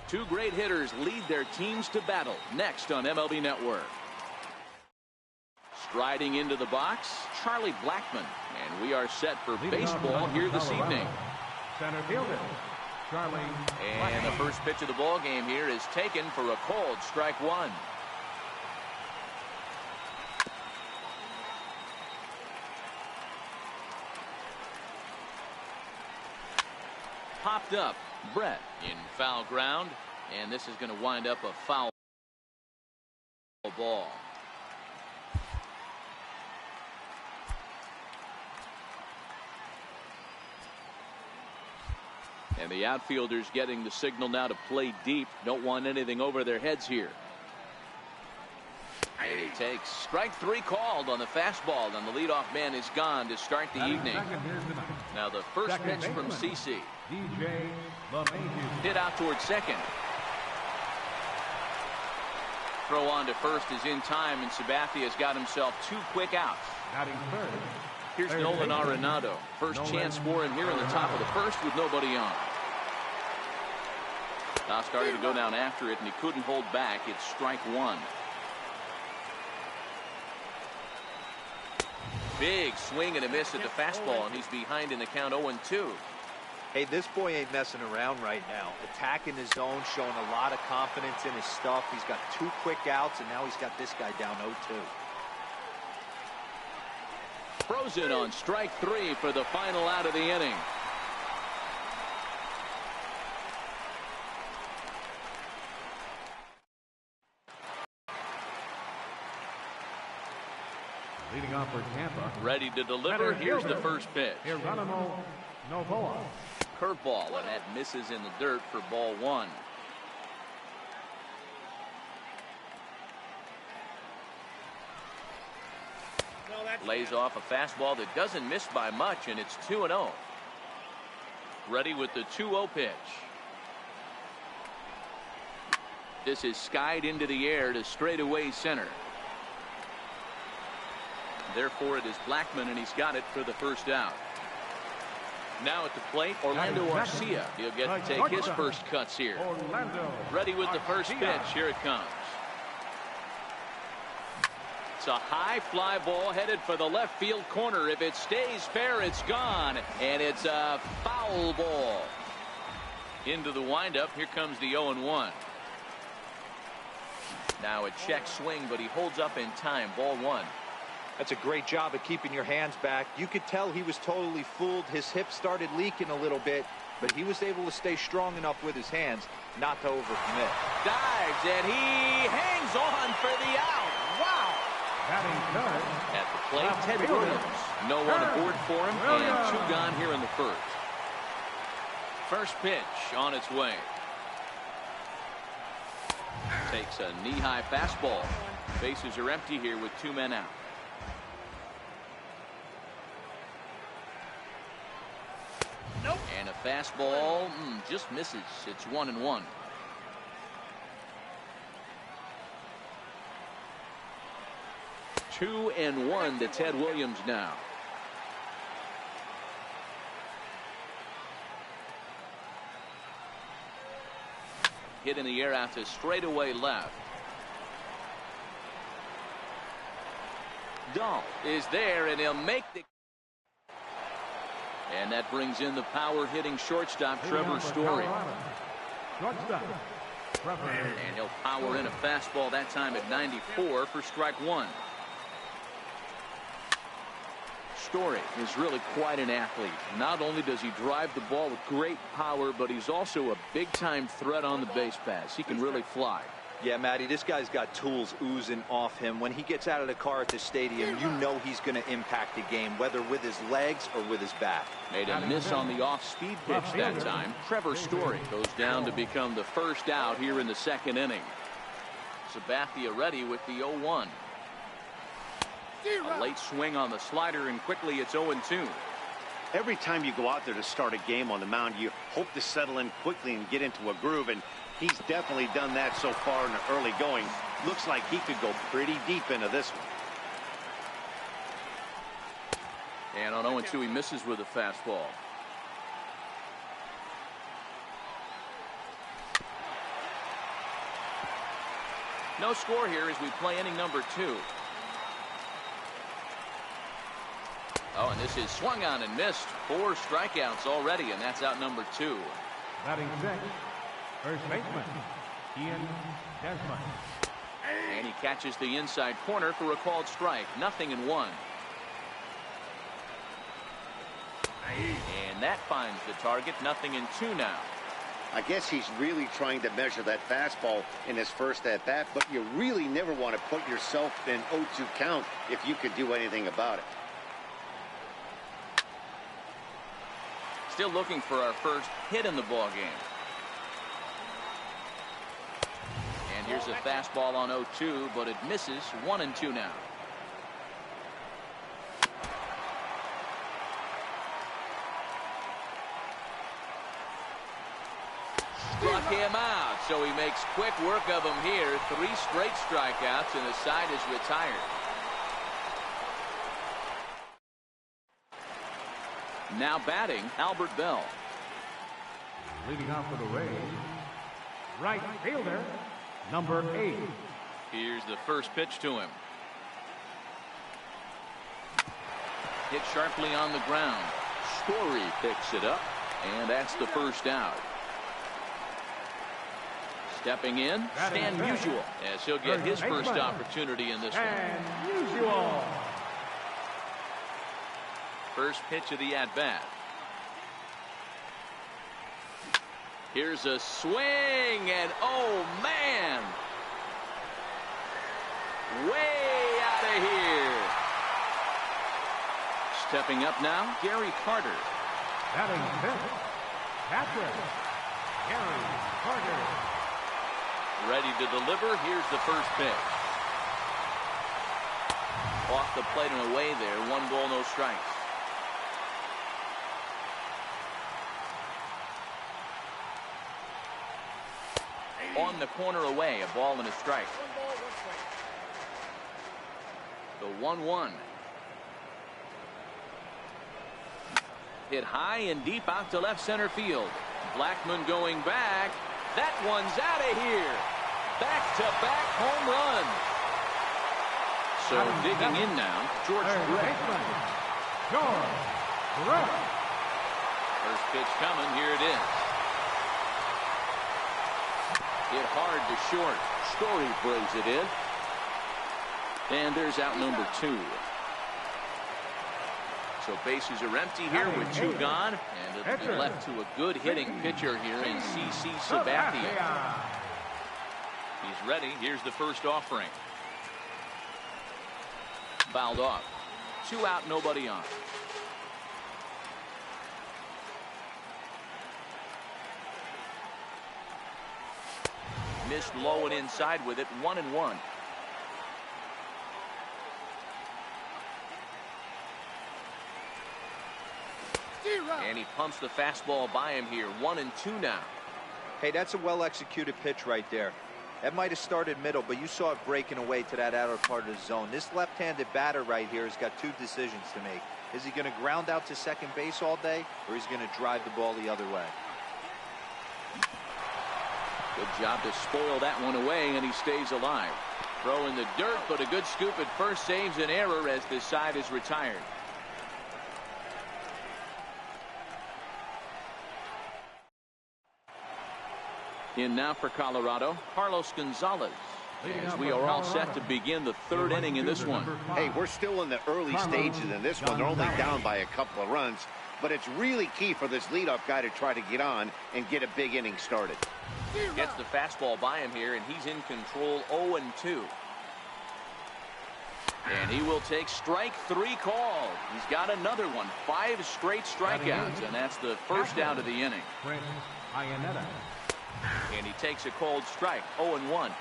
Two great hitters lead their teams to battle next on MLB Network. Striding into the box, Charlie Blackmon. And we are set for baseball here this evening. Center fielder, Charlie. And the first pitch of the ball game here is taken for a called strike one. Popped up. Brett in foul ground, and this is going to wind up a foul ball. And the outfielders getting the signal now to play deep. Don't want anything over their heads here. And he takes strike three called on the fastball, and the leadoff man is gone to start the evening. Now the first pitch from CC. Hit out towards second. Throw on to first is in time, and Sabathia's got himself two quick outs. Here's Nolan Arenado. First chance for him here in the top of the first with nobody on. Now starting to go down after it, and he couldn't hold back. It's strike one. Big swing and a miss at the fastball, and he's behind in the count 0-2. Hey, this boy ain't messing around right now. Attacking his zone, showing a lot of confidence in his stuff. He's got two quick outs, and now he's got this guy down 0-2. Frozen on strike three for the final out of the inning. Leading off for Tampa. Ready to deliver. Here's the first pitch. Geronimo Novoa. Curveball, and that misses in the dirt for ball one. Lays off a fastball that doesn't miss by much, and it's 2-0. Ready with the 2-0 pitch. This is skied into the air to straightaway center. Therefore, it is Blackmon, and he's got it for the first out. Now at the plate, Orlando Arcia. He'll get to take his first cuts here. Ready with the first pitch. Here it comes. It's a high fly ball headed for the left field corner. If it stays fair, it's gone. And it's a foul ball. Into the windup. Here comes the 0-1. Now a check swing, but he holds up in time. Ball one. That's a great job of keeping your hands back. You could tell he was totally fooled. His hip started leaking a little bit, but he was able to stay strong enough with his hands not to overcommit. Dives, and he hangs on for the out. Wow. At the plate, Ted Williams. No one aboard for him, and two gone here in the first. First pitch on its way. Takes a knee-high fastball. Bases are empty here with two men out. And a fastball just misses. It's 1-1. Two and one to Ted Williams now. Hit in the air out to straightaway left. Dahl is there, and he'll make the. And that brings in the power-hitting shortstop, Trevor Story. And he'll power in a fastball that time at 94 for strike one. Story is really quite an athlete. Not only does he drive the ball with great power, but he's also a big-time threat on the base pass. He can really fly. Yeah, Matty, this guy's got tools oozing off him. When he gets out of the car at the stadium, you know he's going to impact the game, whether with his legs or with his bat. Made a miss on the off-speed pitch that time. Trevor Story goes down to become the first out here in the second inning. Sabathia ready with the 0-1. A late swing on the slider, and quickly it's 0-2. Every time you go out there to start a game on the mound, you hope to settle in quickly and get into a groove, and he's definitely done that so far in the early going. Looks like he could go pretty deep into this one. And on 0-2, he misses with a fastball. No score here as we play inning number 2. Oh, and this is swung on and missed. 4 strikeouts already, and that's out number 2. Batting sixth, first baseman, Ian Desmond. And he catches the inside corner for a called strike. 0-1. And that finds the target. 0-2 now. I guess he's really trying to measure that fastball in his first at-bat, but you really never want to put yourself in 0-2 count if you could do anything about it. Still looking for our first hit in the ball game. And here's a fastball on 0-2, but it misses. 1-2 now. Struck him out, so he makes quick work of him here. 3 straight strikeouts, and the side is retired. Now batting, Albert Bell. Leading off for the Rays, right fielder, number 8. Here's the first pitch to him. Hit sharply on the ground. Story picks it up, and that's the first out. Stepping in, Stan Musial, as he'll get his first opportunity in this one. Musial. First pitch of the at-bat. Here's a swing, and oh, man! Way out of here. Stepping up now, Gary Carter. Batting fifth, catcher, Gary Carter. Ready to deliver. Here's the first pitch. Off the plate and away there. 1 ball, no strikes. On the corner away. A ball and a strike. The 1-1. Hit high and deep out to left center field. Blackman going back. That one's out of here. Back-to-back home run. So digging in now, George Brett. George Brett. First pitch coming. Here it is. Hit hard to short. Story brings it in. And there's out number 2. So bases are empty here with 2 gone, and it'll be left to a good hitting pitcher here in C.C. Sabathia. He's ready. Here's the first offering. Fouled off. 2 out, nobody on. Missed low and inside with it. 1-1. And he pumps the fastball by him here. 1-2 now. Hey, that's a well-executed pitch right there. That might have started middle, but you saw it breaking away to that outer part of the zone. This left-handed batter right here has got 2 decisions to make. Is he going to ground out to second base all day, or is he going to drive the ball the other way? Good job to spoil that one away, and he stays alive. Throw in the dirt, but a good scoop at first saves an error as this side is retired. In now for Colorado, Carlos Gonzalez. As we are all set to begin the 3rd inning in this one. Hey, we're still in the early stages in this one. They're only down by a couple of runs, but it's really key for this leadoff guy to try to get on and get a big inning started. Gets the fastball by him here, and he's in control. 0-2. And he will take strike 3 call. He's got another one. 5 straight strikeouts, and that's the first out of the inning. And he takes a cold strike. 0-1.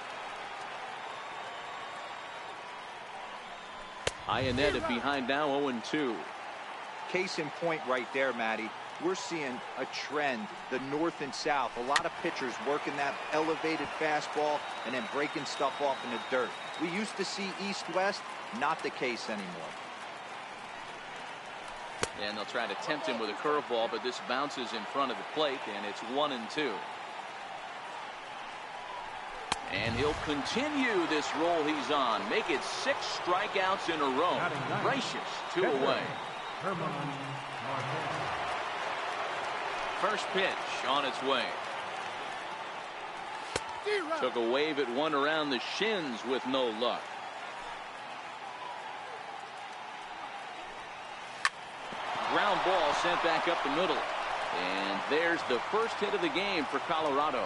Iannetta behind now. 0-2. Case in point right there, Matty. We're seeing a trend, the north and south. A lot of pitchers working that elevated fastball and then breaking stuff off in the dirt. We used to see east-west, not the case anymore. And they'll try to tempt him with a curveball, but this bounces in front of the plate, and it's 1-2. And he'll continue this roll he's on. Make it 6 strikeouts in a row. Gracious, 2 away. First pitch on its way. Took a wave at one around the shins with no luck. Ground ball sent back up the middle. And there's the first hit of the game for Colorado.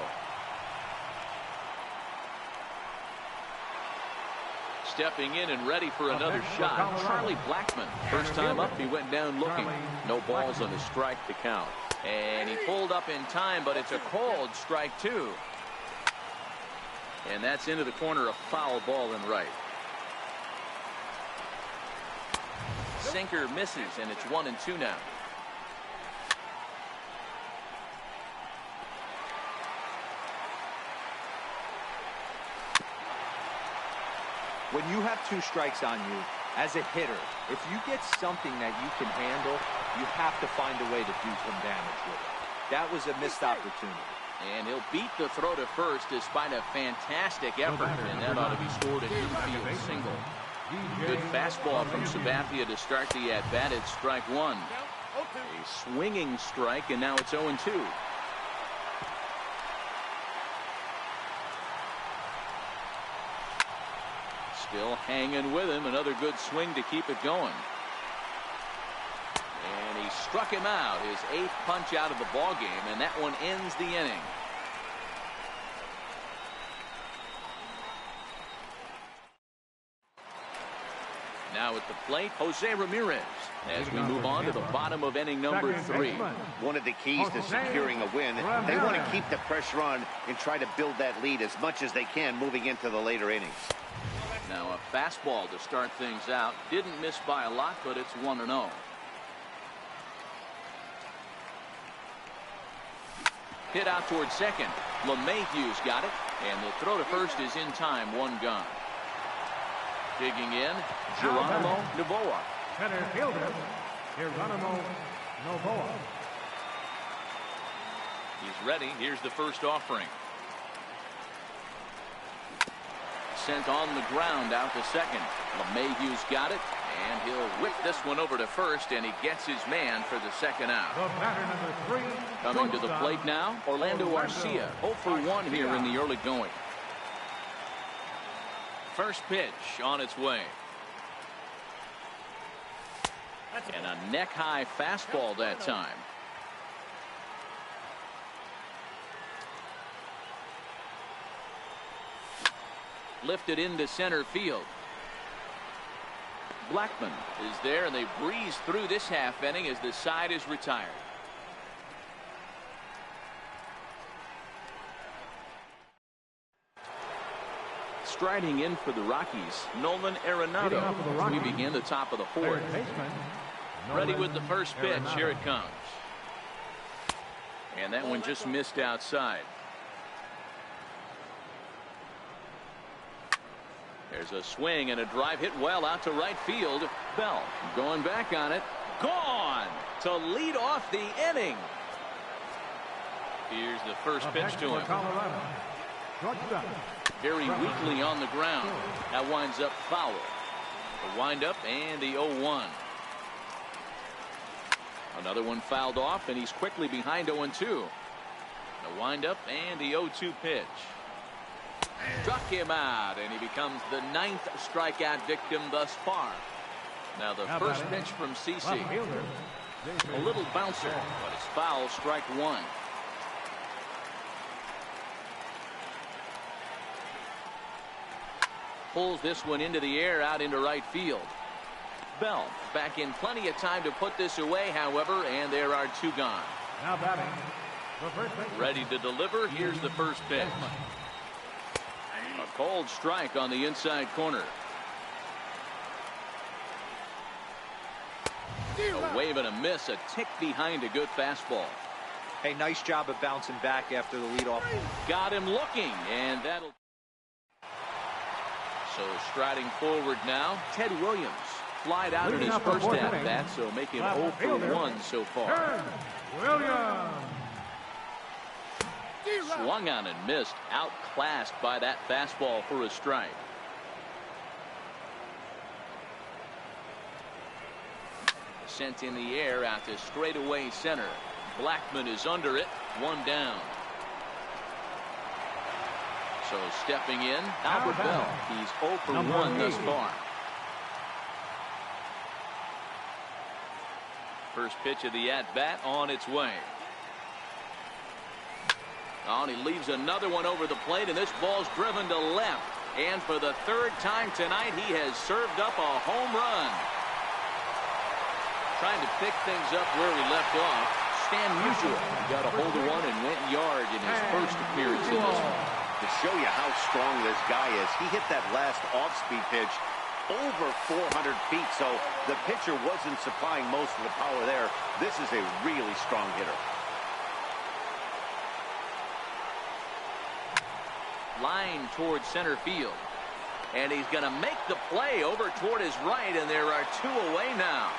Stepping in and ready for another shot, Charlie Blackmon. First time up, he went down looking. No balls on the strike to count. And he pulled up in time, but it's a called strike 2. And that's into the corner, a foul ball and right. Sinker misses, and it's 1-2 now. When you have 2 strikes on you, as a hitter, if you get something that you can handle, you have to find a way to do some damage with it. That was a missed opportunity. And he'll beat the throw to first despite a fantastic effort, and that ought to be scored an infield single. Good fastball from Sabathia to start the at-bat at strike 1. A swinging strike, and now it's 0-2. Still hanging with him. Another good swing to keep it going. And he struck him out. His 8th punch out of the ball game, and that one ends the inning. Now at the plate, Jose Ramirez, as we move on to the bottom of inning number 3. One of the keys to securing a win, they want to keep the pressure on and try to build that lead as much as they can moving into the later innings. Now a fastball to start things out. Didn't miss by a lot, but it's 1-0. Hit out towards second. LeMahieu's got it, and the throw to first is in time. 1 gone. Digging in, Geronimo Novoa. Center fielder, Geronimo Novoa. He's ready. Here's the first offering. Sent on the ground out to second. LeMahieu's got it, and he'll whip this one over to first, and he gets his man for the second out. The batter number 3. Coming to the plate now, Orlando Arcia. 0 for 1 here in the early going. First pitch on its way. And a neck-high fastball that time. Lifted into center field. Blackmon is there, and they breeze through this half inning as the side is retired. Striding in for the Rockies, Nolan Arenado. We begin the top of the 4th. Ready with the first pitch. Here it comes. And that one just missed outside. There's a swing and a drive hit well out to right field. Bell going back on it. Gone to lead off the inning. Here's the first pitch to him. Very weakly on the ground. That winds up foul. The windup and the 0-1. Another one fouled off, and he's quickly behind 0-2. The windup and the 0-2 pitch. Struck him out, and he becomes the 9th strikeout victim thus far. Now the first pitch from CC. A little bouncer, but it's foul, strike 1. Pulls this one into the air out into right field. Bell back in plenty of time to put this away, however, and there are 2 gone. Now batting. Ready to deliver. Here's the first pitch. A cold strike on the inside corner. A wave and a miss, a tick behind a good fastball. Hey, nice job of bouncing back after the leadoff. Got him looking, and that'll. So striding forward now, Ted Williams. Flied out in his first at-bat, so making 0 for 1 so far. Williams. Swung on and missed. Outclassed by that fastball for a strike. Sent in the air out to straightaway center. Blackmon is under it. One down. So stepping in, Albert Bell. He's 0 for 1 thus far. First pitch of the at-bat on its way. Oh, and he leaves another one over the plate, and this ball's driven to left. And for the third time tonight, he has served up a home run. Trying to pick things up where we left off. Stan Musial got a hold of one and went yard in his first appearance in this one. To show you how strong this guy is, he hit that last off-speed pitch over 400 feet, so the pitcher wasn't supplying most of the power there. This is a really strong hitter. Line towards center field. And he's going to make the play over toward his right, and there are 2 away now.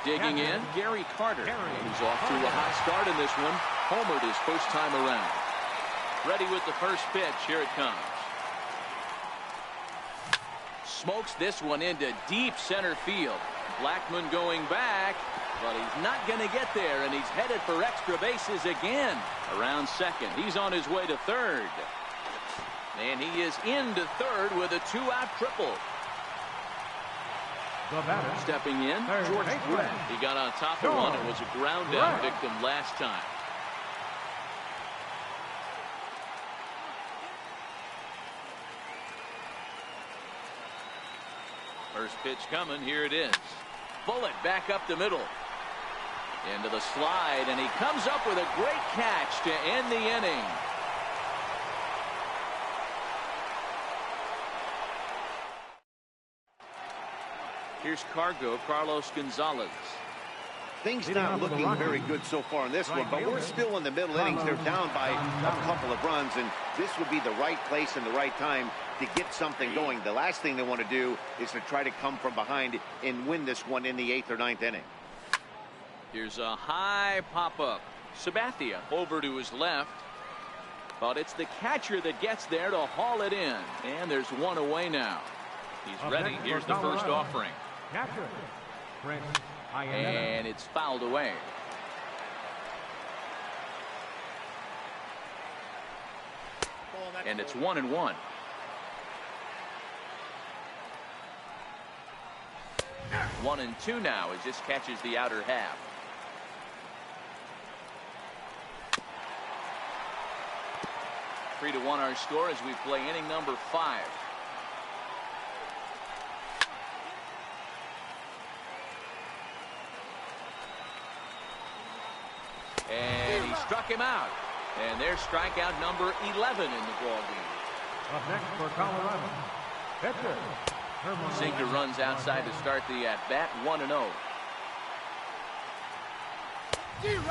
Digging in, Gary Carter. He's off to a hot start in this one. Homered his first time around. Ready with the first pitch. Here it comes. Smokes this one into deep center field. Blackmon going back, but he's not going to get there, and he's headed for extra bases again. Around second. He's on his way to third. And he is into third with a 2-out triple. Stepping in, George Brett. He got on top of one and was a ground down victim last time. First pitch coming. Here it is. Bullet back up the middle. Into the slide, and he comes up with a great catch to end the inning. Here's Carlos Gonzalez. Things not looking very good so far in this one, but we're still in the middle innings. They're down by a couple of runs, and this would be the right place and the right time to get something going. The last thing they want to do is to try to come from behind and win this one in the 8th or 9th inning. Here's a high pop-up. Sabathia over to his left. But it's the catcher that gets there to haul it in. And there's 1 away now. He's ready. Here's the first offering. And it's fouled away. And it's 1-1. One and 2 now. He just catches the outer half. Three to 1 our score as we play inning number 5. And he struck him out. And there's strikeout number 11 in the ballgame. Up next for Colorado, pitcher. Sinker runs outside to start the at-bat. 1-0.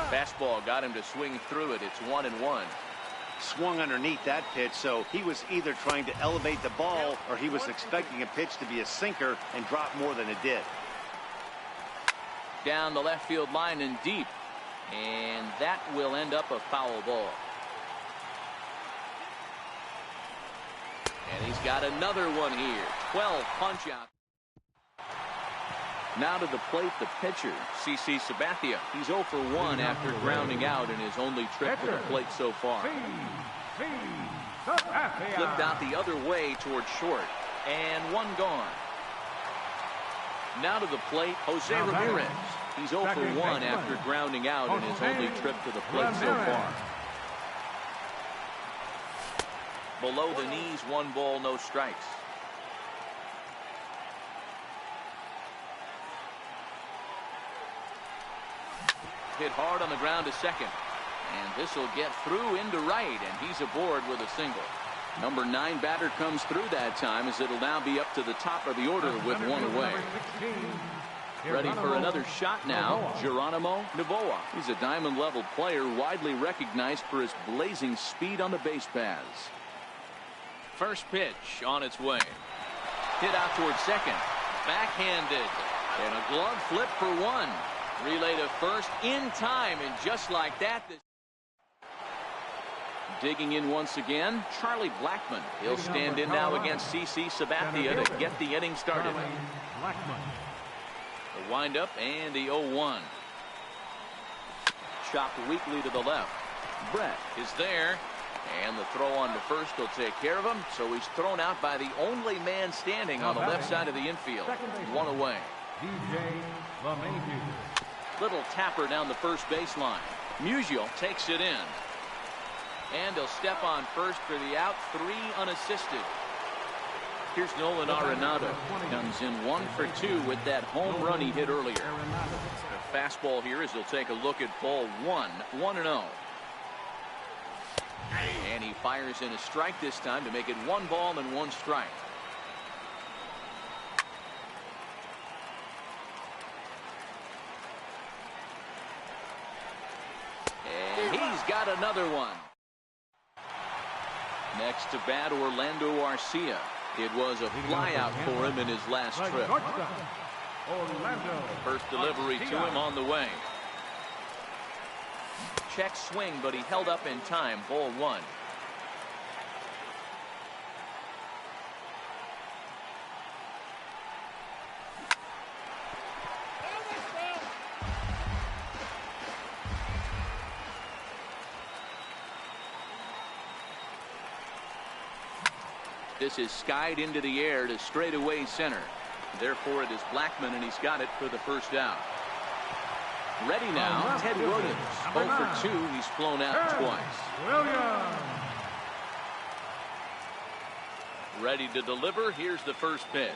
Fastball got him to swing through it. It's 1-1. Swung underneath that pitch, so he was either trying to elevate the ball or he was expecting a pitch to be a sinker and drop more than it did. Down the left field line and deep. And that will end up a foul ball. And he's got another one here. 12 punch out. Now to the plate, the pitcher, CC Sabathia. He's 0 for 1 after grounding out in his only trip to the plate so far. Flipped out the other way towards short. And 1 gone. Now to the plate, Jose Ramirez. He's 0 for 1 after grounding out in his only trip to the plate so far. Below the knees, 1 ball, no strikes. Hit hard on the ground to second. And this will get through into right, and he's aboard with a single. Number 9 batter comes through that time, as it'll now be up to the top of the order with 1 away. Ready for another shot now, Geronimo Novoa. He's a diamond-level player, widely recognized for his blazing speed on the base paths. First pitch on its way. Hit out towards second. Backhanded. And a glove flip for 1. Relay to first in time, and just like that. Digging in once again, Charlie Blackmon. He'll stand in now against CC Sabathia to get the inning started. The windup and the 0-1. Chopped weakly to the left. Brett is there. And the throw on to first will take care of him. So he's thrown out by the only man standing on the left side of the infield. One away. Little tapper down the first baseline. Musial takes it in. And he'll step on first for the out. 3 unassisted. Here's Nolan Arenado. Comes in 1 for 2 with that home run he hit earlier. The fastball here as he'll take a look at ball 1. 1-0. And he fires in a strike this time to make it 1 ball and 1 strike. And he's got another one. Next to bat, Orlando Arcia. It was a flyout for him in his last trip. First delivery to him on the way. Check swing, but he held up in time. Ball 1. This is skied into the air to straightaway center. Therefore, it is Blackmon, and he's got it for the first out. Ready now, Ted Williams. 0 for 2. He's flown out twice. Ready to deliver. Here's the first pitch.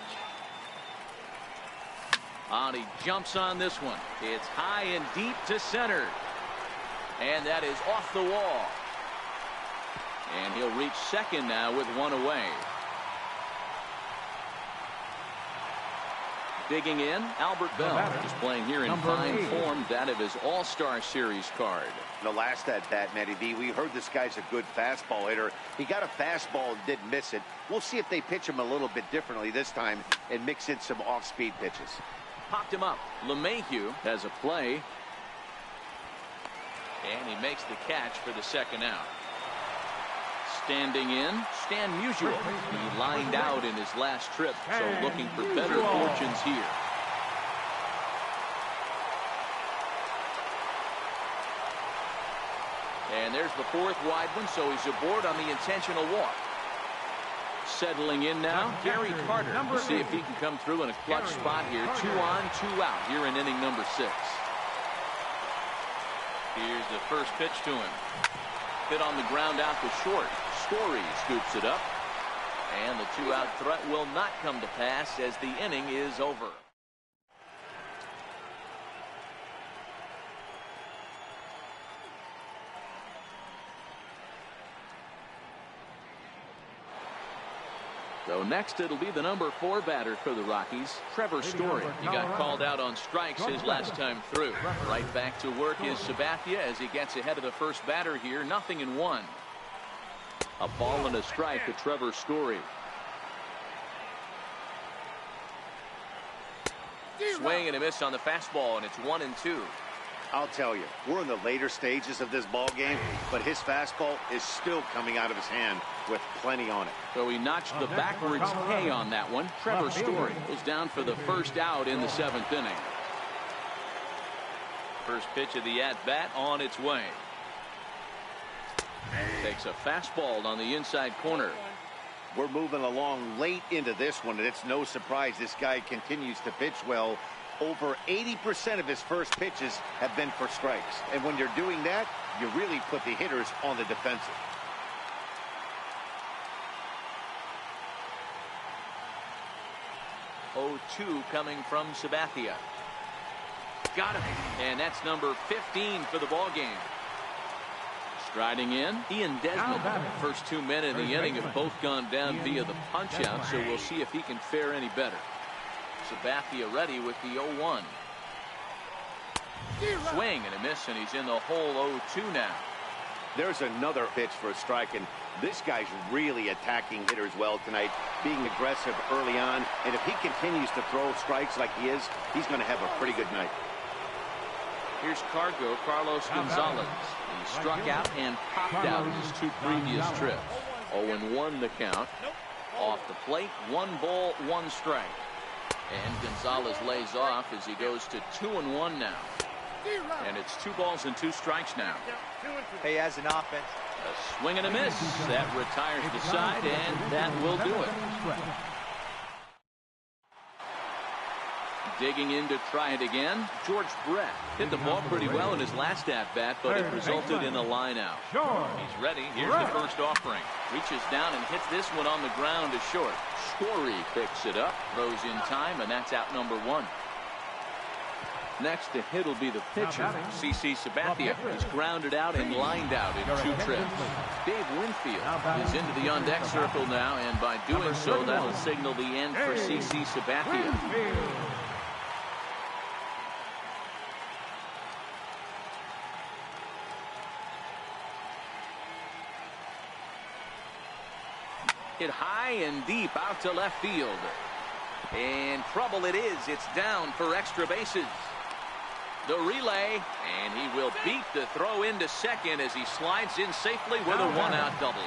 And he jumps on this one. It's high and deep to center. And that is off the wall. And he'll reach second now with 1 away. Digging in, Albert Bell is playing here in fine form, that of his All-Star Series card. The last at bat, Matty V, we heard this guy's a good fastball hitter. He got a fastball and didn't miss it. We'll see if they pitch him a little bit differently this time and mix in some off-speed pitches. Popped him up. LeMahieu has a play. And he makes the catch for the second out. Standing in, Stan Musial. He lined out in his last trip, so looking for better fortunes here. And there's the 4th wide one, so he's aboard on the intentional walk. Settling in now, Gary Carter. We'll see if he can come through in a clutch spot here. 2 on, 2 out here in inning number 6. Here's the first pitch to him. Hit on the ground out to short. Story scoops it up. And the 2-out threat will not come to pass as the inning is over. So next it'll be the number 4 batter for the Rockies, Trevor Story. He got called out on strikes his last time through. Right back to work is Sabathia as he gets ahead of the first batter here. 0-1. A ball and a strike to Trevor Story. Swing and a miss on the fastball, and it's 1-2. I'll tell you, we're in the later stages of this ball game, but his fastball is still coming out of his hand with plenty on it. So he notched the backwards K on that one. Trevor Story was down for the first out in the 7th inning. First pitch of the at-bat on its way. Takes a fastball on the inside corner. We're moving along late into this one, and it's no surprise this guy continues to pitch well. Over 80% of his first pitches have been for strikes. And when you're doing that, you really put the hitters on the defensive. Oh-2 coming from Sabathia. Got him. And that's number 15 for the ball game. Striding in, Ian Desmond. First 2 men in the inning have both gone down via the punch-out, so we'll see if he can fare any better. Sabathia ready with the 0-1. Swing and a miss, and he's in the hole 0-2 now. There's another pitch for a strike, and this guy's really attacking hitters well tonight, being aggressive early on, and if he continues to throw strikes like he is, he's going to have a pretty good night. Here's Carlos Gonzalez. He struck out and popped out his 2 previous trips. 0-1 the count. Off the plate, 1 ball, 1 strike. And Gonzalez lays off as he goes to 2-1 now. And it's 2 balls and 2 strikes now. Hey, as an offense, A swing and a miss. That retires the side, and that will do it. Digging in to try it again, George Brett hit the ball pretty well in his last at-bat, but it resulted in a line out. He's ready. Here's the first offering. Reaches down and hits this one on the ground to short. Story picks it up, throws in time, and that's out number 1. Next to hit will be the pitcher, CC Sabathia. He's grounded out and lined out in 2 trips. Dave Winfield is into the on-deck circle now, and by doing so, that'll signal the end for CC Sabathia. Hit high and deep out to left field. And trouble it is. It's down for extra bases. The relay, and he will beat the throw into second as he slides in safely with a 1-out double.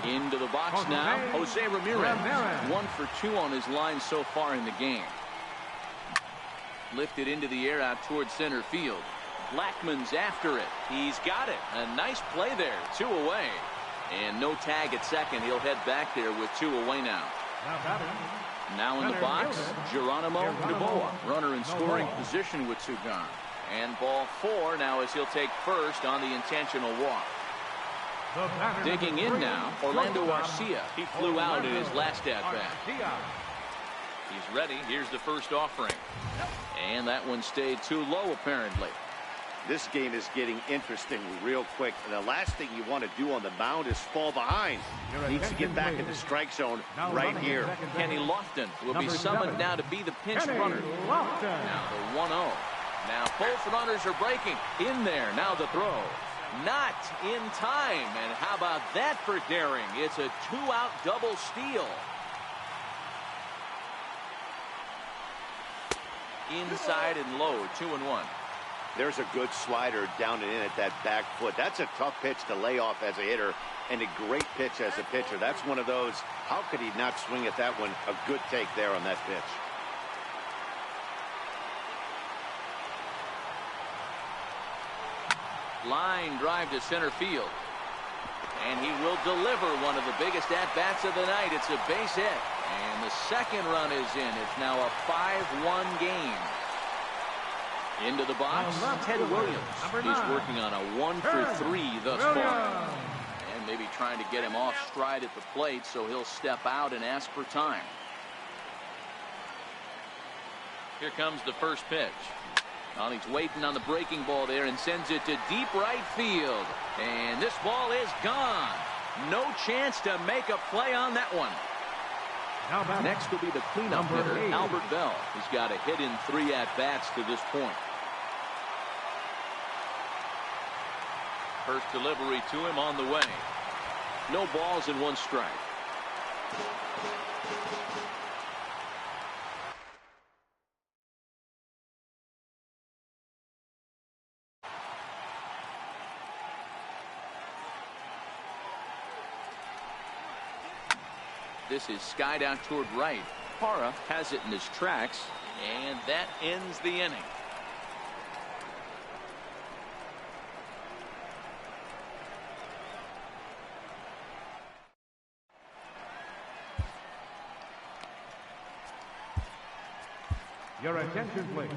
Into the box now, Jose Ramirez. 1 for 2 on his line so far in the game. Lifted into the air out towards center field. Blackman's after it. He's got it. A nice play there. 2 away. And no tag at second. He'll head back there with 2 away now. Now in the box, Geronimo Noboa. Runner in scoring position with 2 gone. And ball 4 now as he'll take first on the intentional walk. Digging in now, Orlando Arcia. He flew out in his last at-bat. He's ready. Here's the first offering. And that one stayed too low apparently. This game is getting interesting real quick. And the last thing you want to do on the mound is fall behind. Needs to get back in the strike zone right here. Kenny Lofton will be summoned now to be the pinch runner. Now the 1-0. Now both runners are breaking. In there. Now the throw. Not in time. And how about that for daring? It's a 2-out double steal. Inside and low. 2-1. There's a good slider down and in at that back foot. That's a tough pitch to lay off as a hitter, and a great pitch as a pitcher. That's one of those, how could he not swing at that one? A good take there on that pitch. Line drive to center field. And he will deliver one of the biggest at-bats of the night. It's a base hit. And the second run is in. It's now a 5-1 game. Into the box, Ted Williams. He's working on a 1 for 3 thus far. And maybe trying to get him off stride at the plate, so he'll step out and ask for time. Here comes the first pitch. Well, he's waiting on the breaking ball there and sends it to deep right field. And this ball is gone. No chance to make a play on that one. Next will be the cleanup hitter, Albert Bell. He's got a hit in 3 at-bats to this point. First delivery to him on the way. No balls and 1 strike. This is skied out toward right. Parra has it in his tracks, and that ends the inning. Your attention, please.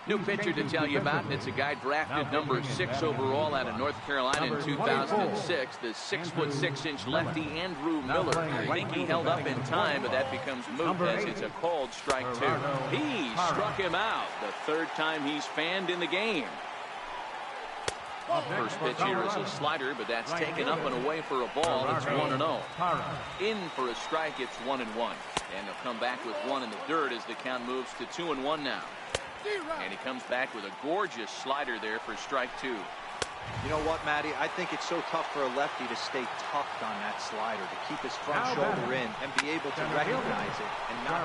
New pitcher to tell you about, and it's a guy drafted number 6 overall out of North Carolina in 2006. The 6'6" lefty Andrew Miller. I think he held up in time, but that becomes moot as it's a called strike 2. He struck him out the 3rd time he's fanned in the game. First pitch here is a slider, but that's taken up and away for a ball. It's 1-0. In for a strike, it's 1-1. And they'll come back with 1 in the dirt as the count moves to 2-1 now. And he comes back with a gorgeous slider there for strike 2. You know what, Matty? I think it's so tough for a lefty to stay tucked on that slider, to keep his front shoulder in and be able to recognize it and not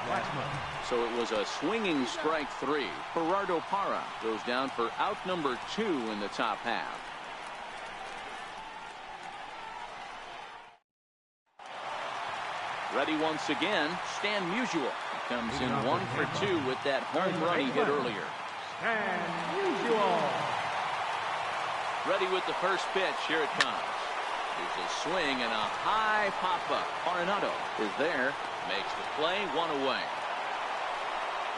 get beat. So it was a swinging strike 3. Gerardo Parra goes down for out number 2 in the top half. Ready once again, Stan Musial. He comes in 1 for 2 with that home run he hit earlier. Stan Musial. Ready with the first pitch. Here it comes. There's a swing and a high pop-up. Arenado is there. Makes the play, 1 away.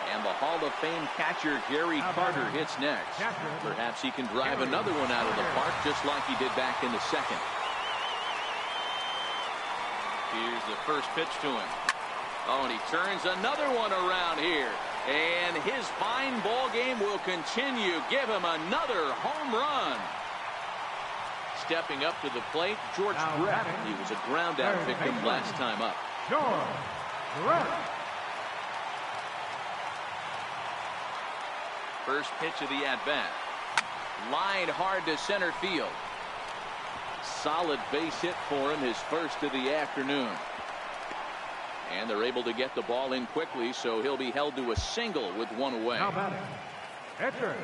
And the Hall of Fame catcher Gary Carter hits next. Perhaps he can drive another one out of the park just like he did back in the second. Here's the first pitch to him. Oh, and he turns another one around here. And his fine ball game will continue. Give him another home run. Stepping up to the plate, George Brett. He was a ground out victim last time up. George Brett. First pitch of the at-bat. Lined hard to center field. Solid base hit for him, his first of the afternoon. And they're able to get the ball in quickly, so he'll be held to a single with 1 away. Now batting, pitcher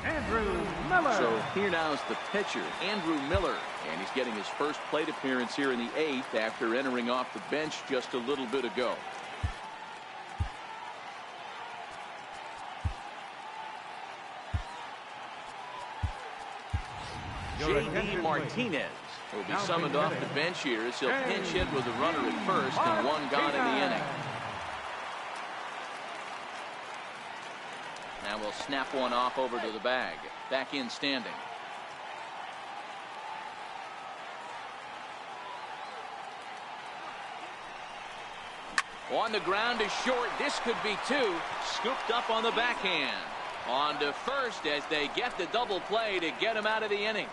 Andrew Miller. So here now is the pitcher, Andrew Miller. And he's getting his first plate appearance here in the 8th after entering off the bench just a little bit ago. J.D. Martinez will be summoned off the bench here as he'll pinch hit with a runner at first and 1 gone in the inning. Now we'll snap one off over to the bag. Back in standing. On the ground is short. This could be 2. Scooped up on the backhand. On to first as they get the double play to get him out of the inning.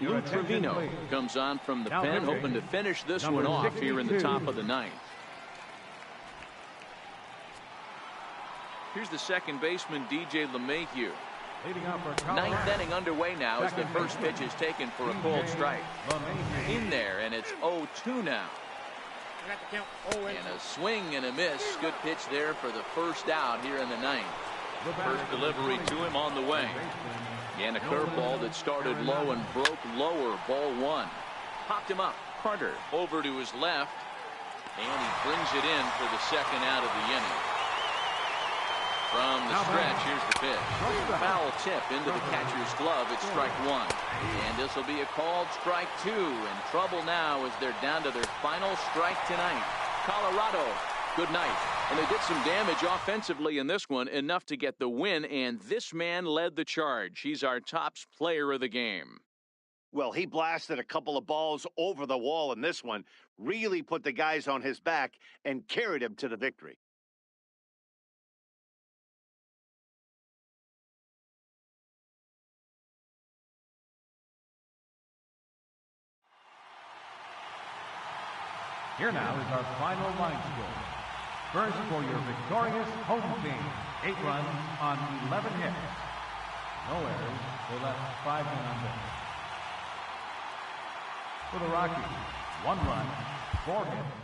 Lou Trevino comes on from the pen, hoping to finish this one off here in the top of the 9th. Here's the second baseman, DJ LeMahieu. 9th inning underway now as the first pitch is taken for a cold strike. In there, and it's 0-2 now. And a swing and a miss. Good pitch there for the first out here in the 9th. First delivery to him on the way. And a curveball that started low and broke lower. Ball 1. Popped him up. Carter over to his left. And he brings it in for the second out of the inning. From the stretch, here's the pitch. Foul tip into the catcher's glove. It's strike 1. And this will be a called strike 2. In trouble now as they're down to their final strike tonight. Colorado, good night. And they did some damage offensively in this one, enough to get the win, and this man led the charge. He's our top player of the game. Well, he blasted a couple of balls over the wall in this one, really put the guys on his back and carried him to the victory. Here now is our final line score. First for your victorious home team. 8 runs on 11 hits. No errors. They left 5 men on base. For the Rockies, 1 run, 4 hits.